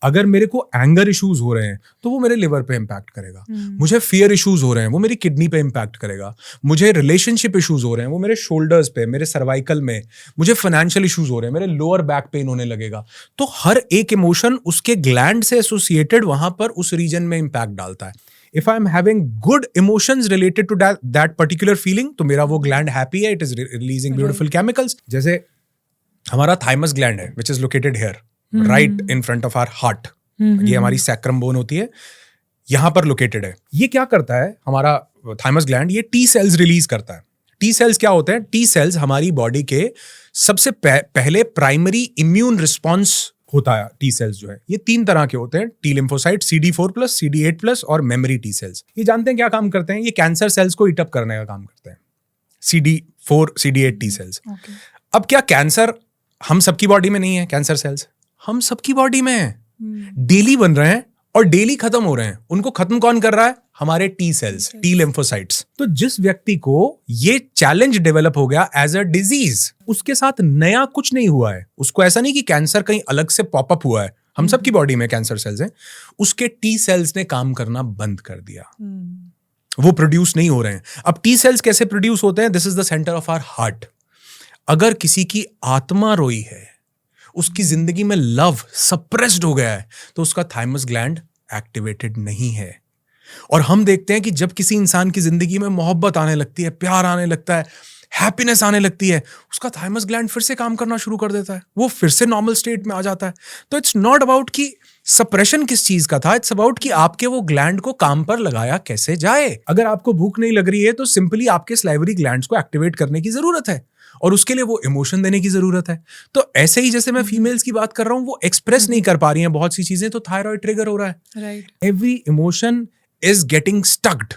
अगर मेरे को एंगर इश्यूज हो रहे हैं तो वो मेरे लिवर पे इम्पैक्ट करेगा, मुझे फियर इश्यूज हो रहे हैं वो मेरी किडनी पे इम्पैक्ट करेगा, मुझे रिलेशनशिप इश्यूज हो रहे हैं वो मेरे शोल्डर्स पे, मेरे सर्वाइकल में, मुझे फाइनेंशियल इश्यूज हो रहे हैं मेरे लोअर बैक पेन होने लगेगा। तो हर एक इमोशन उसके ग्लैंड से एसोसिएटेड वहां पर उस रीजन में इम्पैक्ट डालता है। If I am having good emotions related to that particular feeling, तो मेरा वो gland happy है, it is releasing beautiful chemicals. जैसे हमारा thymus gland है, which is located here, right in front of our heart. ये हमारी sacrum bone होती है, यहाँ पर located है। ये क्या करता है हमारा thymus gland? ये T cells release करता है। T cells क्या होते हैं? T cells हमारी body के सबसे पहले primary immune response होता है। टी सेल्स जो है ये 3 तरह के होते हैं, टी लिम्फोसाइट, CD4+, CD8+ और मेमोरी टी सेल्स। ये जानते हैं क्या काम करते हैं? ये कैंसर सेल्स को ईट अप करने का काम करते हैं, CD4, CD8 टी सेल्स। अब क्या कैंसर हम सबकी बॉडी में नहीं है? कैंसर सेल्स हम सबकी बॉडी में है, डेली बन रहे हैं और डेली खत्म हो रहे हैं। उनको खत्म कौन कर रहा है? हमारे टी सेल्स, टी लिम्फोसाइट्स। तो जिस व्यक्ति को ये चैलेंज डेवलप हो गया एज अ डिजीज, उसके साथ नया कुछ नहीं हुआ है। उसको ऐसा नहीं कि कैंसर कहीं अलग से पॉपअप हुआ है, हम सबकी बॉडी में कैंसर सेल्स हैं। उसके टी सेल्स ने काम करना बंद कर दिया, वो प्रोड्यूस नहीं हो रहे हैं। अब टी सेल्स कैसे प्रोड्यूस होते हैं? This is the centre of our heart. अगर किसी की आत्मा रोई है, उसकी जिंदगी में लव सप्रेस्ड हो गया है, तो उसका थाइमस ग्लैंड एक्टिवेटेड नहीं है। और हम देखते हैं कि जब किसी इंसान की जिंदगी में मोहब्बत आने लगती है, प्यार आने लगता है, हैप्पीनेस आने लगती है, उसका थाइमस ग्लैंड फिर से काम करना शुरू कर देता है, वो फिर से नॉर्मल स्टेट में आ जाता है। तो इट्स नॉट अबाउट कि सप्रेशन किस चीज का था, इट्स अबाउट कि आपके वो ग्लैंड को काम पर लगाया कैसे जाए। अगर आपको भूख नहीं लग रही है तो सिंपली आपके सलाइवरी ग्लैंड्स को एक्टिवेट करने की जरूरत है, और उसके लिए वो इमोशन देने की जरूरत है। तो ऐसे ही जैसे मैं फीमेल्स की बात कर रहा हूं, वो एक्सप्रेस नहीं कर पा रही हैं बहुत सी चीजें, तो थायराइड ट्रिगर हो रहा है। Right, every emotion is getting stucked.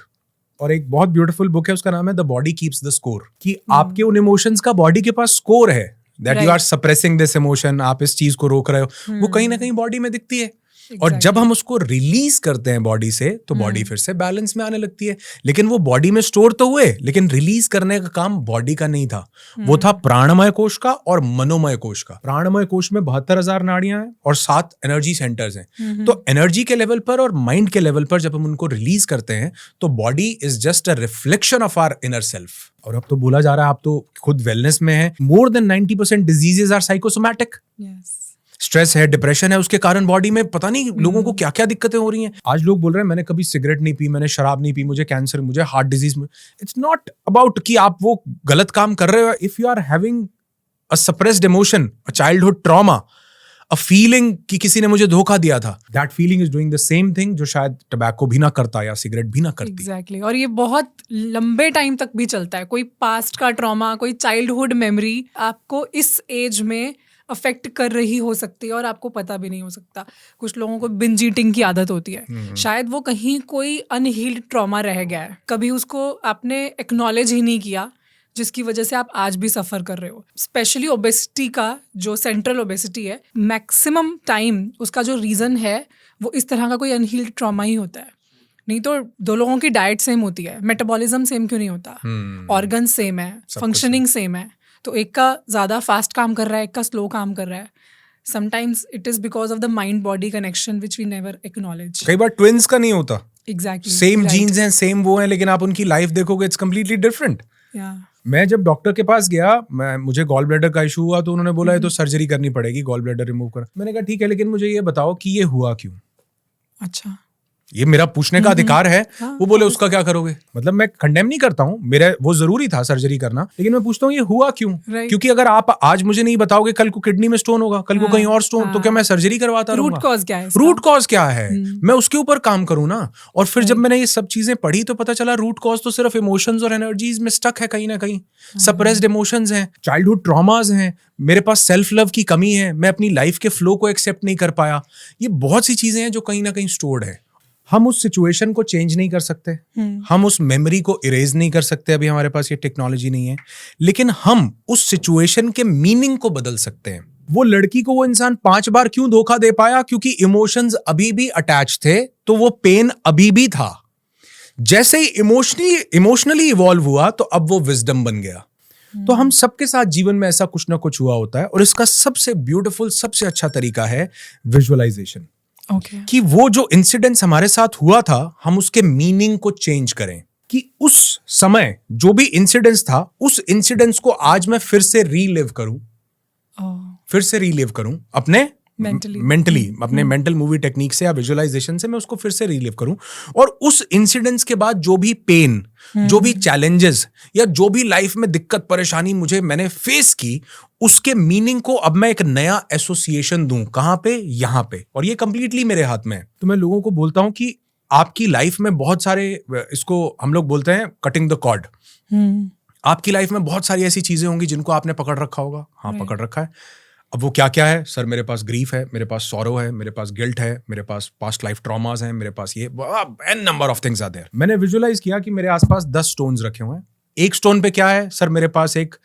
और एक बहुत ब्यूटीफुल बुक है, उसका नाम है the body keeps the score, कि आपके उन इमोशंस का बॉडी के पास स्कोर है, that you are suppressing this emotion, आप इस चीज को रोक रहे हो, वो कहीं ना कहीं बॉडी में दिखती है। और जब हम उसको रिलीज करते हैं बॉडी से, तो बॉडी फिर से बैलेंस में आने लगती है। लेकिन वो बॉडी में स्टोर तो हुए, लेकिन रिलीज करने का काम बॉडी का नहीं था, वो था प्राणमय कोश का और मनोमय कोश का। प्राणमय कोश में 72,000 नाड़ियां हैं और 7 एनर्जी सेंटर्स हैं। तो एनर्जी के लेवल पर और माइंड के लेवल पर जब हम उनको रिलीज करते हैं, तो body is just a reflection of our inner self. और अब तो बोला जा रहा है, आप तो खुद वेलनेस में है, more than 90% diseases are psychosomatic. Stress है, डिप्रेशन है, उसके कारण बॉडी में पता नहीं लोगों को क्या क्या दिक्कतें हो रही हैं। आज लोग बोल रहे हैं मैंने कभी सिगरेट नहीं पी, मैंने शराब नहीं पी, मुझे कैंसर, मुझे heart disease. It's not about कि आप वो गलत काम कर रहे हो। If you are having a suppressed emotion, a childhood trauma, a feeling कि किसी ने मुझे धोखा दिया था, that feeling is doing the same thing जो शायद टबैको भी ना करता या सिगरेट भी ना करती। एग्जैक्टली। और ये बहुत लंबे टाइम तक भी चलता है। कोई पास्ट का ट्रॉमा, कोई चाइल्डहुड मेमोरी आपको इस एज में अफेक्ट कर रही हो सकती है और आपको पता भी नहीं हो सकता। कुछ लोगों को बिंज ईटिंग की आदत होती है, शायद वो कहीं कोई अनहील्ड ट्रॉमा रह गया है, कभी उसको आपने एक्नॉलेज ही नहीं किया, जिसकी वजह से आप आज भी सफ़र कर रहे हो। स्पेशली ओबेसिटी का जो सेंट्रल ओबेसिटी है, मैक्सिमम टाइम उसका जो रीज़न है वो इस तरह का कोई अनहील्ड ट्रॉमा ही होता है। नहीं तो 2 लोगों की डाइट सेम होती है, मेटाबॉलिज्म सेम क्यों नहीं होता, ऑर्गन सेम है, फंक्शनिंग सेम है, तो एक का ज़्यादा फास्ट काम कर रहा है, एक का स्लो काम कर रहा है। Sometimes it is because of the mind body connection which we never acknowledge. कई बार ट्विन्स का नहीं होता, एग्जैक्टली सेम जीन्स हैं, सेम वो हैं, लेकिन आप उनकी लाइफ देखोगे इट्स कंप्लीटली डिफरेंट। मैं जब डॉक्टर के पास गया, मुझे गॉल ब्लैडर का इशू हुआ, तो उन्होंने बोला है तो सर्जरी करनी पड़ेगी, गॉल ब्लैडर रिमूव कर। मैंने कहा ठीक है, लेकिन मुझे ये बताओ कि ये हुआ क्यों। अच्छा, ये मेरा पूछने का अधिकार है। वो बोले उसका क्या करोगे। मतलब मैं कंडेम नहीं करता हूँ, मेरा वो जरूरी था सर्जरी करना, लेकिन मैं पूछता हूँ ये हुआ क्यों। क्योंकि अगर आप आज मुझे नहीं बताओगे, कल को किडनी में स्टोन होगा, कल को कहीं और स्टोन, तो क्या मैं सर्जरी करवाता रहूंगा। रूट कॉज क्या है, रूट कॉज क्या है, मैं उसके ऊपर काम करूँ ना। और फिर जब मैंने ये सब चीजें पढ़ी तो पता चला रूट कॉज तो सिर्फ इमोशंस और एनर्जीज में स्टक है, कहीं ना कहीं सप्रेस्ड इमोशंस हैं, चाइल्डहुड ट्रॉमास हैं, मेरे पास सेल्फ लव की कमी है, मैं अपनी लाइफ के फ्लो को एक्सेप्ट नहीं कर पाया। ये बहुत सी चीजें हैं जो कहीं ना कहीं स्टोर्ड है। हम उस सिचुएशन को चेंज नहीं कर सकते, हम उस मेमोरी को इरेज नहीं कर सकते, अभी हमारे पास ये टेक्नोलॉजी नहीं है, लेकिन हम उस सिचुएशन के मीनिंग को बदल सकते हैं। वो लड़की को वो इंसान 5 बार क्यों धोखा दे पाया, क्योंकि इमोशंस अभी भी अटैच थे, तो वो पेन अभी भी था। जैसे ही इमोशनली इवॉल्व हुआ, तो अब वो विजडम बन गया। तो हम सबके साथ जीवन में ऐसा कुछ ना कुछ हुआ होता है, और इसका सबसे ब्यूटीफुल, सबसे अच्छा तरीका है विजुअलाइजेशन। ओके कि वो जो इंसिडेंट्स हमारे साथ हुआ था हम उसके मीनिंग को चेंज करें, कि उस समय जो भी इंसिडेंट्स था उस इंसिडेंट्स को आज मैं फिर से रीलिव करूं अपने मेंटली अपने मेंटल मूवी टेक्निक से या विजुअलाइजेशन से मैं उसको फिर से रीलिव करूं, और उस इंसिडेंट्स के बाद जो भी पेन, जो भी चैलेंजेस या जो भी लाइफ में दिक्कत परेशानी मैंने फेस की, उसके मीनिंग को अब मैं एक नया एसोसिएशन दूं। कहां पे? यहां पे। और ये कंप्लीटली मेरे हाथ में है। तो मैं लोगों को बोलता हूं कि आपकी लाइफ में बहुत सारे, इसको हम लोग बोलते हैं कटिंग द कॉर्ड। आपकी लाइफ में बहुत सारी ऐसी चीजें होंगी जिनको आपने पकड़ रखा होगा। हाँ, पकड़ रखा है। अब वो क्या क्या है? सर, मेरे पास ग्रीफ है, मेरे पास सॉरो है, मेरे पास गिल्ट है, मेरे पास पास्ट लाइफ ट्रॉमास हैं, मेरे पास ये n number of things are there. मैंने विजुअलाइज किया कि मेरे आसपास 10 स्टोन्स रखे हुए हैं। एक स्टोन पे क्या है? सर, मेरे पास एक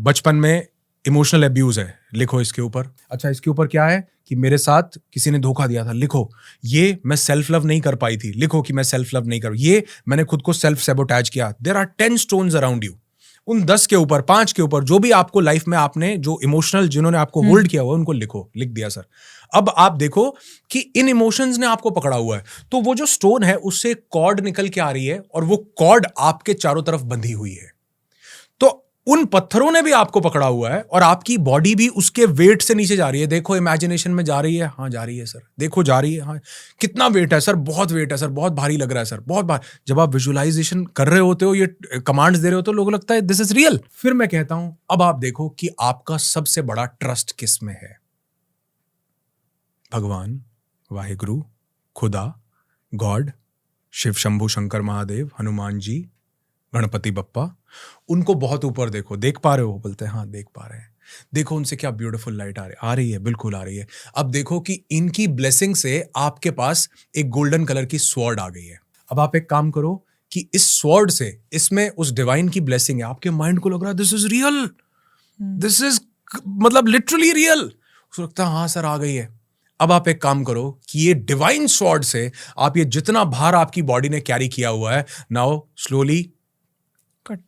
बचपन में इमोशनल अब्यूज है, लिखो इसके ऊपर। अच्छा, इसके ऊपर क्या है? कि मेरे साथ किसी ने धोखा दिया था, लिखो। ये मैं सेल्फ लव नहीं कर पाई थी, लिखो कि मैं सेल्फ लव नहीं कर, ये मैंने खुद को सेल्फ सैबोटैज किया। There are 10 stones around you. उन 10 के ऊपर, 5 के ऊपर, जो भी आपको लाइफ में आपने जो इमोशनल जिन्होंने आपको होल्ड किया हुआ उनको लिखो। लिख दिया सर। अब आप देखो कि इन इमोशंस ने आपको पकड़ा हुआ है, तो वो जो स्टोन है उससे कॉर्ड निकल के आ रही है और वो कॉर्ड आपके चारों तरफ बंधी हुई है। तो उन पत्थरों ने भी आपको पकड़ा हुआ है और आपकी बॉडी भी उसके वेट से नीचे जा रही है। देखो, इमेजिनेशन में जा रही है। हाँ, जा रही है सर। देखो, जा रही है। हाँ, कितना वेट है सर? बहुत वेट है सर, बहुत भारी लग रहा है सर, बहुत भारी। जब आप विजुअलाइजेशन कर रहे होते हो, ये कमांड्स दे रहे होते हो, लोगों को लगता है दिस इज रियल। फिर मैं कहता हूं, अब आप देखो कि आपका सबसे बड़ा ट्रस्ट किस में है? भगवान, वाहिगुरु, खुदा, गॉड, शिव शंभू शंकर महादेव, हनुमान जी, गणपति बप्पा। उनको बहुत ऊपर देखो। देख पा रहे हो? बोलते हैं हाँ, देख पा रहे हैं। देखो उनसे क्या ब्यूटीफुल लाइट आ रही है। बिल्कुल आ रही है। अब देखो कि इनकी ब्लेसिंग से आपके पास एक गोल्डन कलर की स्वॉर्ड आ गई है। अब आप एक काम करो कि इस स्वॉर्ड से, इसमें उस डिवाइन की ब्लेसिंग है। आपके माइंड को लग रहा है this is real, this is मतलब लिटरली रियल। उसको लगता है हाँ सर, आ गई है। अब आप एक काम करो कि ये डिवाइन स्वॉर्ड से आप ये जितना भार आपकी बॉडी ने कैरी किया हुआ है, now slowly cut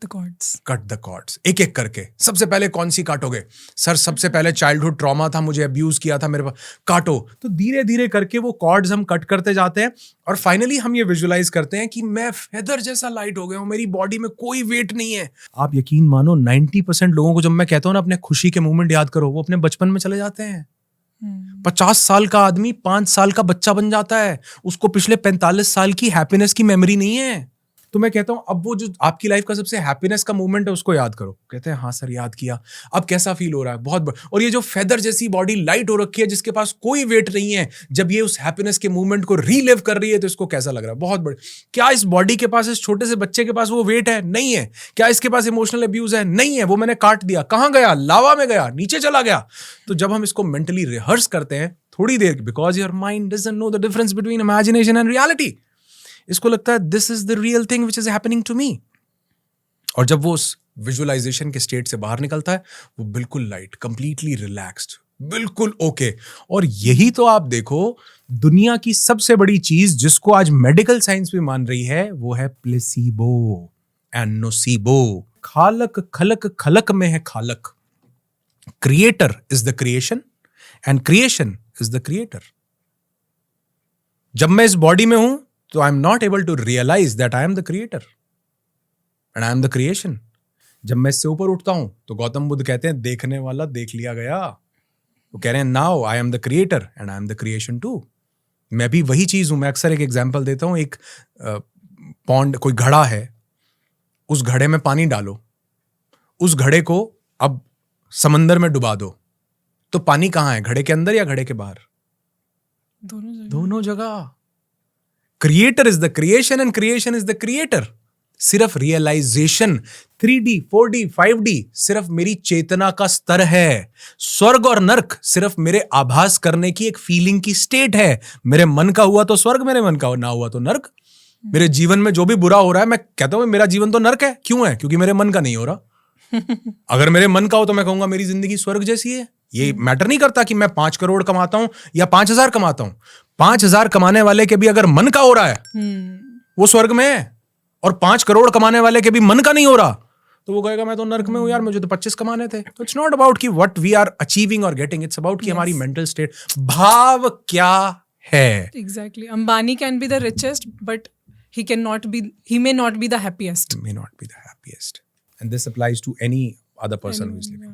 the cords, एक एक करके। सबसे पहले कौन सी काटोगे? सर, सबसे पहले चाइल्डहुड ट्रॉमा था, मुझे अब्यूज किया था, मेरे पास। काटो। तो धीरे धीरे करके वो कॉर्ड्स हम कट करते जाते हैं और फाइनली हम ये विजुअलाइज करते हैं कि मैं फेदर जैसा लाइट हो गया हूं, मेरी बॉडी में कोई वेट नहीं है। आप यकीन मानो 90% लोगों को जब मैं कहता हूं ना अपने खुशी के मोमेंट याद करो, वो अपने बचपन में चले जाते हैं। 50 साल का आदमी 5 साल का बच्चा बन जाता है। उसको पिछले 45 साल की हैप्पीनेस की मेमोरी नहीं है। तो मैं कहता हूं, अब वो जो आपकी लाइफ का सबसे हैप्पीनेस का मोमेंट है उसको याद करो। कहते हैं हाँ सर, याद किया। अब कैसा फील हो रहा है? बहुत और ये जो फेदर जैसी बॉडी लाइट हो रखी है, जिसके पास कोई वेट नहीं है, जब ये उस हैप्पीनेस के मोमेंट को रीलिव कर रही है तो इसको कैसा लग रहा है? बहुत बड़ा। क्या इस बॉडी के पास, इस छोटे से बच्चे के पास वो वेट है? नहीं है। क्या इसके पास इमोशनल अब्यूज है? नहीं है। वो मैंने काट दिया। कहां गया? लावा में गया, नीचे चला गया। तो जब हम इसको मेंटली रिहर्स करते हैं थोड़ी देर, because your mind doesn't know the difference between imagination and reality, इसको लगता है this is the real thing which is happening to me. और जब वो उस विजुअलाइजेशन के स्टेट से बाहर निकलता है, वो बिल्कुल लाइट, कंप्लीटली रिलैक्स्ड, बिल्कुल ओके। और यही तो आप देखो, दुनिया की सबसे बड़ी चीज जिसको आज मेडिकल साइंस भी मान रही है, वो है प्लेसीबो एंड नोसीबो। खालक खलक खलक में है खालक। Creator is the creation and creation is the creator. जब मैं इस बॉडी में हूं तो I am not able to realise that I am the creator and I am the creation. जब मैं इससे ऊपर उठता हूं तो गौतम बुद्ध कहते हैं देखने वाला देख लिया गया। वो कह रहे हैं now I am the creator and I am the creation too. मैं भी वही चीज हूं। मैं अक्सर एक एग्जांपल देता हूं। एक पॉन्ड, कोई घड़ा है, उस घड़े में पानी डालो, उस घड़े को अब समंदर में डुबा दो, तो पानी कहां है? घड़े के अंदर या घड़े के बाहर? दोनों जगह। Creator is the creation and creation is the creator. सिर्फ रियलाइजेशन 3D 4D 5D सिर्फ मेरी चेतना का स्तर है। स्वर्ग और नर्क सिर्फ मेरे आभास करने की एक फीलिंग की स्टेट है। मेरे मन का हुआ तो स्वर्ग, मेरे मन का ना हुआ तो नर्क। मेरे जीवन में जो भी बुरा हो रहा है, मैं कहता हूं मेरा जीवन तो नर्क है। क्यों है? क्योंकि मेरे मन का नहीं हो रहा। अगर मेरे मन का हो तो मैं कहूंगा मेरी जिंदगी स्वर्ग जैसी है। ये मैटर नहीं करता कि मैं 5 करोड़ कमाता हूं या 5,000 कमाता हूं। 5,000 कमाने वाले के भी अगर मन का हो रहा है, वो स्वर्ग में है। और 5 करोड़ कमाने वाले के भी मन का नहीं हो रहा, तो वो कहेगा मैं तो नर्क में हूँ यार, मुझे तो 25 कमाने थे। तो इट्स नॉट अबाउट कि व्हाट वी आर अचीविंग और गेटिंग, इट्स अबाउट कि हमारी मेंटल स्टेट, भाव क्या है। Exactly, Ambani can be the richest but he may not be the happiest. May not be the happiest, and this applies to any other person who is living.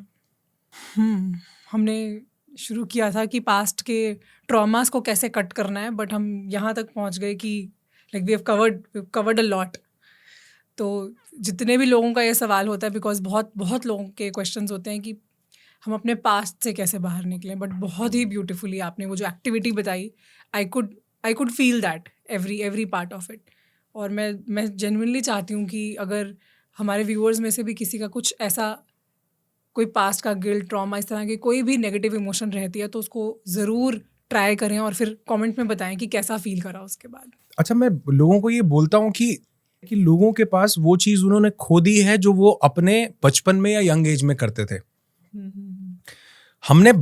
हमने शुरू किया था कि पास्ट के ट्रॉमास को कैसे कट करना है, बट हम यहाँ तक पहुँच गए कि like we have covered a lot. तो जितने भी लोगों का ये सवाल होता है, बिकॉज बहुत लोगों के क्वेश्चंस होते हैं कि हम अपने पास्ट से कैसे बाहर निकलें, बट बहुत ही ब्यूटीफुली आपने वो जो एक्टिविटी बताई, I could feel that every part of it. और मैं जेन्युइनली चाहती हूँ कि अगर हमारे व्यूअर्स में से भी किसी का कुछ ऐसा कोई पास्ट का गिल्ट, ट्रॉमा, इस तरह की कोई भी नेगेटिव इमोशन रहती है, तो उसको ज़रूर ट्राई करें और फिर कमेंट में बताएं कि कैसा फील करा उसके बाद। अच्छा, मैं लोगों को ये बोलता हूँ कि लोगों के पास वो चीज़ उन्होंने खो दी है जो वो अपने बचपन में या यंग एज में करते थे। हमने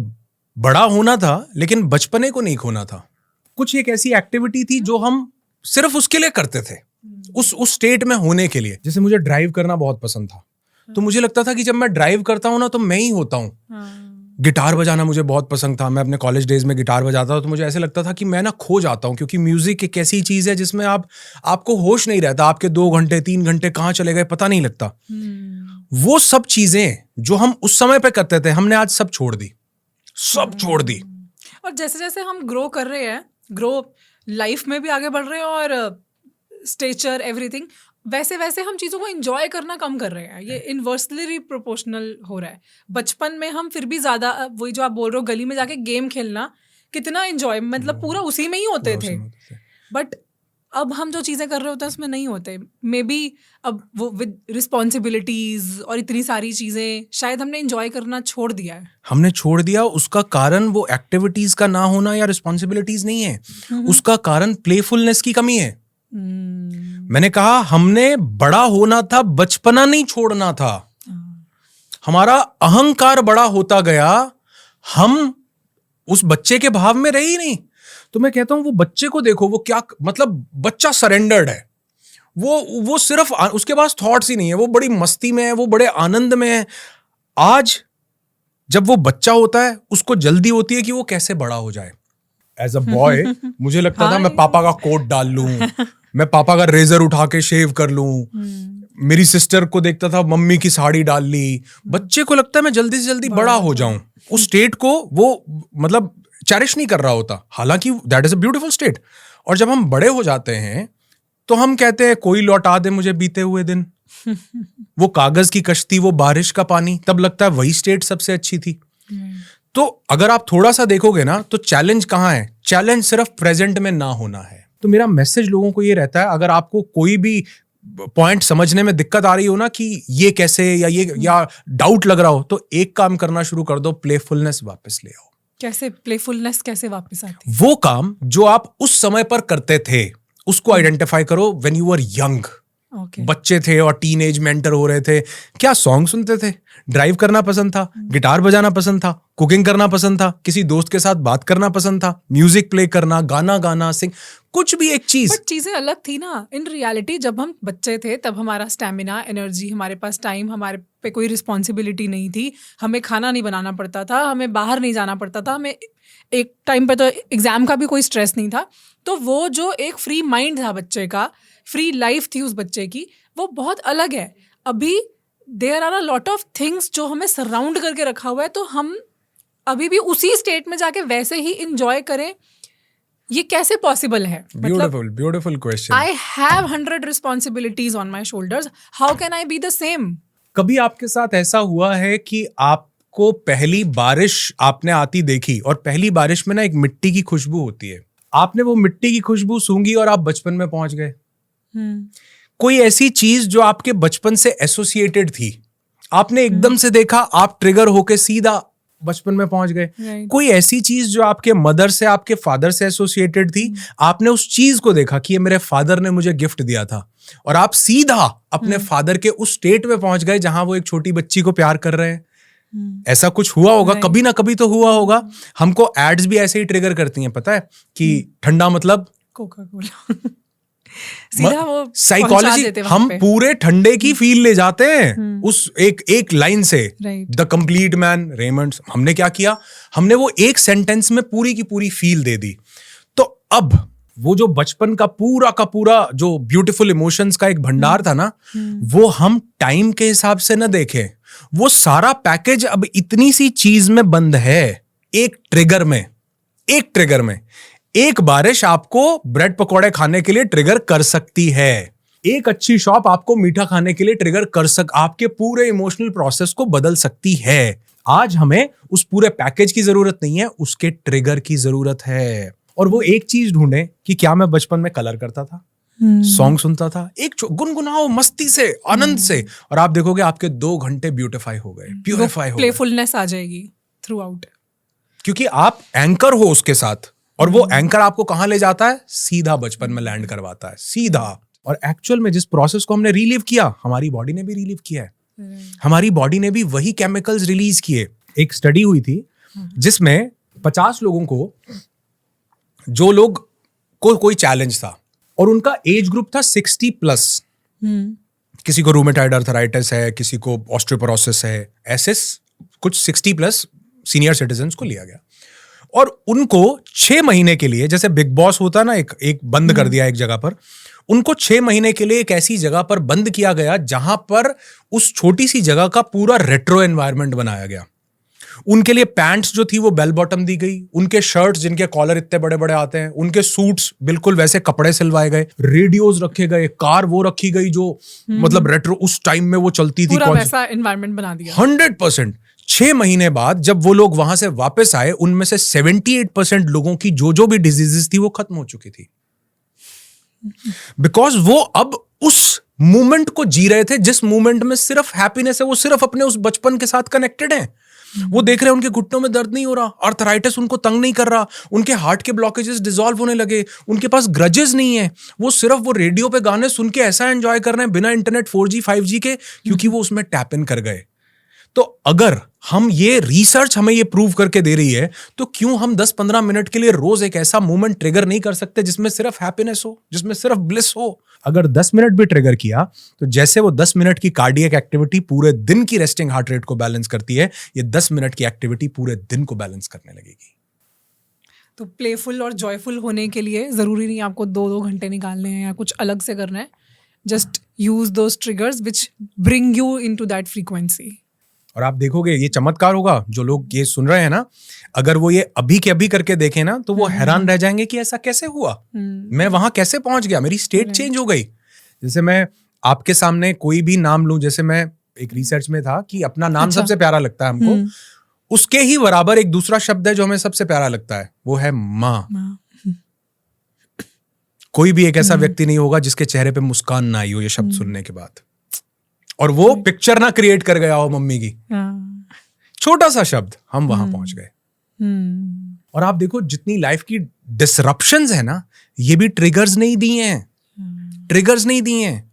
बड़ा होना था लेकिन बचपने को नहीं खोना था। कुछ एक ऐसी एक्टिविटी थी जो हम सिर्फ उसके लिए करते थे, उस स्टेट में होने के लिए। जैसे मुझे ड्राइव करना बहुत पसंद था, तो मुझे लगता था कि जब मैं ड्राइव करता हूँ ना तो मैं ही होता हूँ। गिटार बजाना मुझे बहुत पसंद था, मैं अपने कॉलेज डेज में गिटार बजाता था, तो मुझे ऐसे लगता था कि मैं ना खो जाता हूँ, क्योंकि म्यूजिक एक ऐसी चीज है जिसमें आपको होश नहीं रहता, आपके 2 घंटे 3 घंटे कहाँ चले गए पता नहीं लगता। वो सब चीजें जो हम उस समय पे करते थे, हमने आज सब छोड़ दी। और जैसे जैसे हम ग्रो कर रहे हैं, लाइफ में भी आगे बढ़ रहे हैं और स्टेचर एवरीथिंग, वैसे वैसे हम चीज़ों को एंजॉय करना कम कर रहे हैं। ये इन्वर्सली प्रोपोर्शनल हो रहा है। बचपन में हम फिर भी ज़्यादा, वही जो आप बोल रहे हो, गली में जाके गेम खेलना कितना एंजॉय, मतलब पूरा उसी में ही होते थे। बट अब हम जो चीज़ें कर रहे होते हैं उसमें नहीं होते। मे बी अब वो विद रिस्पॉन्सिबिलिटीज और इतनी सारी चीज़ें, शायद हमने एंजॉय करना छोड़ दिया है। उसका कारण वो एक्टिविटीज का ना होना या रिस्पॉन्सिबिलिटीज नहीं है, उसका कारण प्लेफुलनेस की कमी है। मैंने कहा हमने बड़ा होना था, बचपना नहीं छोड़ना था। हमारा अहंकार बड़ा होता गया, हम उस बच्चे के भाव में रहे ही नहीं। तो मैं कहता हूं वो बच्चे को देखो, वो क्या, मतलब बच्चा सरेंडर्ड है, वो सिर्फ उसके पास थॉट्स ही नहीं है, वो बड़ी मस्ती में है, वो बड़े आनंद में है। आज जब वो बच्चा होता है उसको जल्दी होती है कि वो कैसे बड़ा हो जाए। एज अ बॉय मुझे लगता था मैं पापा का कोट डाल लूं, मैं पापा का रेजर उठा के शेव कर लूं। मेरी सिस्टर को देखता था मम्मी की साड़ी डाल ली। बच्चे को लगता है मैं जल्दी से जल्दी बड़ा हो जाऊं। उस स्टेट को वो मतलब चेरिश नहीं कर रहा होता, हालांकि that is a beautiful state. और जब हम बड़े हो जाते हैं तो हम कहते हैं कोई लौटा दे मुझे बीते हुए दिन, वो कागज की कश्ती, वो बारिश का पानी, तब लगता है वही स्टेट सबसे अच्छी थी। तो अगर आप थोड़ा सा देखोगे ना तो चैलेंज कहाँ है? चैलेंज सिर्फ प्रेजेंट में ना होना है। तो मेरा मैसेज लोगों को ये रहता है, अगर आपको कोई भी पॉइंट समझने में दिक्कत आ रही हो ना कि ये कैसे या डाउट लग रहा हो, तो एक काम करना शुरू कर दो, प्लेफुलनेस वापस ले आओ। कैसे प्लेफुलनेस कैसे वापस आती है? वो काम जो आप उस समय पर करते थे उसको आइडेंटिफाई करो। व्हेन यू वर यंग, बच्चे थे और टीनेज में एंटर हो रहे थे, क्या सॉन्ग सुनते थे? ड्राइव करना पसंद था, गिटार बजाना पसंद था, कुकिंग करना पसंद था, किसी दोस्त के साथ बात करना पसंद था, म्यूजिक प्ले करना, गाना गाना, सिंग, कुछ भी एक चीज। बट चीजें अलग थी ना। इन रियलिटी जब हम बच्चे थे तब हमारा स्टैमिना, एनर्जी, हमारे पास टाइम, हमारे पे कोई रिस्पॉन्सिबिलिटी नहीं थी, हमें खाना नहीं बनाना पड़ता था, हमें बाहर नहीं जाना पड़ता था, हमें एक टाइम पे तो एग्जाम का भी कोई स्ट्रेस नहीं था। तो वो जो एक फ्री माइंड था बच्चे का, फ्री लाइफ थी उस बच्चे की, वो बहुत अलग है। अभी there are a lot of things जो हमें सराउंड करके रखा हुआ है, तो हम अभी भी उसी स्टेट में जाके वैसे ही इंजॉय करें, ये कैसे पॉसिबल है? Beautiful question. I have 100 responsibilities on my shoulders, how can I be the same? कभी आपके साथ ऐसा हुआ है कि आपको पहली बारिश आपने आती देखी, और पहली बारिश में ना एक मिट्टी की खुशबू होती है, आपने वो मिट्टी की खुशबू सूंघी और आप बचपन में पहुंच गए? कोई ऐसी चीज जो आपके बचपन से एसोसिएटेड थी, आपने एकदम से देखा, आप ट्रिगर होके सीधा बचपन में पहुंच गए। कोई ऐसी चीज जो आपके मदर से, आपके फादर से एसोसिएटेड थी, आपने उस चीज को देखा कि ये मेरे फादर ने मुझे गिफ्ट दिया था, और आप सीधा अपने फादर के उस स्टेट में पहुंच गए जहां वो एक छोटी बच्ची को प्यार कर रहे हैं। ऐसा कुछ हुआ होगा, कभी ना कभी तो हुआ होगा। हमको एड्स भी ऐसे ही ट्रिगर करती हैं, पता है कि ठंडा मतलब कोका कोला। सीधा वो पहुंचा साइकोलॉजी, देते वहां हम पे। पूरे ठंडे की फील ले जाते हैं उस एक लाइन से, Right. The complete man Raymond. हमने क्या किया, हमने वो एक सेंटेंस में पूरी की पूरी फील दे दी। तो अब वो जो बचपन का पूरा जो ब्यूटीफुल इमोशंस का एक भंडार था ना, वो हम टाइम के हिसाब से न देखें, वो सारा पैकेज अब इतनी सी चीज में बंद है, एक ट्रिगर में। एक बारिश आपको ब्रेड पकौड़े खाने के लिए ट्रिगर कर सकती है, एक अच्छी शॉप आपको मीठा खाने के लिए ट्रिगर आपके पूरे इमोशनल प्रोसेस को बदल सकती है। आज हमें उस पूरे पैकेज की जरूरत नहीं है, उसके ट्रिगर की जरूरत है। और वो एक चीज ढूंढे कि क्या मैं बचपन में कलर करता था, सॉन्ग सुनता था, एक गुनगुनाओ मस्ती से, आनंद से, और आप देखोगे आपके 2 घंटे ब्यूटिफाई हो गए, प्यूरिफाई हो गए, प्लेफुलनेस आ जाएगी थ्रू आउट, क्योंकि आप एंकर हो उसके साथ। और वो एंकर आपको कहां ले जाता है, सीधा बचपन में लैंड करवाता है, सीधा। और एक्चुअल में जिस प्रोसेस को हमने रिलीव किया, हमारी बॉडी ने भी रिलीव किया है, हमारी बॉडी ने भी वही केमिकल्स रिलीज किए। एक स्टडी हुई थी जिसमें 50 लोगों को, जो लोग को कोई चैलेंज था, और उनका एज ग्रुप था 60+। किसी को रूमेटॉइड अर्थराइटिस है, किसी को ऑस्टियोपोरोसिस है, ऐसे कुछ 60+ सीनियर सिटीजन्स को लिया गया और उनको 6 महीने के लिए, जैसे बिग बॉस होता ना, एक बंद कर दिया एक जगह पर, उनको 6 महीने के लिए एक ऐसी जगह पर बंद किया गया जहां पर उस छोटी सी जगह का पूरा रेट्रो एनवायरनमेंट बनाया गया। उनके लिए पैंट्स जो थी वो बेल बॉटम दी गई, उनके शर्ट्स जिनके कॉलर इतने बड़े बड़े आते हैं, उनके सूट्स बिल्कुल वैसे कपड़े सिलवाए गए, रेडियोज रखे गए, कार वो रखी गई जो मतलब रेट्रो उस टाइम में वो चलती थी, पूरा वैसा एनवायरनमेंट बना दिया 100%। 6 महीने बाद जब वो लोग वहां से वापस आए, उनमें से 78% लोगों की जो भी डिजीजेस थी वो खत्म हो चुकी थी, बिकॉज वो अब उस मोमेंट को जी रहे थे जिस मोमेंट में सिर्फ हैप्पीनेस है, वो सिर्फ अपने उस बचपन के साथ कनेक्टेड हैं। वो देख रहे हैं उनके घुटनों में दर्द नहीं हो रहा, अर्थराइटिस उनको तंग नहीं कर रहा, उनके हार्ट के ब्लॉकेजेस डिसॉल्व होने लगे, उनके पास ग्रजेस नहीं है, वो सिर्फ वो रेडियो पे गाने सुन के ऐसा एंजॉय कर रहे हैं बिना इंटरनेट 4G 5G के, क्योंकि वो उसमें टैप इन कर गए। तो अगर हम ये रिसर्च हमें ये प्रूव करके दे रही है, तो क्यों हम 10-15 मिनट के लिए रोज एक ऐसा मोमेंट ट्रिगर नहीं कर सकते जिसमें सिर्फ हैप्पीनेस हो, जिसमें सिर्फ ब्लिस हो। अगर 10 मिनट भी ट्रिगर किया तो जैसे वो 10 मिनट की कार्डियक एक्टिविटी पूरे दिन की रेस्टिंग हार्ट रेट को बैलेंस करती है, ये 10 मिनट की एक्टिविटी पूरे दिन को बैलेंस करने लगेगी। तो प्लेफुल और जॉयफुल होने के लिए जरूरी नहीं आपको 2-2 घंटे निकालने हैं या कुछ अलग से करना है, just use those triggers which bring you into that frequency. और आप देखोगे ये चमत्कार होगा, जो लोग ये सुन रहे हैं ना, अगर वो ये अभी के अभी करके देखें ना, तो वो हैरान रह जाएंगे कि ऐसा कैसे हुआ, मैं वहां कैसे पहुंच गया, मेरी स्टेट चेंज हो गई। जैसे मैं आपके सामने कोई भी नाम लूं, जैसे मैं एक रिसर्च में था कि अपना नाम सबसे प्यारा लगता है हमको, उसके ही बराबर एक दूसरा शब्द है जो हमें सबसे प्यारा लगता है, वो है माँ। कोई भी एक ऐसा व्यक्ति नहीं होगा जिसके चेहरे पे मुस्कान ना आई हो ये शब्द सुनने के बाद, और वो पिक्चर ना क्रिएट कर गया हो मम्मी की। छोटा सा शब्द, हम वहां पहुंच गए। और आप देखो जितनी लाइफ की डिसरप्शंस है ना, ये भी ट्रिगर्स नहीं दिए हैं, ट्रिगर्स नहीं दिए हैं।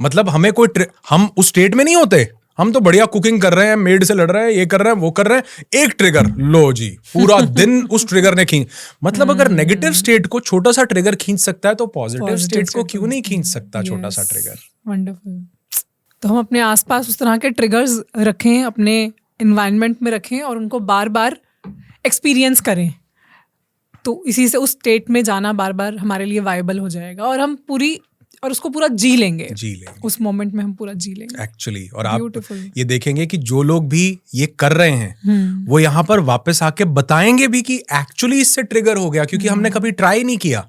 मतलब हमें कोई हम उस स्टेट में नहीं होते, हम तो बढ़िया कुकिंग कर रहे हैं, मेड से लड़ रहे हैं, ये कर रहे हैं, वो कर रहे हैं, एक ट्रिगर लो जी, पूरा दिन उस ट्रिगर ने खींच। मतलब अगर नेगेटिव स्टेट को छोटा सा ट्रिगर खींच सकता है, तो पॉजिटिव स्टेट को क्यों नहीं खींच सकता छोटा सा ट्रिगर। वंडरफुल। तो हम अपने आसपास उस तरह के ट्रिगर्स रखें, अपने एनवायरनमेंट में रखें और उनको बार बार एक्सपीरियंस करें, तो इसी से उस स्टेट में जाना बार बार हमारे लिए वायबल हो जाएगा और हम उसको पूरा जी लेंगे उस मोमेंट में हम पूरा जी लेंगे एक्चुअली। और आप ये देखेंगे कि जो लोग भी ये कर रहे हैं वो यहाँ पर वापस आके बताएंगे भी कि एक्चुअली इससे ट्रिगर हो गया, क्योंकि हमने कभी ट्राई नहीं किया।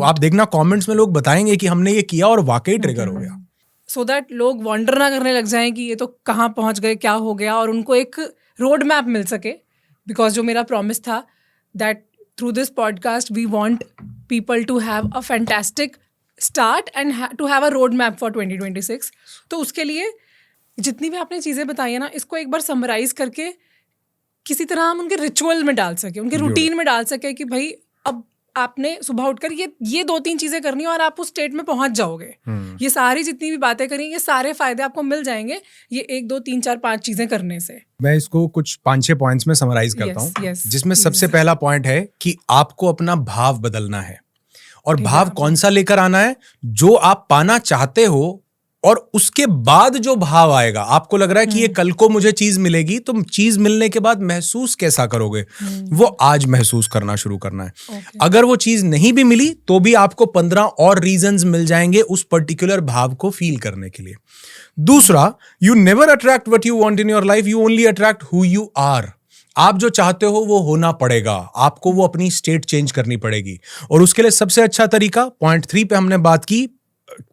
आप देखना कमेंट्स में लोग बताएंगे कि हमने ये किया और वाकई ट्रिगर हो गया। सो दैट लोग वॉन्डर ना करने लग जाएं कि ये तो कहाँ पहुंच गए, क्या हो गया, और उनको एक रोड मैप मिल सके। बिकॉज जो मेरा प्रॉमिस था that through this podcast we want people to have a fantastic start and to have a road map for 2026। तो उसके लिए जितनी भी आपने चीज़ें बताई है ना, इसको एक बार समराइज करके किसी तरह हम उनके रिचुअल में डाल सके, उनके रूटीन में डाल सके कि भाई अब आपने सुबह उठकर ये 2-3 चीजें करनी है और आप उस स्टेट में पहुंच जाओगे। ये सारी जितनी भी बातें करी, ये सारे फायदे आपको मिल जाएंगे ये 1, 2, 3, 4, 5 चीजें करने से। मैं इसको कुछ 5-6 पॉइंट्स में समराइज करता हूँ, जिसमें सबसे पहला पॉइंट है कि आपको अपना भाव बदलना है। और ठीक है, भाव आप कौन सा लेकर आना है, जो आप पाना चाहते हो, और उसके बाद जो भाव आएगा, आपको लग रहा है कि ये कल को मुझे चीज मिलेगी, तो चीज मिलने के बाद महसूस कैसा करोगे, वो आज महसूस करना शुरू करना है। Okay. अगर वो चीज नहीं भी मिली तो भी आपको 15 और रीजंस मिल जाएंगे उस पर्टिकुलर भाव को फील करने के लिए। दूसरा, you never attract what you want in your life, you only attract who you are. आप जो चाहते हो वो होना पड़ेगा, आपको वो अपनी स्टेट चेंज करनी पड़ेगी। और उसके लिए सबसे अच्छा तरीका, पॉइंट 3 पे हमने बात की,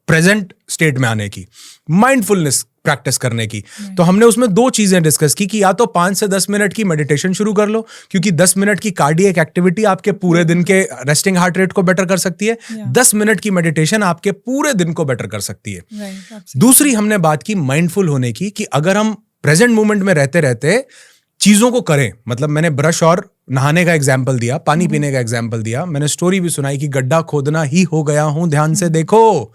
प्रेजेंट स्टेट में आने की, माइंडफुलनेस प्रैक्टिस करने की। तो हमने उसमें 2 चीजें डिस्कस की कि या तो 5 से 10 मिनट की मेडिटेशन शुरू कर लो, क्योंकि 10 मिनट की कार्डियक एक्टिविटी आपके पूरे दिन के रेस्टिंग हार्ट रेट को बेटर कर सकती है। 10 मिनट की मेडिटेशन आपके पूरे दिन को बेटर कर सकती है। दूसरी हमने बात की माइंडफुल होने की, कि अगर हम प्रेजेंट मोमेंट में रहते रहते चीजों को करें, मतलब मैंने ब्रश और नहाने का एग्जाम्पल दिया, पानी पीने का एग्जाम्पल दिया, मैंने स्टोरी भी सुनाई कि गड्ढा खोदना ही हो गया हूं, ध्यान से देखो।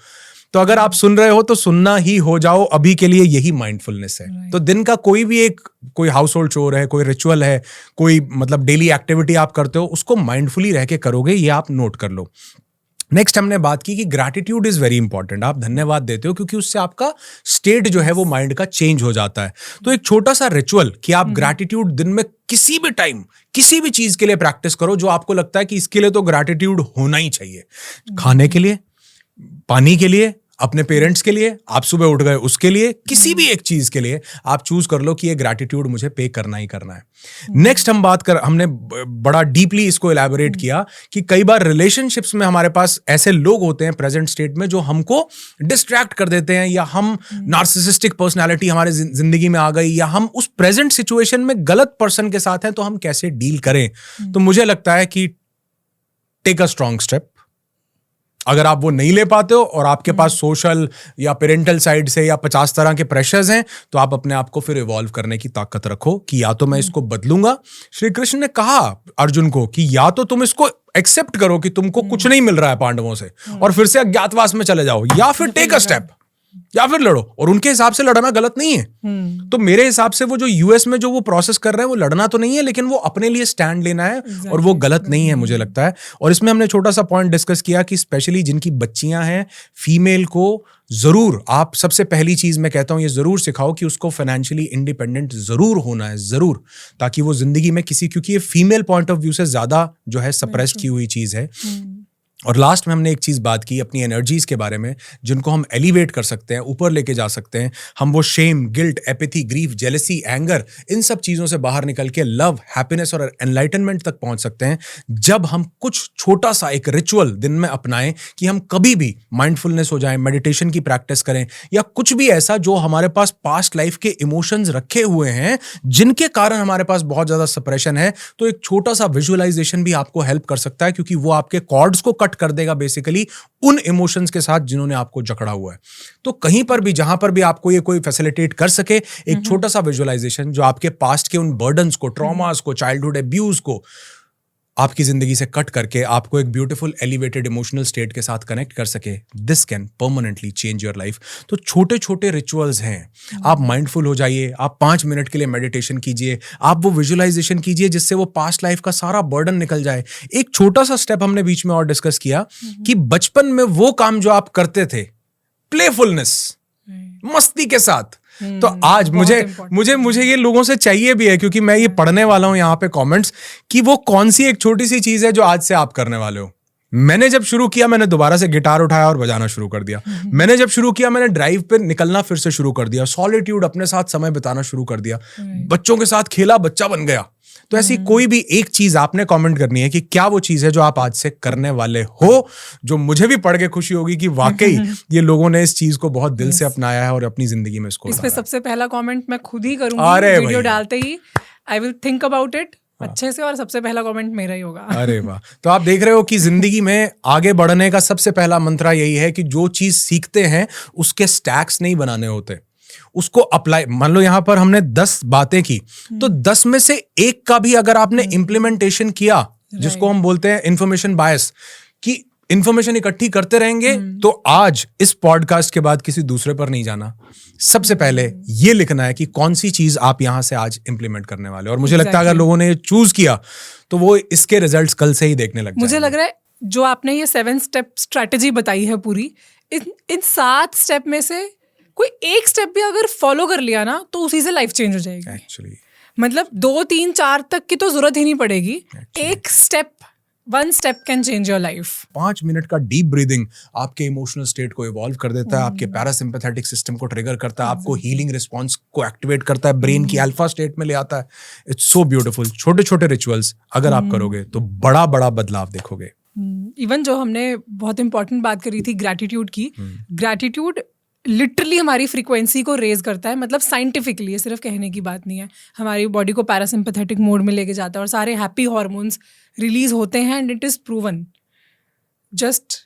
तो अगर आप सुन रहे हो तो सुनना ही हो जाओ, अभी के लिए यही माइंडफुलनेस है। तो दिन का कोई हाउस होल्ड चोर है, कोई रिचुअल है, कोई मतलब डेली एक्टिविटी आप करते हो, उसको माइंडफुली रह के करोगे, ये आप नोट कर लो। नेक्स्ट हमने बात की कि ग्रैटिट्यूड इज वेरी इंपॉर्टेंट। आप धन्यवाद देते हो क्योंकि उससे आपका स्टेट जो है वो माइंड का चेंज हो जाता है। तो एक छोटा सा रिचुअल कि आप ग्रैटिट्यूड दिन में किसी भी टाइम किसी भी चीज के लिए प्रैक्टिस करो, जो आपको लगता है कि इसके लिए तो ग्रैटिट्यूड होना ही चाहिए। खाने के लिए, पानी के लिए, अपने पेरेंट्स के लिए, आप सुबह उठ गए उसके लिए, किसी भी एक चीज के लिए आप चूज कर लो कि ये ग्रैटिट्यूड मुझे पे करना ही करना है। नेक्स्ट हमने बड़ा डीपली इसको इलैबोरेट किया कि कई बार रिलेशनशिप्स में हमारे पास ऐसे लोग होते हैं प्रेजेंट स्टेट में जो हमको डिस्ट्रैक्ट कर देते हैं, या हम नार्सिसिस्टिक पर्सनालिटी हमारे जिंदगी में आ गई, या हम उस प्रेजेंट सिचुएशन में गलत पर्सन के साथ हैं, तो हम कैसे डील करें। तो मुझे लगता है कि टेक अ स्ट्रॉन्ग स्टेप। अगर आप वो नहीं ले पाते हो और आपके पास सोशल या पेरेंटल साइड से या 50 तरह के प्रेशर्स हैं, तो आप अपने आप को फिर इवॉल्व करने की ताकत रखो कि या तो मैं इसको बदलूंगा। श्री कृष्ण ने कहा अर्जुन को कि या तो तुम इसको एक्सेप्ट करो कि तुमको कुछ नहीं मिल रहा है पांडवों से और फिर से अज्ञातवास में चले जाओ, या फिर टेक अ स्टेप, या फिर लड़ो। और उनके हिसाब से लड़ना गलत नहीं है। तो मेरे हिसाब से वो जो यूएस में जो वो प्रोसेस कर रहे हैं वो लड़ना तो नहीं है, लेकिन वो अपने लिए स्टैंड लेना है, और वो गलत नहीं है मुझे लगता है। और इसमें हमने छोटा सा पॉइंट डिस्कस किया कि स्पेशली जिनकी बच्चियां हैं, फीमेल को जरूर आप सबसे पहली चीज मैं कहता हूं ये जरूर सिखाओ कि उसको फाइनेंशियली इंडिपेंडेंट जरूर होना है, जरूर, ताकि वो जिंदगी में क्योंकि ये फीमेल पॉइंट ऑफ व्यू से ज्यादा जो है सप्रेस्ड की हुई चीज है। और लास्ट में हमने एक चीज बात की अपनी एनर्जीज के बारे में, जिनको हम एलिवेट कर सकते हैं, ऊपर लेके जा सकते हैं। हम वो shame, guilt, apathy, grief, jealousy, anger, इन सब चीजों से बाहर निकल के लव, हैप्पीनेस और एनलाइटनमेंट तक पहुंच सकते हैं जब हम कुछ छोटा सा एक रिचुअल दिन में अपनाएं कि हम कभी भी माइंडफुलनेस हो जाएं, मेडिटेशन की प्रैक्टिस करें, या कुछ भी ऐसा जो हमारे पास पास्ट लाइफ के इमोशंस रखे हुए हैं जिनके कारण हमारे पास बहुत ज्यादा सप्रेशन है। तो एक छोटा सा विजुअलाइजेशन भी आपको हेल्प कर सकता है, क्योंकि वो आपके कॉर्ड्स को कर देगा बेसिकली उन इमोशंस के साथ जिन्होंने आपको जकड़ा हुआ है। तो कहीं पर भी जहां पर भी आपको ये कोई फैसिलिटेट कर सके, एक छोटा सा विजुअलाइजेशन जो आपके पास्ट के उन बर्डन्स को, ट्रॉमास को, चाइल्डहुड अब्यूज को आपकी जिंदगी से कट करके आपको एक ब्यूटीफुल एलिवेटेड इमोशनल स्टेट के साथ कनेक्ट कर सके, this can permanently change your life. तो छोटे छोटे रिचुअल्स हैं, आप माइंडफुल हो जाइए, आप 5 मिनट के लिए मेडिटेशन कीजिए, आप वो विजुअलाइजेशन कीजिए जिससे वो पास्ट लाइफ का सारा बर्डन निकल जाए। एक छोटा सा स्टेप हमने बीच में और डिस्कस किया कि बचपन में वो काम जो आप करते थे प्लेफुलनेस, मस्ती के साथ, तो आज मुझे ये लोगों से चाहिए भी है, क्योंकि मैं ये पढ़ने वाला हूं यहाँ पे कमेंट्स कि वो कौन सी एक छोटी सी चीज है जो आज से आप करने वाले हो। मैंने जब शुरू किया, मैंने दोबारा से गिटार उठाया और बजाना शुरू कर दिया। मैंने जब शुरू किया, मैंने ड्राइव पे निकलना फिर से शुरू कर दिया, सॉलिट्यूड, अपने साथ समय बिताना शुरू कर दिया, बच्चों के साथ खेला, बच्चा बन गया। तो ऐसी कोई भी एक चीज आपने कमेंट करनी है कि क्या वो चीज है जो आप आज से करने वाले हो, जो मुझे भी पढ़ के खुशी होगी कि वाकई ये लोगों ने इस चीज को बहुत दिल से अपनाया है और अपनी जिंदगी में इसको। इस पे सबसे पहला कमेंट मैं खुद ही करूंगी वीडियो डालते ही। I will think about it अच्छे से, और सबसे पहला कमेंट मेरा ही होगा। अरे वाह। तो आप देख रहे हो कि जिंदगी में आगे बढ़ने का सबसे पहला मंत्र यही है कि जो चीज सीखते हैं उसके स्टैक्स नहीं बनाने होते, उसको अप्लाई। मान लो यहां पर हमने 10 बातें की, तो 10 में से एक का भी अगर आपने इंप्लीमेंटेशन किया, जिसको हम बोलते हैं इंफॉर्मेशन बायस, कि इंफॉर्मेशन इकट्ठी करते रहेंगे, तो आज इस पॉडकास्ट के बाद किसी दूसरे पर नहीं जाना, सबसे पहले ये लिखना है कि कौन सी चीज आप यहां से आज इंप्लीमेंट करने वाले। और मुझे लगता है अगर लोगों ने चूज किया तो वो इसके रिजल्ट्स कल से ही देखने लग जाएंगे। मुझे लग रहा है जो आपने ये 7 स्टेप स्ट्रैटेजी बताई है पूरी, इन 7 स्टेप में से कोई एक स्टेप भी अगर फॉलो कर लिया ना तो उसी से लाइफ चेंज हो जाएगी एक्चुअली। मतलब 2 3 4 तक की तो जरूरत ही नहीं पड़ेगी, एक step, 1 step can change your life. 5 minute का डीप ब्रीदिंग आपके इमोशनल स्टेट को इवॉल्व कर देता है, आपके पैरासिम्पैथेटिक सिस्टम को ट्रिगर करता है, आपको हीलिंग रिस्पॉन्स को एक्टिवेट करता है, ब्रेन की अल्फा स्टेट में ले आता है। It's so beautiful. छोटे छोटे रिचुअल्स अगर आप करोगे तो बड़ा बड़ा बदलाव देखोगे। इवन जो हमने बहुत इंपॉर्टेंट बात करी थी ग्रैटिट्यूड की, ग्रैटिट्यूड लिटरली हमारी फ्रीक्वेंसी को रेज करता है, मतलब साइंटिफिकली, ये सिर्फ कहने की बात नहीं है, हमारी बॉडी को पैरासिम्पैथेटिक मोड में लेके जाता है और सारे हैप्पी हॉर्मोन्स रिलीज होते हैं and it is proven, just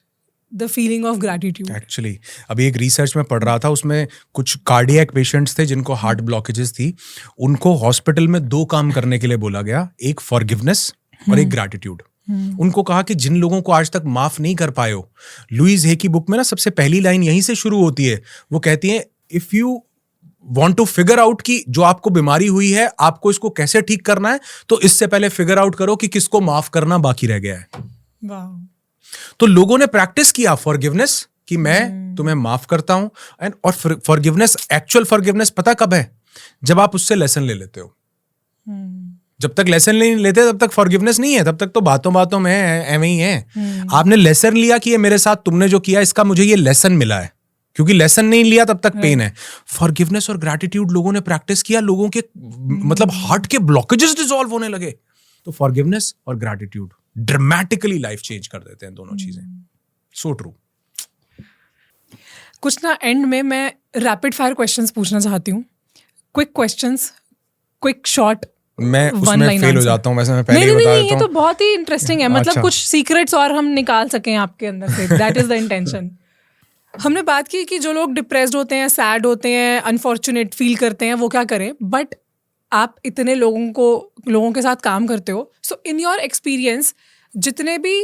the feeling of gratitude. Actually अभी एक रिसर्च में पढ़ रहा था, उसमें कुछ कार्डियक पेशेंट्स थे जिनको हार्ट ब्लॉकेजेस थी, उनको हॉस्पिटल में 2 काम करने के लिए बोला गया, एक फॉरगिवनेस और एक ग्रैटिट्यूड। उनको कहा कि जिन लोगों को आज तक माफ नहीं कर पाए हो, लुइस हे की बुक में ना सबसे पहली लाइन यहीं से शुरू होती है। वो कहती है if you want to figure out कि जो आपको बीमारी हुई है आपको इसको कैसे ठीक करना है, तो इससे पहले फिगर आउट करो कि किसको माफ करना बाकी रह गया है। तो लोगों ने प्रैक्टिस किया फॉरगिवनेस कि मैं तुम्हें माफ करता हूं, एंड और फॉरगिवनेस, एक्चुअल फॉरगिवनेस पता कब है? जब आप उससे लेसन ले लेते हो। जब तक लेसन नहीं लेते तब तक फॉरगिवनेस नहीं है, तब तक तो बातों बातों में एवं ही है। आपने लेसन लिया कि ये मेरे साथ तुमने जो किया इसका मुझे ये लेसन मिला है, क्योंकि लेसन नहीं लिया तब तक पेन है। फॉरगिवनेस और ग्रैटिट्यूड लोगों ने प्रैक्टिस किया, लोगों के मतलब हार्ट के ब्लॉकेजेस डिसॉल्व होने लगे। तो फॉरगिवनेस और ग्रैटिट्यूड ड्रामेटिकली लाइफ चेंज कर देते हैं दोनों चीजें। So true. कुछ ना एंड में मैं रैपिड फायर क्वेश्चंस पूछना चाहती हूँ, क्विक क्वेश्चंस, क्विक शॉर्ट। मैं उसमें फेल हो जाता हूँ वैसे, मैं पहले ही बता देता हूँ। ये तो बहुत ही इंटरेस्टिंग है, मतलब अच्छा। कुछ सीक्रेट्स और हम निकाल सकें आपके अंदर से, दैट इज द इंटेंशन। हमने बात की कि जो लोग डिप्रेस्ड होते हैं, सैड होते हैं, अनफॉर्चुनेट फील करते हैं, वो क्या करें, बट आप इतने लोगों के साथ काम करते हो, सो इन योर एक्सपीरियंस जितने भी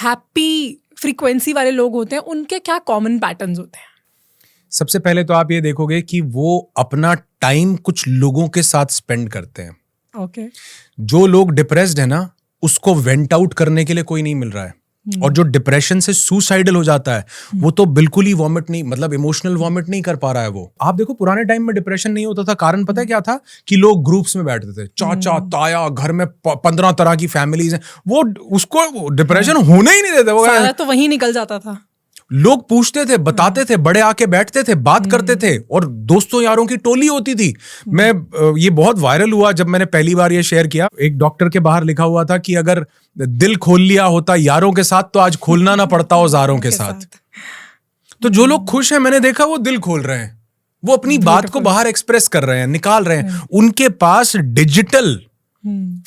हैप्पी फ्रीक्वेंसी वाले लोग होते हैं उनके क्या कॉमन पैटर्न्स होते हैं? सबसे पहले तो आप ये देखोगे कि वो अपना टाइम कुछ लोगों के साथ स्पेंड करते हैं। ओके। जो लोग डिप्रेस्ड है ना, उसको वेंट आउट करने के लिए कोई नहीं मिल रहा है, और जो डिप्रेशन से सुसाइडल हो जाता है वो तो बिल्कुल ही वॉमिट नहीं, मतलब इमोशनल वॉमिट नहीं कर पा रहा है वो। आप देखो पुराने टाइम में डिप्रेशन नहीं होता था, कारण पता है क्या था? कि लोग ग्रुप्स में बैठते थे, चाचा ताया, घर में 15 तरह की फैमिलीज हैं, वो उसको डिप्रेशन होने ही नहीं देते। वो सारा तो वहीं निकल जाता था। लोग पूछते थे, बताते थे, बड़े आके बैठते थे, बात करते थे, और दोस्तों यारों की टोली होती थी। मैं ये बहुत वायरल हुआ जब मैंने पहली बार ये शेयर किया। एक डॉक्टर के बाहर लिखा हुआ था कि अगर दिल खोल लिया होता यारों के साथ तो आज खोलना ना पड़ता औजारों के साथ। तो जो लोग खुश हैं, मैंने देखा वो दिल खोल रहे हैं, वो अपनी बात को बाहर एक्सप्रेस कर रहे हैं, निकाल रहे हैं। उनके पास डिजिटल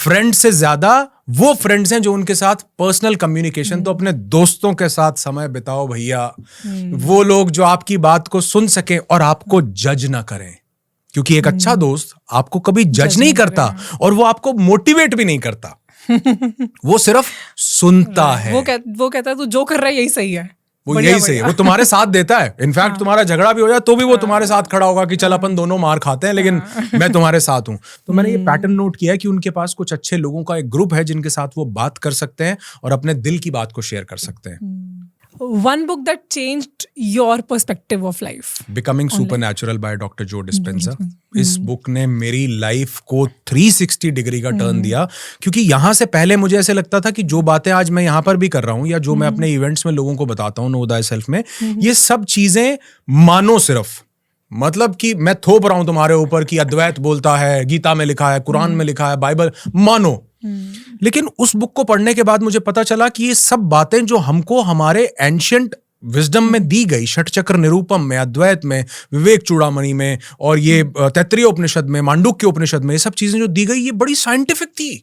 फ्रेंड से ज्यादा वो फ्रेंड्स हैं जो उनके साथ पर्सनल कम्युनिकेशन। तो अपने दोस्तों के साथ समय बिताओ भैया, वो लोग जो आपकी बात को सुन सके और आपको जज ना करें, क्योंकि एक अच्छा दोस्त आपको कभी जज नहीं करता और वो आपको मोटिवेट भी नहीं करता। वो सिर्फ सुनता है। वो कहता है तू जो कर रहा है यही सही है, वो यही सही है, वो तुम्हारे साथ देता है। इनफैक्ट तुम्हारा झगड़ा भी हो जाए तो भी वो तुम्हारे साथ खड़ा होगा कि चल अपन दोनों मार खाते हैं, लेकिन मैं तुम्हारे साथ हूं। तो मैंने ये पैटर्न नोट किया कि उनके पास कुछ अच्छे लोगों का एक ग्रुप है जिनके साथ वो बात कर सकते हैं और अपने दिल की बात को शेयर कर सकते हैं। One book that changed your perspective of life. Becoming Supernatural by Dr. Joe Dispenza. इस बुक ने मेरी लाइफ को 360 डिग्री का टर्न दिया, क्योंकि यहाँ से पहले मुझे ऐसे लगता था कि जो बातें आज मैं यहाँ पर भी कर रहा हूँ या जो मैं अपने इवेंट्स में लोगों को बताता हूँ, नो दाई सेल्फ में, ये सब चीजें मानो सिर्फ, मतलब कि मैं थोप रहा हूं तुम्हारे ऊपर कि अद्वैत बोलता है, गीता में लिखा है, कुरान में लिखा है, बाइबल मानो। लेकिन उस बुक को पढ़ने के बाद मुझे पता चला कि ये सब बातें जो हमको हमारे एंशिएंट विजडम में दी गई, षटचक्र निरूपम में, अद्वैत में, विवेक चूड़ामणि में, और ये तैत्तरीय उपनिषद में, मांडुक्य उपनिषद में, ये सब चीजें जो दी गई ये बड़ी साइंटिफिक थी।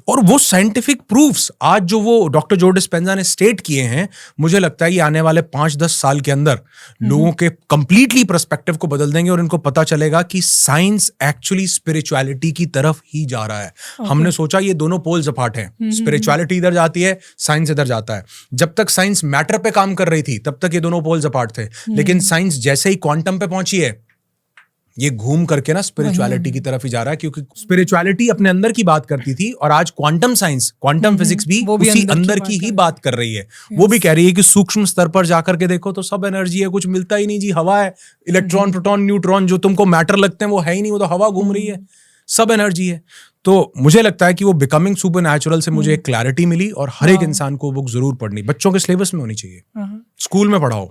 और वो साइंटिफिक प्रूफ्स आज जो वो डॉक्टर जो डिस्पेंजा ने स्टेट किए हैं, मुझे लगता है कि आने वाले 5-10 साल के अंदर लोगों के कंप्लीटली पर्सपेक्टिव को बदल देंगे और इनको पता चलेगा कि साइंस एक्चुअली स्पिरिचुअलिटी की तरफ ही जा रहा है। हमने सोचा ये दोनों पोल्स अपार्ट हैं, स्पिरिचुअलिटी इधर जाती है, साइंस इधर जाता है। जब तक साइंस मैटर पे काम कर रही थी तब तक ये दोनों पोल्स अपार्ट थे, लेकिन साइंस जैसे ही क्वांटम पे पहुंची है, ये घूम करके ना स्पिरिचुअलिटी की तरफ ही जा रहा है, क्योंकि स्पिरिचुअलिटी अपने अंदर की बात करती थी और आज क्वांटम साइंस, क्वांटम फिजिक्स भी वो भी उसी अंदर अंदर की की ही बात कर रही है। वो भी कह रही है कि सूक्ष्म स्तर पर जाकर के देखो तो सब एनर्जी है, कुछ मिलता ही नहीं जी, हवा है, इलेक्ट्रॉन प्रोटॉन न्यूट्रॉन जो तुमको मैटर लगते हैं वो है ही नहीं, वो तो हवा घूम रही है, सब एनर्जी है। तो मुझे लगता है कि वो बिकमिंग सुपरनैचुरल से मुझे एक क्लैरिटी मिली और हर एक इंसान को बुक जरूर पढ़नी, बच्चों के सिलेबस में होनी चाहिए, स्कूल में पढ़ाओ।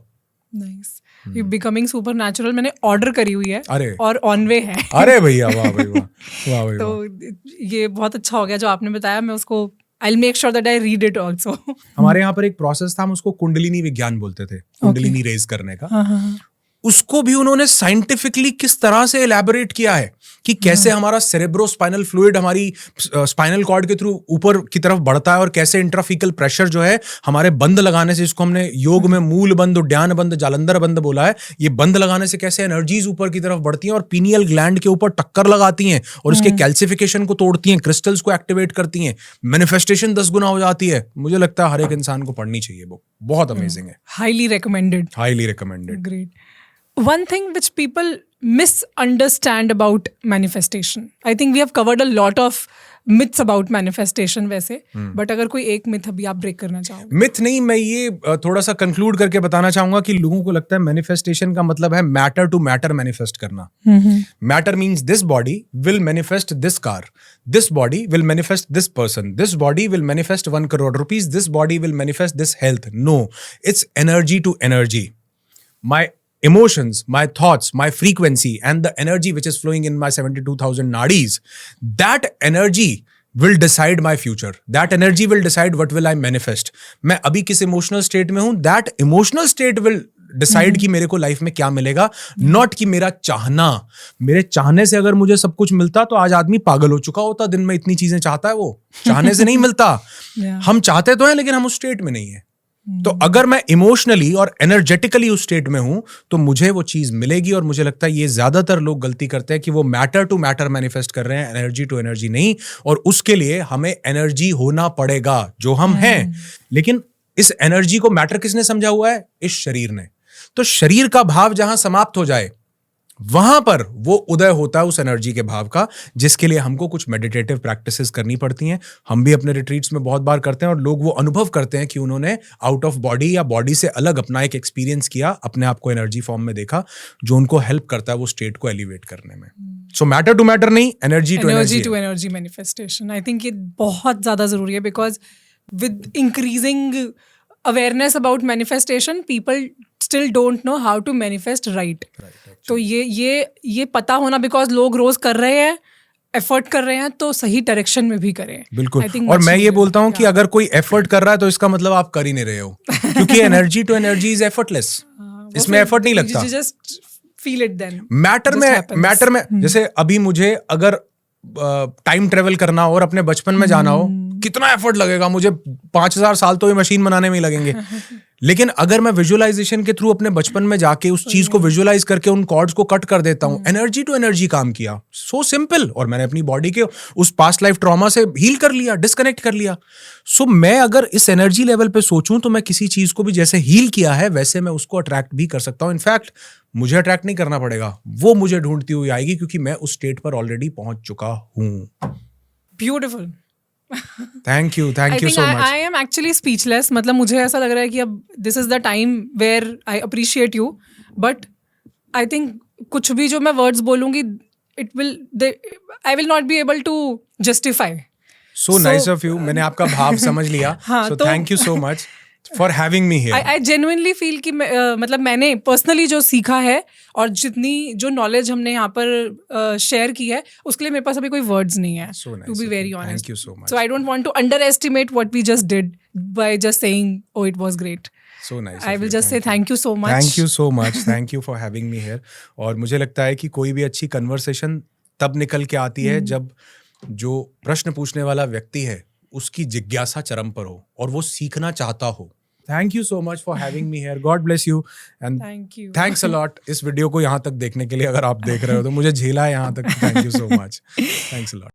नाइस। ये बिकमिंग सुपरनैचुरल मैंने ऑर्डर करी हुई है अरे और ऑन वे है। अरे भैया वाह भाई वाह, वाह भाई वाह। तो ये बहुत अच्छा हो गया जो आपने बताया, मैं उसको I make sure that I read it also. हमारे यहाँ पर एक प्रोसेस था, हम उसको कुंडलिनी विज्ञान बोलते थे, कुंडलिनी रेज करने का। उसको भी उन्होंने साइंटिफिकली किस तरह से एलैबोरेट किया है कि कैसे हमारा सेरेब्रोस्पाइनल फ्लूइड हमारी स्पाइनल कॉर्ड के थ्रू ऊपर की तरफ बढ़ता है और कैसे इंट्राफिकल प्रेशर जो है हमारे बंद लगाने से, इसको हमने योग में मूल बंद, उद्यान बंद, जालंधर बंद बोला है, ये बंद लगाने से कैसे एनर्जीज ऊपर की तरफ बढ़ती हैं और पीनियल ग्लैंड के ऊपर टक्कर लगाती हैं और उसके कैल्सिफिकेशन को तोड़ती हैं, क्रिस्टल्स को एक्टिवेट करती हैं, मैनिफेस्टेशन 10 गुना हो जाती है। मुझे लगता है हर एक इंसान को पढ़नी चाहिए बुक, बहुत अमेजिंग है, highly recommended. Highly recommended. Great. One thing which people misunderstand about manifestation. I think we have covered a lot of myths about manifestation वैसे, but अगर कोई एक myth अभी आप break करना चाहोगे? मिथ नहीं, मैं ये थोड़ा सा कंक्लूड करके बताना चाहूंगा कि लोगों को लगता है मैनिफेस्टेशन का मतलब है मैटर टू मैटर मैनिफेस्ट करना। Matter means this body will manifest this car, this body will manifest this person, this body will manifest 1 crore rupees, this body will manifest this health. No, it's energy to energy. My emotions, my thoughts, my frequency and the energy which is flowing in my 72,000 nadis, that energy will decide my future. That energy will decide what will I manifest. मैं अभी किस emotional state में हूं, that emotional state will decide कि मेरे को life में क्या मिलेगा, नॉट कि मेरा चाहना। मेरे चाहने से अगर मुझे सब कुछ मिलता तो आज आदमी पागल हो चुका होता, दिन में इतनी चीजें चाहता है, वो चाहने से नहीं मिलता। हम चाहते तो हैं लेकिन हम उस स्टेट में नहीं है। तो अगर मैं इमोशनली और एनर्जेटिकली उस स्टेट में हूं तो मुझे वो चीज मिलेगी। और मुझे लगता है ये ज्यादातर लोग गलती करते हैं कि वो मैटर टू मैटर मैनिफेस्ट कर रहे हैं, एनर्जी टू एनर्जी नहीं। और उसके लिए हमें एनर्जी होना पड़ेगा जो हम हैं। लेकिन इस एनर्जी को मैटर किसने समझा हुआ है? इस शरीर ने। तो शरीर का भाव जहां समाप्त हो जाए वहां पर वो उदय होता है उस एनर्जी के भाव का, जिसके लिए हमको कुछ मेडिटेटिव प्रैक्टिसेस करनी पड़ती हैं। हम भी अपने रिट्रीट्स में बहुत बार करते हैं और लोग वो अनुभव करते हैं कि उन्होंने आउट ऑफ बॉडी या बॉडी से अलग अपना एक एक्सपीरियंस किया, अपने आप को एनर्जी फॉर्म में देखा, जो उनको हेल्प करता है वो स्टेट को एलिवेट करने में। सो मैटर टू मैटर नहीं, energy to energy manifestation. I think ये बहुत ज्यादा जरूरी है, because with increasing awareness about manifestation, people still don't know how to manifest right. तो ये पता होना, बिकॉज लोग रोज कर रहे हैं, एफर्ट कर रहे हैं, तो सही डायरेक्शन में भी करें। बिल्कुल। और मैं ये बोलता हूँ कि अगर कोई एफर्ट कर रहा है तो इसका मतलब आप कर ही नहीं रहे हो, क्योंकि energy to energy is effortless. इसमें एफर्ट नहीं लगता। Just feel it then. Matter में जैसे अभी मुझे अगर टाइम ट्रेवल करना हो और अपने बचपन में जाना हो, कितना एफर्ट लगेगा मुझे, 5000 साल तो ये मशीन बनाने में ही लगेंगे। लेकिन अगर मैं विजुअलाइजेशन के थ्रू अपने बचपन में जाके उस चीज को विजुअलाइज करके उन कॉर्ड्स को कट कर देता हूं, एनर्जी टू एनर्जी काम किया, सो सिंपल। और मैंने अपनी बॉडी के उस पास्ट लाइफ ट्रॉमा से हील कर लिया, डिस्कनेक्ट कर लिया। सो मैं अगर इस एनर्जी लेवल पे सोचूं तो मैं किसी चीज को भी जैसे हील किया है वैसे मैं उसको अट्रैक्ट भी कर सकता हूं। इनफैक्ट मुझे अट्रैक्ट नहीं करना पड़ेगा, वो मुझे ढूंढती हुई आएगी, क्योंकि मैं उस स्टेट पर ऑलरेडी पहुंच चुका हूं। Beautiful. Thank you so much. I am actually speechless. मतलब मुझे ऐसा लग रहा है कि अब this is the time where I appreciate you, but I think कुछ भी जो मैं वर्ड्स बोलूंगी I will not be able to justify. So nice of you. मैंने आपका भाव समझ लिया। So thank you so much for having me here. I genuinely feel कि मतलब मैंने पर्सनली जो सीखा है और जितनी जो नॉलेज हमने यहाँ पर शेयर की है, उसके लिए मेरे पास अभी कोई वर्ड्स नहीं है, to be very honest. Thank you so much. So I don't want to underestimate what we just did by just saying oh it was great. So nice. I will just say thank you so much. Thank you so much. Thank you for having me here. और मुझे लगता है कि कोई भी अच्छी conversation तब निकल के आती है जब जो प्रश्न पूछने वाला व्यक्ति है उसकी जिज्ञासा चरम पर हो और वो सीखना चाहता हो। Thank you so much for having me here. God bless you. And Thank you. Thanks a lot इस वीडियो को यहाँ तक देखने के लिए। अगर आप देख रहे हो तो मुझे झेला है यहाँ तक। Thank you so much. Thanks a lot.